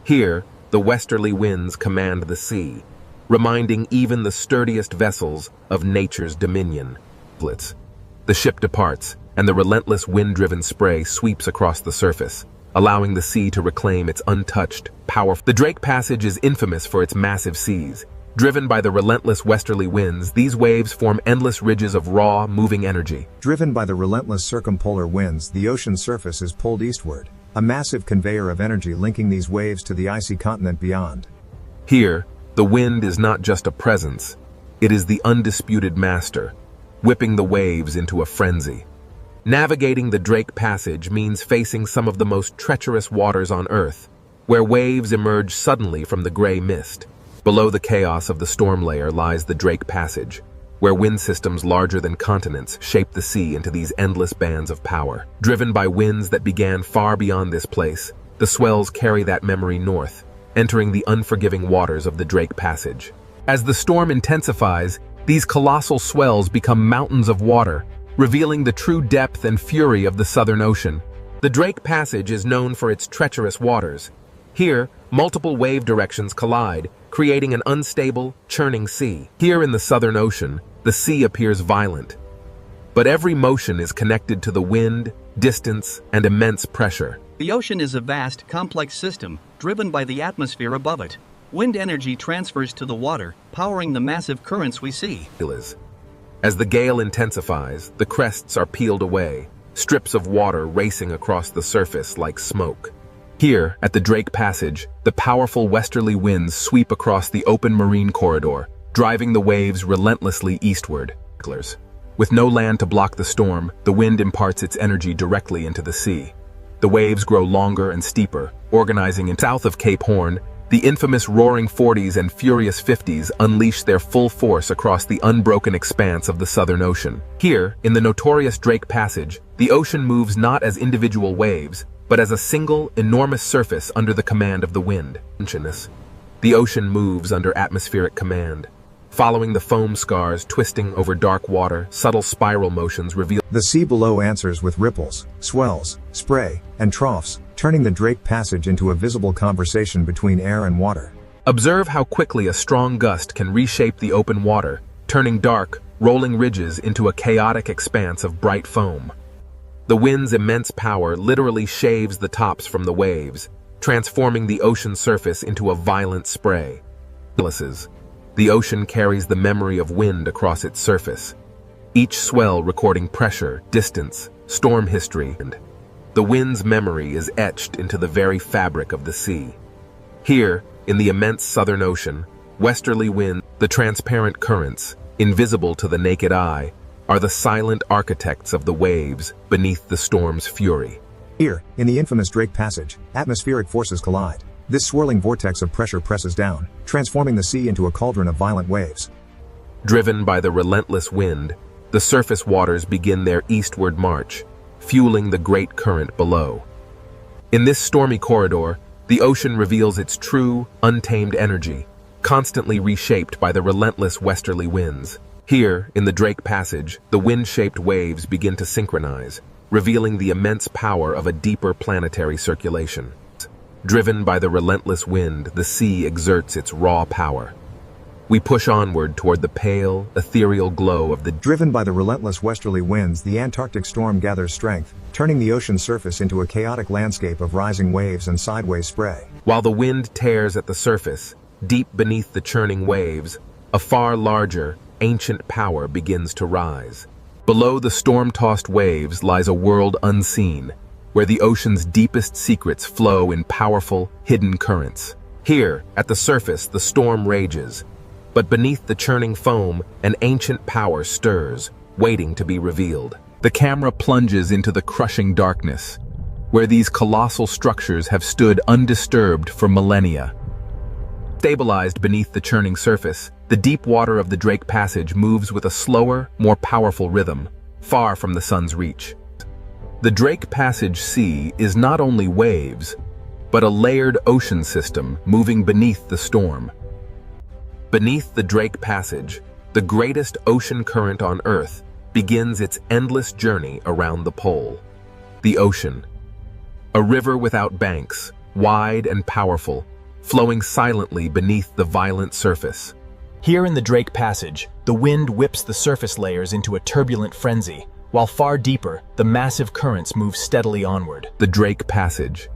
[SPEAKER 2] Here, the westerly winds command the sea, reminding even the sturdiest vessels of nature's dominion. The ship departs, and the relentless wind-driven spray sweeps across the surface, allowing the sea to reclaim its untouched, powerful... The Drake Passage is infamous for its massive seas. Driven by the relentless westerly winds, these waves form endless ridges of raw, moving energy.
[SPEAKER 7] Driven by the relentless circumpolar winds, the ocean surface is pulled eastward, a massive conveyor of energy linking these waves to the icy continent beyond.
[SPEAKER 2] Here, the wind is not just a presence, it is the undisputed master, whipping the waves into a frenzy. Navigating the Drake Passage means facing some of the most treacherous waters on Earth, where waves emerge suddenly from the gray mist. Below the chaos of the storm layer lies the Drake Passage, where wind systems larger than continents shape the sea into these endless bands of power. Driven by winds that began far beyond this place, the swells carry that memory north, entering the unforgiving waters of the Drake Passage. As the storm intensifies, these colossal swells become mountains of water, revealing the true depth and fury of the Southern Ocean. The Drake Passage is known for its treacherous waters. Here, multiple wave directions collide, creating an unstable, churning sea. Here in the Southern Ocean, the sea appears violent. But every motion is connected to the wind, distance, and immense pressure.
[SPEAKER 5] The ocean is a vast, complex system, driven by the atmosphere above it. Wind energy transfers to the water, powering the massive currents we see.
[SPEAKER 2] As the gale intensifies, the crests are peeled away, strips of water racing across the surface like smoke. Here, at the Drake Passage, the powerful westerly winds sweep across the open marine corridor, driving the waves relentlessly eastward. With no land to block the storm, the wind imparts its energy directly into the sea. The waves grow longer and steeper, organizing in south of Cape Horn. The infamous Roaring 40s and Furious 50s unleash their full force across the unbroken expanse of the Southern Ocean. Here, in the notorious Drake Passage, the ocean moves not as individual waves, but as a single, enormous surface under the command of the wind. The ocean moves under atmospheric command. Following the foam scars twisting over dark water, subtle spiral motions reveal.
[SPEAKER 7] The sea below answers with ripples, swells, spray, and troughs, turning the Drake Passage into a visible conversation between air and water.
[SPEAKER 2] Observe how quickly a strong gust can reshape the open water, turning dark, rolling ridges into a chaotic expanse of bright foam. The wind's immense power literally shaves the tops from the waves, transforming the ocean surface into a violent spray. The ocean carries the memory of wind across its surface, each swell recording pressure, distance, storm history, and the wind's memory is etched into the very fabric of the sea. Here, in the immense Southern Ocean, westerly winds, the transparent currents, invisible to the naked eye, are the silent architects of the waves beneath the storm's fury.
[SPEAKER 7] Here, in the infamous Drake Passage, atmospheric forces collide. This swirling vortex of pressure presses down, transforming the sea into a cauldron of violent waves.
[SPEAKER 2] Driven by the relentless wind, the surface waters begin their eastward march, fueling the great current below. In this stormy corridor, the ocean reveals its true, untamed energy, constantly reshaped by the relentless westerly winds. Here, in the Drake Passage, the wind-shaped waves begin to synchronize, revealing the immense power of a deeper planetary circulation. Driven by the relentless wind, the sea exerts its raw power. We push onward toward the pale, ethereal glow of the...
[SPEAKER 7] Driven by the relentless westerly winds, the Antarctic storm gathers strength, turning the ocean surface into a chaotic landscape of rising waves and sideways spray.
[SPEAKER 2] While the wind tears at the surface, deep beneath the churning waves, a far larger, ancient power begins to rise. Below the storm-tossed waves lies a world unseen, where the ocean's deepest secrets flow in powerful, hidden currents. Here, at the surface, the storm rages, but beneath the churning foam, an ancient power stirs, waiting to be revealed. The camera plunges into the crushing darkness, where these colossal structures have stood undisturbed for millennia. Stabilized beneath the churning surface, the deep water of the Drake Passage moves with a slower, more powerful rhythm, far from the sun's reach. The Drake Passage Sea is not only waves, but a layered ocean system moving beneath the storm. Beneath the Drake Passage, the greatest ocean current on Earth begins its endless journey around the pole. The ocean. A river without banks, wide and powerful, flowing silently beneath the violent surface.
[SPEAKER 1] Here in the Drake Passage, the wind whips the surface layers into a turbulent frenzy, while far deeper, the massive currents move steadily onward.
[SPEAKER 2] The Drake Passage,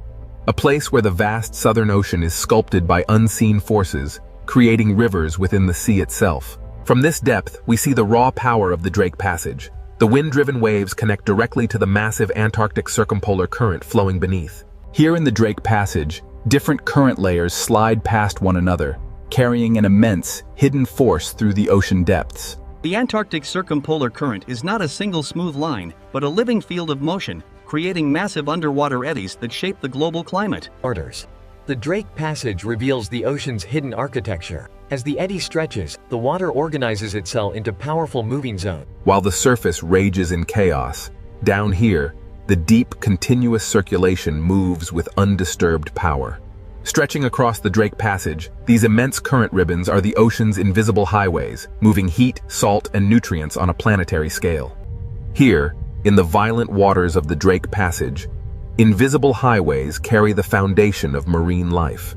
[SPEAKER 2] a place where the vast Southern Ocean is sculpted by unseen forces, creating rivers within the sea itself. From this depth, we see the raw power of the Drake Passage. The wind-driven waves connect directly to the massive Antarctic circumpolar current flowing beneath.
[SPEAKER 1] Here in the Drake Passage, different current layers slide past one another, carrying an immense, hidden force through the ocean depths.
[SPEAKER 5] The Antarctic circumpolar current is not a single smooth line, but a living field of motion, creating massive underwater eddies that shape the global climate.
[SPEAKER 3] The Drake Passage reveals the ocean's hidden architecture. As the eddy stretches, the water organizes itself into powerful moving zones.
[SPEAKER 2] While the surface rages in chaos, down here, the deep, continuous circulation moves with undisturbed power. Stretching across the Drake Passage, these immense current ribbons are the ocean's invisible highways, moving heat, salt, and nutrients on a planetary scale. Here, in the violent waters of the Drake Passage, Invisible highways carry the foundation of marine life.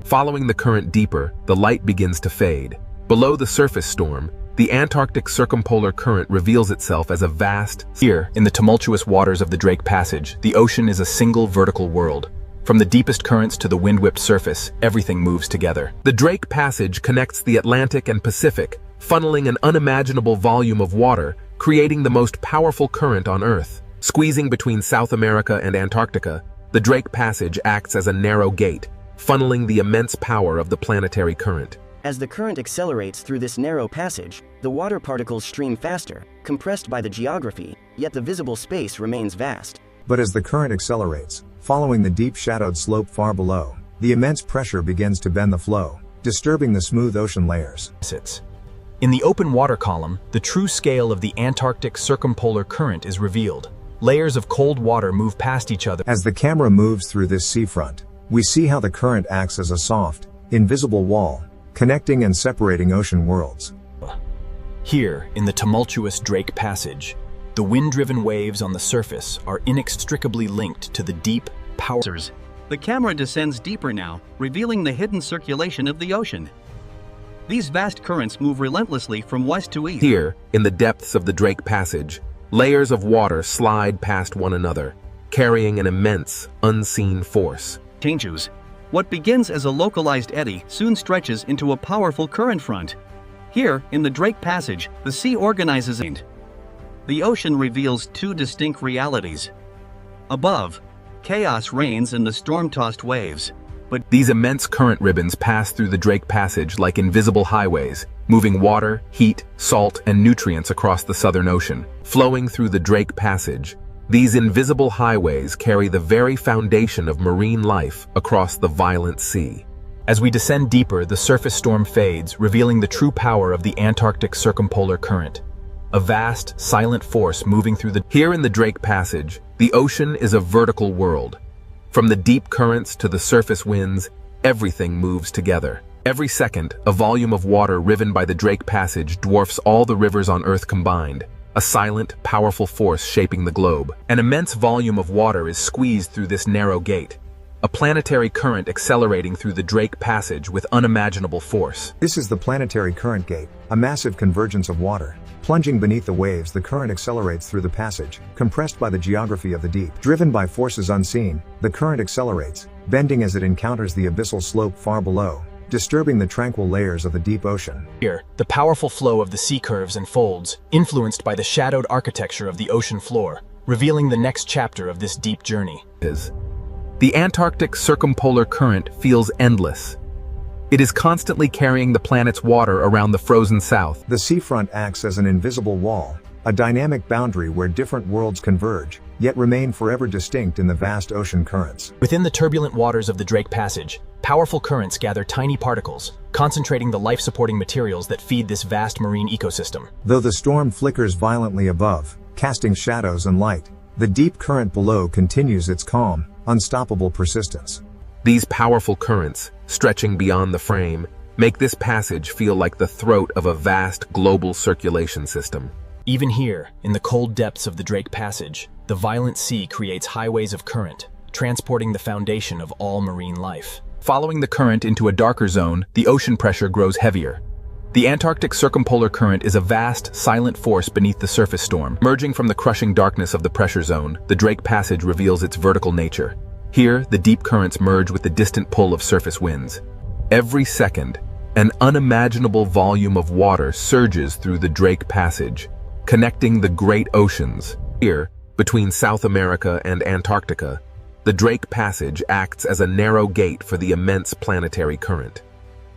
[SPEAKER 2] Following the current deeper, the light begins to fade. Below the surface storm, the Antarctic circumpolar current reveals itself as a vast...
[SPEAKER 1] Here, in the tumultuous waters of the Drake Passage, the ocean is a single vertical world. From the deepest currents to the wind-whipped surface, everything moves together.
[SPEAKER 2] The Drake Passage connects the Atlantic and Pacific, funneling an unimaginable volume of water, creating the most powerful current on Earth. Squeezing between South America and Antarctica, the Drake Passage acts as a narrow gate, funneling the immense power of the planetary current.
[SPEAKER 9] As the current accelerates through this narrow passage, the water particles stream faster, compressed by the geography, yet the visible space remains vast.
[SPEAKER 7] But as the current accelerates, following the deep shadowed slope far below, the immense pressure begins to bend the flow, disturbing the smooth ocean layers.
[SPEAKER 1] In the open water column, the true scale of the Antarctic circumpolar current is revealed. Layers of cold water move past each other.
[SPEAKER 7] As the camera moves through this seafront, we see how the current acts as a soft, invisible wall, connecting and separating ocean worlds.
[SPEAKER 1] Here, in the tumultuous Drake Passage, the wind-driven waves on the surface are inextricably linked to the deep, powerful...
[SPEAKER 5] The camera descends deeper now, revealing the hidden circulation of the ocean. These vast currents move relentlessly from west to east.
[SPEAKER 2] Here, in the depths of the Drake Passage, layers of water slide past one another, carrying an immense, unseen force.
[SPEAKER 5] Changes. What begins as a localized eddy soon stretches into a powerful current front. Here, in the Drake Passage, the sea organizes and the ocean reveals two distinct realities. Above, chaos reigns in the storm-tossed waves. But
[SPEAKER 2] these immense current ribbons pass through the Drake Passage like invisible highways, moving water, heat, salt, and nutrients across the Southern Ocean. Flowing through the Drake Passage, these invisible highways carry the very foundation of marine life across the violent sea.
[SPEAKER 1] As we descend deeper, the surface storm fades, revealing the true power of the Antarctic circumpolar current. A vast, silent force moving through the...
[SPEAKER 2] Here in the Drake Passage, the ocean is a vertical world. From the deep currents to the surface winds, everything moves together. Every second, a volume of water riven by the Drake Passage dwarfs all the rivers on Earth combined, a silent, powerful force shaping the globe. An immense volume of water is squeezed through this narrow gate, a planetary current accelerating through the Drake Passage with unimaginable force.
[SPEAKER 7] This is the planetary current gate, a massive convergence of water. Plunging beneath the waves, the current accelerates through the passage, compressed by the geography of the deep. Driven by forces unseen, the current accelerates, bending as it encounters the abyssal slope far below, disturbing the tranquil layers of the deep ocean.
[SPEAKER 1] Here, the powerful flow of the sea curves and folds, influenced by the shadowed architecture of the ocean floor, revealing the next chapter of this deep journey.
[SPEAKER 2] The Antarctic circumpolar current feels endless. It is constantly carrying the planet's water around the frozen south.
[SPEAKER 7] The seafront acts as an invisible wall, a dynamic boundary where different worlds converge, yet remain forever distinct in the vast ocean currents.
[SPEAKER 1] Within the turbulent waters of the Drake Passage, powerful currents gather tiny particles, concentrating the life-supporting materials that feed this vast marine ecosystem.
[SPEAKER 7] Though the storm flickers violently above, casting shadows and light, the deep current below continues its calm, unstoppable persistence.
[SPEAKER 2] These powerful currents, stretching beyond the frame, make this passage feel like the throat of a vast global circulation system.
[SPEAKER 1] Even here, in the cold depths of the Drake Passage, the violent sea creates highways of current, transporting the foundation of all marine life. Following the current into a darker zone, the ocean pressure grows heavier. The Antarctic circumpolar current is a vast, silent force beneath the surface storm. Emerging from the crushing darkness of the pressure zone, the Drake Passage reveals its vertical nature. Here, the deep currents merge with the distant pull of surface winds. Every second, an unimaginable volume of water surges through the Drake Passage, connecting the great oceans. Here, between South America and Antarctica, the Drake Passage acts as a narrow gate for the immense planetary current.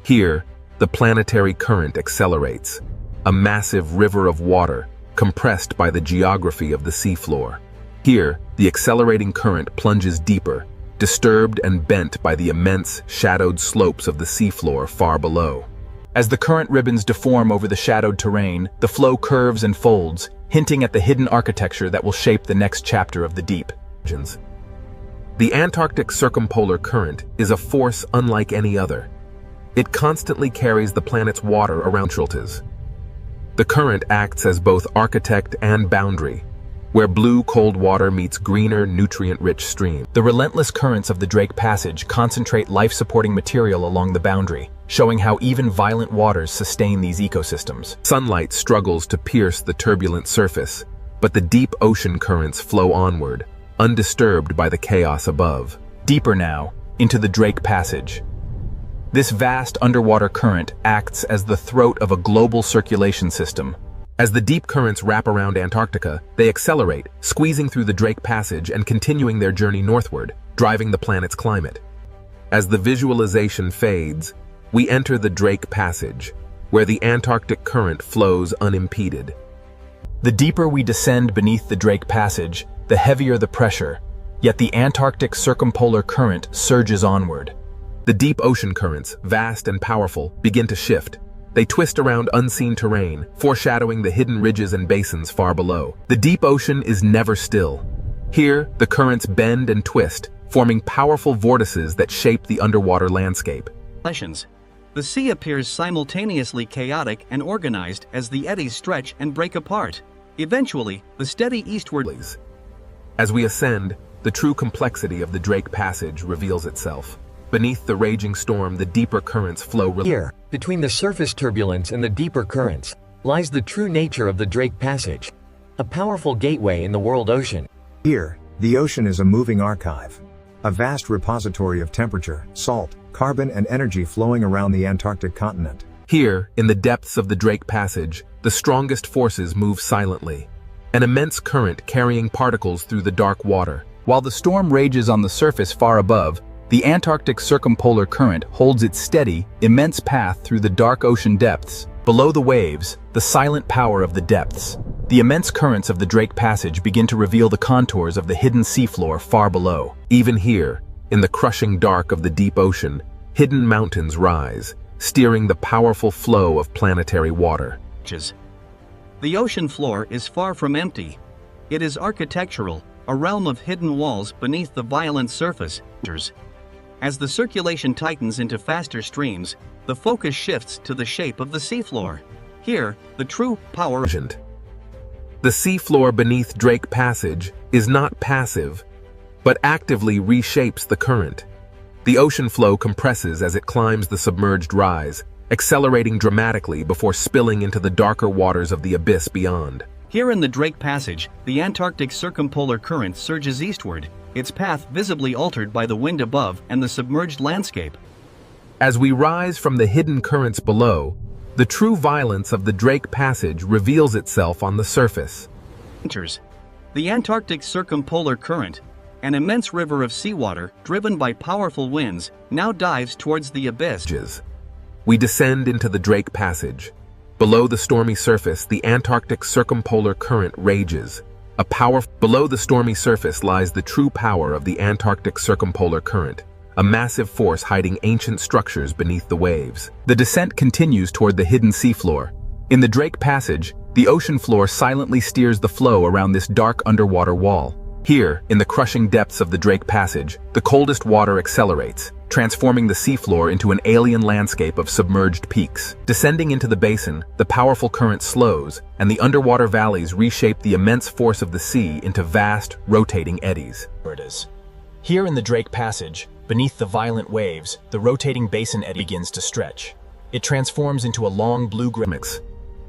[SPEAKER 1] Here, the planetary current accelerates, a massive river of water compressed by the geography of the seafloor. Here, the accelerating current plunges deeper, disturbed and bent by the immense, shadowed slopes of the seafloor far below. As the current ribbons deform over the shadowed terrain, the flow curves and folds, hinting at the hidden architecture that will shape the next chapter of the deep. The Antarctic circumpolar current is a force unlike any other. It constantly carries the planet's water around Schultes. The current acts as both architect and boundary,
[SPEAKER 2] where blue cold water meets greener, nutrient-rich stream.
[SPEAKER 1] The relentless currents of the Drake Passage concentrate life-supporting material along the boundary, showing how even violent waters sustain these ecosystems.
[SPEAKER 2] Sunlight struggles to pierce the turbulent surface, but the deep ocean currents flow onward, undisturbed by the chaos above.
[SPEAKER 1] Deeper now, into the Drake Passage. This vast underwater current acts as the throat of a global circulation system.
[SPEAKER 2] As the deep currents wrap around Antarctica, they accelerate, squeezing through the Drake Passage and continuing their journey northward, driving the planet's climate. As the visualization fades, we enter the Drake Passage, where the Antarctic current flows unimpeded.
[SPEAKER 1] The deeper we descend beneath the Drake Passage, the heavier the pressure, yet the Antarctic circumpolar current surges onward.
[SPEAKER 2] The deep ocean currents, vast and powerful, begin to shift. They twist around unseen terrain, foreshadowing the hidden ridges and basins far below. The deep ocean is never still. Here, the currents bend and twist, forming powerful vortices that shape the underwater landscape.
[SPEAKER 5] The sea appears simultaneously chaotic and organized as the eddies stretch and break apart. Eventually, the steady eastward.
[SPEAKER 2] As we ascend, the true complexity of the Drake Passage reveals itself. Beneath the raging storm, the deeper currents flow.
[SPEAKER 3] Here, between the surface turbulence and the deeper currents, lies the true nature of the Drake Passage, a powerful gateway in the world ocean.
[SPEAKER 7] Here, the ocean is a moving archive, a vast repository of temperature, salt, carbon and energy flowing around the Antarctic continent.
[SPEAKER 2] Here, in the depths of the Drake Passage, the strongest forces move silently, an immense current carrying particles through the dark water.
[SPEAKER 1] While the storm rages on the surface far above, the Antarctic circumpolar current holds its steady, immense path through the dark ocean depths. Below the waves, the silent power of the depths. The immense currents of the Drake Passage begin to reveal the contours of the hidden seafloor far below.
[SPEAKER 2] Even here, in the crushing dark of the deep ocean, hidden mountains rise, steering the powerful flow of planetary water.
[SPEAKER 5] The ocean floor is far from empty. It is architectural, a realm of hidden walls beneath the violent surface. As the circulation tightens into faster streams, the focus shifts to the shape of the seafloor. Here, the true power.
[SPEAKER 2] The seafloor beneath Drake Passage is not passive, but actively reshapes the current. The ocean flow compresses as it climbs the submerged rise, accelerating dramatically before spilling into the darker waters of the abyss beyond.
[SPEAKER 5] Here in the Drake Passage, the Antarctic circumpolar current surges eastward, its path visibly altered by the wind above and the submerged landscape.
[SPEAKER 2] As we rise from the hidden currents below, the true violence of the Drake Passage reveals itself on the surface.
[SPEAKER 5] The Antarctic circumpolar current, an immense river of seawater driven by powerful winds, now dives towards the abyss.
[SPEAKER 2] We descend into the Drake Passage. Below the stormy surface, the Antarctic circumpolar current rages. Below the stormy surface lies the true power of the Antarctic circumpolar current, a massive force hiding ancient structures beneath the waves.
[SPEAKER 1] The descent continues toward the hidden seafloor. In the Drake Passage, the ocean floor silently steers the flow around this dark underwater wall. Here, in the crushing depths of the Drake Passage, the coldest water accelerates, transforming the seafloor into an alien landscape of submerged peaks. Descending into the basin, the powerful current slows, and the underwater valleys reshape the immense force of the sea into vast, rotating eddies. Here in the Drake Passage, beneath the violent waves, the rotating basin eddy begins to stretch. It transforms into a long blue-gray.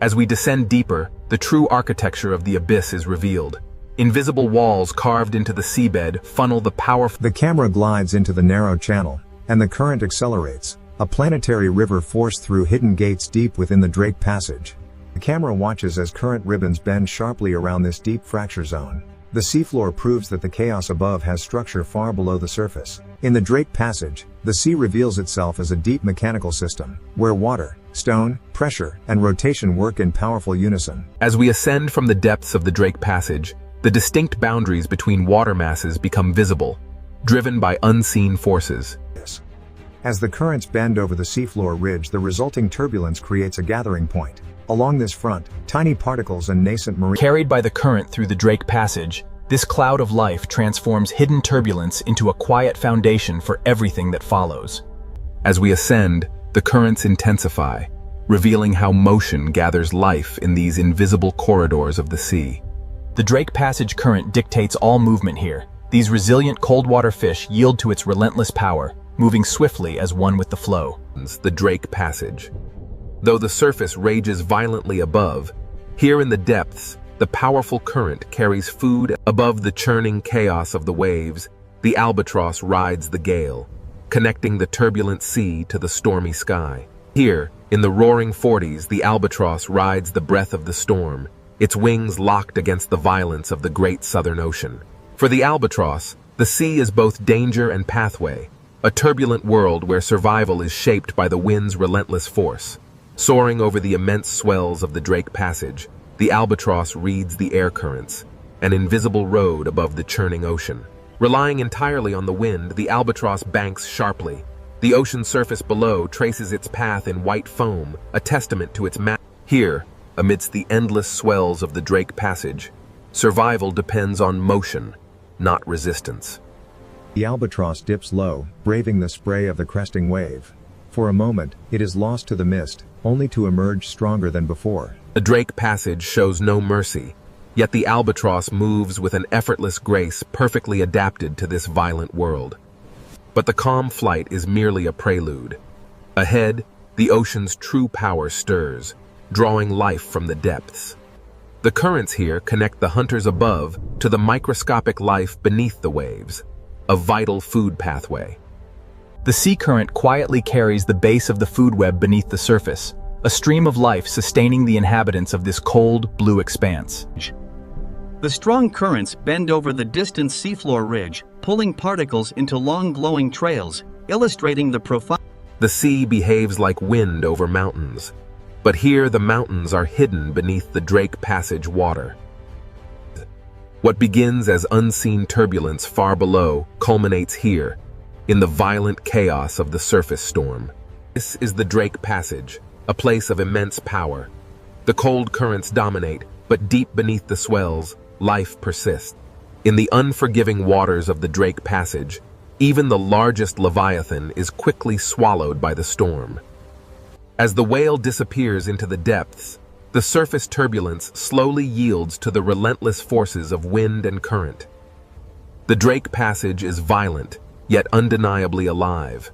[SPEAKER 2] As we descend deeper, the true architecture of the abyss is revealed. Invisible walls carved into the seabed funnel the powerful.
[SPEAKER 7] The camera glides into the narrow channel, and the current accelerates, a planetary river forced through hidden gates deep within the Drake Passage. The camera watches as current ribbons bend sharply around this deep fracture zone. The seafloor proves that the chaos above has structure far below the surface. In the Drake Passage, the sea reveals itself as a deep mechanical system, where water, stone, pressure, and rotation work in powerful unison.
[SPEAKER 2] As we ascend from the depths of the Drake Passage, the distinct boundaries between water masses become visible, driven by unseen forces.
[SPEAKER 7] As the currents bend over the seafloor ridge, the resulting turbulence creates a gathering point. Along this front, tiny particles and nascent marine.
[SPEAKER 1] Carried by the current through the Drake Passage, this cloud of life transforms hidden turbulence into a quiet foundation for everything that follows.
[SPEAKER 2] As we ascend, the currents intensify, revealing how motion gathers life in these invisible corridors of the sea.
[SPEAKER 1] The Drake Passage current dictates all movement here. These resilient cold-water fish yield to its relentless power, moving swiftly as one with the flow.
[SPEAKER 2] The Drake Passage. Though the surface rages violently above, here in the depths, the powerful current carries food. Above the churning chaos of the waves, the albatross rides the gale, connecting the turbulent sea to the stormy sky. Here, in the roaring 40s, the albatross rides the breath of the storm, its wings locked against the violence of the great Southern Ocean. For the albatross, the sea is both danger and pathway, a turbulent world where survival is shaped by the wind's relentless force. Soaring over the immense swells of the Drake Passage, the albatross reads the air currents, an invisible road above the churning ocean. Relying entirely on the wind, the albatross banks sharply. The ocean surface below traces its path in white foam, a testament to its mass. Here, amidst the endless swells of the Drake Passage, survival depends on motion, not resistance.
[SPEAKER 7] The albatross dips low, braving the spray of the cresting wave. For a moment, it is lost to the mist, only to emerge stronger than before.
[SPEAKER 2] The Drake Passage shows no mercy, yet the albatross moves with an effortless grace perfectly adapted to this violent world. But the calm flight is merely a prelude. Ahead, the ocean's true power stirs, drawing life from the depths. The currents here connect the hunters above to the microscopic life beneath the waves, a vital food pathway.
[SPEAKER 1] The sea current quietly carries the base of the food web beneath the surface, a stream of life sustaining the inhabitants of this cold, blue expanse.
[SPEAKER 5] The strong currents bend over the distant seafloor ridge, pulling particles into long glowing trails, illustrating the profound.
[SPEAKER 2] The sea behaves like wind over mountains, but here the mountains are hidden beneath the Drake Passage water. What begins as unseen turbulence far below culminates here, in the violent chaos of the surface storm. This is the Drake Passage, a place of immense power. The cold currents dominate, but deep beneath the swells, life persists. In the unforgiving waters of the Drake Passage, even the largest leviathan is quickly swallowed by the storm. As the whale disappears into the depths, the surface turbulence slowly yields to the relentless forces of wind and current. The Drake Passage is violent, yet undeniably alive,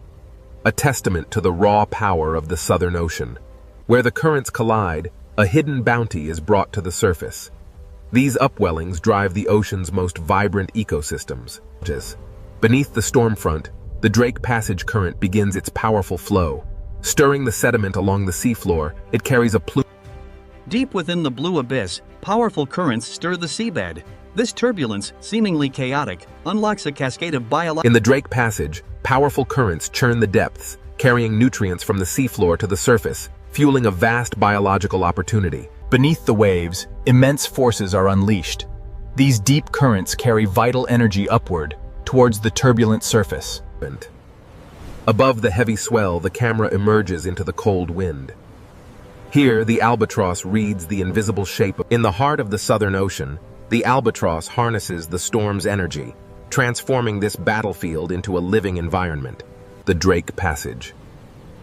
[SPEAKER 2] a testament to the raw power of the Southern Ocean. Where the currents collide, a hidden bounty is brought to the surface. These upwellings drive the ocean's most vibrant ecosystems. Beneath the storm front, the Drake Passage current begins its powerful flow. Stirring the sediment along the seafloor, it carries a plume.
[SPEAKER 5] Deep within the blue abyss, powerful currents stir the seabed. This turbulence, seemingly chaotic, unlocks a cascade of biological.
[SPEAKER 2] In the Drake Passage, powerful currents churn the depths, carrying nutrients from the seafloor to the surface, fueling a vast biological opportunity.
[SPEAKER 1] Beneath the waves, immense forces are unleashed. These deep currents carry vital energy upward, towards the turbulent surface.
[SPEAKER 2] Above the heavy swell, the camera emerges into the cold wind. Here, the albatross reads the invisible shape. In the heart of the Southern Ocean, the albatross harnesses the storm's energy, transforming this battlefield into a living environment, the Drake Passage.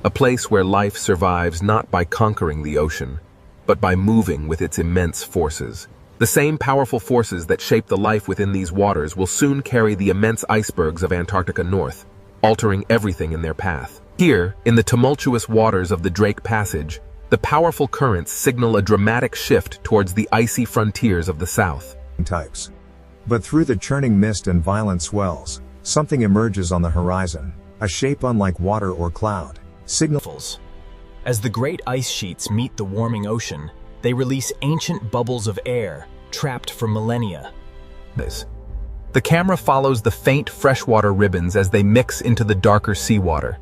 [SPEAKER 2] A place where life survives not by conquering the ocean, but by moving with its immense forces. The same powerful forces that shape the life within these waters will soon carry the immense icebergs of Antarctica north, altering everything in their path. Here, in the tumultuous waters of the Drake Passage, the powerful currents signal a dramatic shift towards the icy frontiers of the south.
[SPEAKER 7] Types. But through the churning mist and violent swells, something emerges on the horizon, a shape unlike water or cloud. Signals.
[SPEAKER 1] As the great ice sheets meet the warming ocean, they release ancient bubbles of air, trapped for millennia. The camera follows the faint freshwater ribbons as they mix into the darker seawater.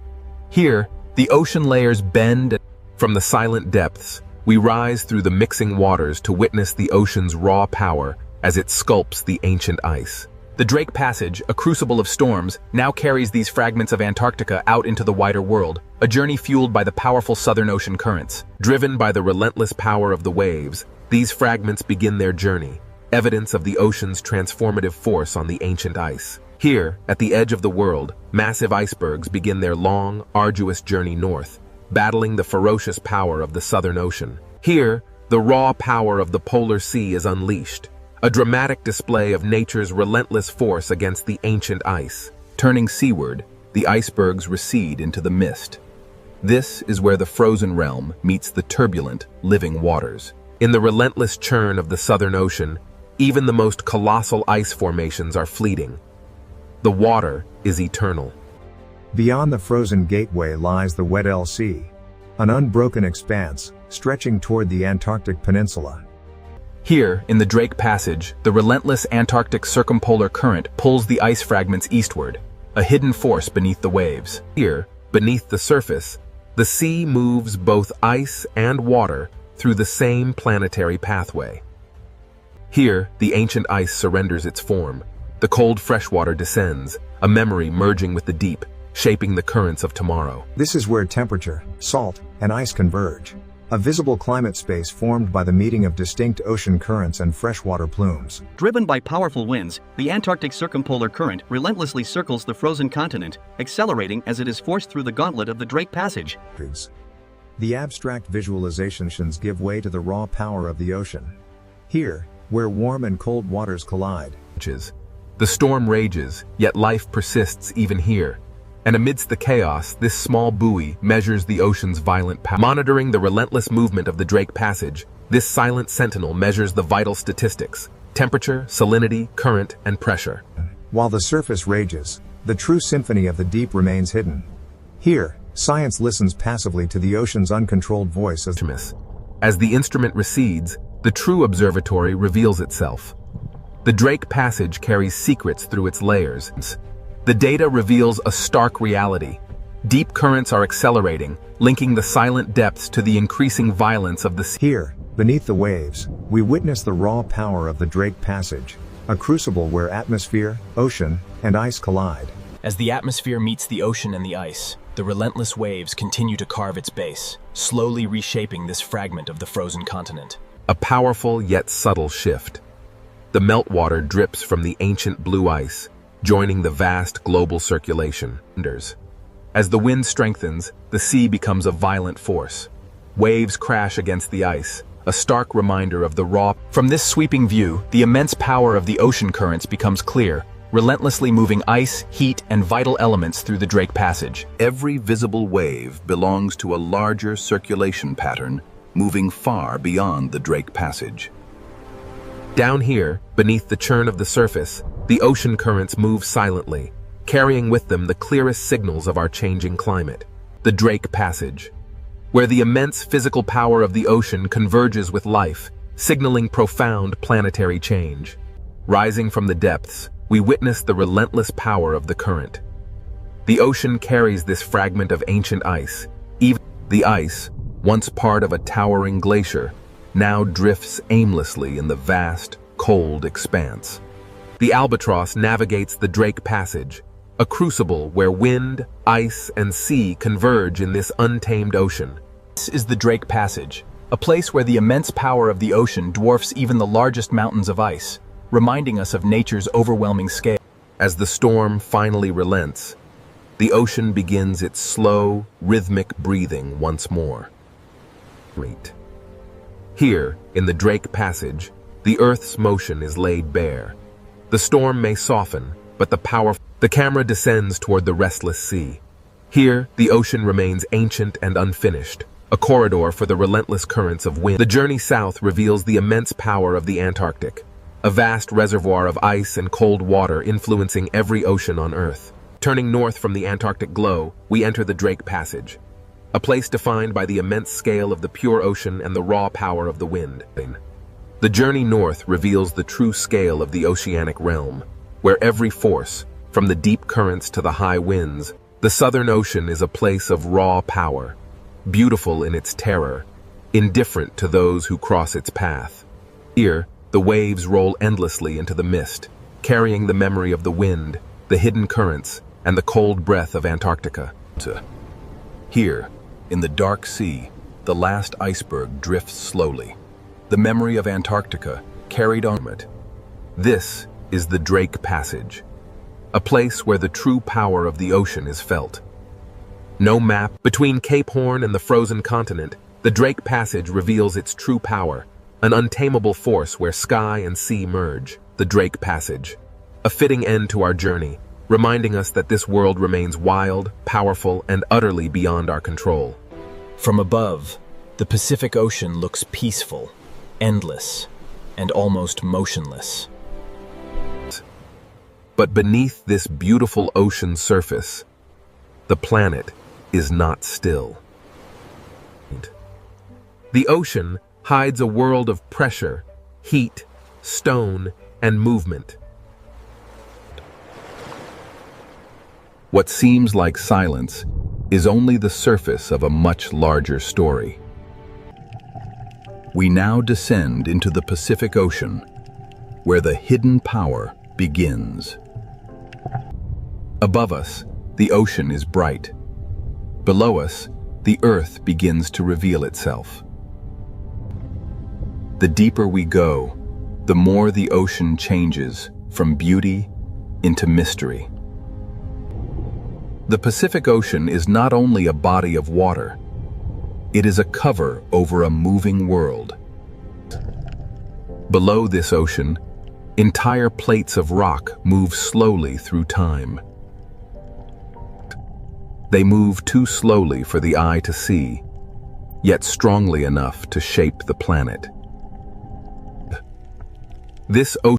[SPEAKER 1] Here, the ocean layers bend. From the silent depths, we rise through the mixing waters to witness the ocean's raw power as it sculpts the ancient ice. The Drake Passage, a crucible of storms, now carries these fragments of Antarctica out into the wider world, a journey fueled by the powerful Southern Ocean currents. Driven by the relentless power of the waves, these fragments begin their journey, evidence of the ocean's transformative force on the ancient ice. Here, at the edge of the world, massive icebergs begin their long, arduous journey north, battling the ferocious power of the Southern Ocean. Here, the raw power of the polar sea is unleashed,
[SPEAKER 2] a dramatic display of nature's relentless force against the ancient ice.
[SPEAKER 6] Turning seaward, the icebergs recede into the mist. This is where the frozen realm meets the turbulent, living waters.
[SPEAKER 2] In the relentless churn of the Southern Ocean, even the most colossal ice formations are fleeting. The water is eternal.
[SPEAKER 7] Beyond the frozen gateway lies the Weddell Sea, an unbroken expanse, stretching toward the Antarctic Peninsula.
[SPEAKER 1] Here, in the Drake Passage, the relentless Antarctic circumpolar current pulls the ice fragments eastward, a hidden force beneath the waves.
[SPEAKER 2] Here, beneath the surface, the sea moves both ice and water through the same planetary pathway. Here, the ancient ice surrenders its form. The cold freshwater descends, a memory merging with the deep, shaping the currents of tomorrow.
[SPEAKER 7] This is where temperature, salt, and ice converge. A visible climate space formed by the meeting of distinct ocean currents and freshwater plumes.
[SPEAKER 5] Driven by powerful winds, the Antarctic circumpolar current relentlessly circles the frozen continent, accelerating as it is forced through the gauntlet of the Drake Passage.
[SPEAKER 7] The abstract visualizations give way to the raw power of the ocean. Here, where warm and cold waters collide.
[SPEAKER 2] The storm rages, yet life persists even here. And amidst the chaos, this small buoy measures the ocean's violent power. Monitoring the relentless movement of the Drake Passage, this silent sentinel measures the vital statistics: temperature, salinity, current, and pressure.
[SPEAKER 7] While the surface rages, the true symphony of the deep remains hidden. Here, science listens passively to the ocean's uncontrolled voice
[SPEAKER 2] as the instrument recedes, the true observatory reveals itself. The Drake Passage carries secrets through its layers. The data reveals a stark reality. Deep currents are accelerating, linking the silent depths to the increasing violence of the sea.
[SPEAKER 7] Here, beneath the waves, we witness the raw power of the Drake Passage, a crucible where atmosphere, ocean, and ice collide.
[SPEAKER 1] As the atmosphere meets the ocean and the ice, the relentless waves continue to carve its base, slowly reshaping this fragment of the frozen continent.
[SPEAKER 2] A powerful yet subtle shift. The meltwater drips from the ancient blue ice, joining the vast global circulation. As the wind strengthens, the sea becomes a violent force. Waves crash against the ice, a stark reminder of the raw.
[SPEAKER 1] From this sweeping view, the immense power of the ocean currents becomes clear, relentlessly moving ice, heat, and vital elements through the Drake Passage.
[SPEAKER 6] Every visible wave belongs to a larger circulation pattern, moving far beyond the Drake Passage.
[SPEAKER 2] Down here, beneath the churn of the surface, the ocean currents move silently, carrying with them the clearest signals of our changing climate. The Drake Passage, where the immense physical power of the ocean converges with life, signaling profound planetary change. Rising from the depths, we witness the relentless power of the current. The ocean carries this fragment of ancient ice. Even the ice, once part of a towering glacier, now drifts aimlessly in the vast, cold expanse. The albatross navigates the Drake Passage, a crucible where wind, ice, and sea converge in this untamed ocean.
[SPEAKER 1] This is the Drake Passage, a place where the immense power of the ocean dwarfs even the largest mountains of ice, reminding us of nature's overwhelming scale.
[SPEAKER 2] As the storm finally relents, the ocean begins its slow, rhythmic breathing once more. Here, in the Drake Passage, the Earth's motion is laid bare. The storm may soften, but the camera descends toward the restless sea. Here, the ocean remains ancient and unfinished, a corridor for the relentless currents of wind. The journey south reveals the immense power of the Antarctic, a vast reservoir of ice and cold water influencing every ocean on Earth. Turning north from the Antarctic glow, we enter the Drake Passage, a place defined by the immense scale of the pure ocean and the raw power of the wind. The journey north reveals the true scale of the oceanic realm, where every force, from the deep currents to the high winds, the Southern Ocean is a place of raw power, beautiful in its terror, indifferent to those who cross its path. Here, the waves roll endlessly into the mist, carrying the memory of the wind, the hidden currents, and the cold breath of Antarctica.
[SPEAKER 6] Here, in the dark sea, the last iceberg drifts slowly, the memory of Antarctica carried on it.
[SPEAKER 2] This is the Drake Passage, a place where the true power of the ocean is felt. No map between Cape Horn and the frozen continent, the Drake Passage reveals its true power, an untamable force where sky and sea merge, the Drake Passage. A fitting end to our journey, reminding us that this world remains wild, powerful, and utterly beyond our control.
[SPEAKER 1] From above, the Pacific Ocean looks peaceful, endless, and almost motionless.
[SPEAKER 2] But beneath this beautiful ocean surface, the planet is not still. The ocean hides a world of pressure, heat, stone, and movement.
[SPEAKER 6] What seems like silence is only the surface of a much larger story. We now descend into the Pacific Ocean, where the hidden power begins. Above us, the ocean is bright. Below us, the earth begins to reveal itself. The deeper we go, the more the ocean changes from beauty into mystery. The Pacific Ocean is not only a body of water, it is a cover over a moving world. Below this ocean, entire plates of rock move slowly through time. They move too slowly for the eye to see, yet strongly enough to shape the planet. This ocean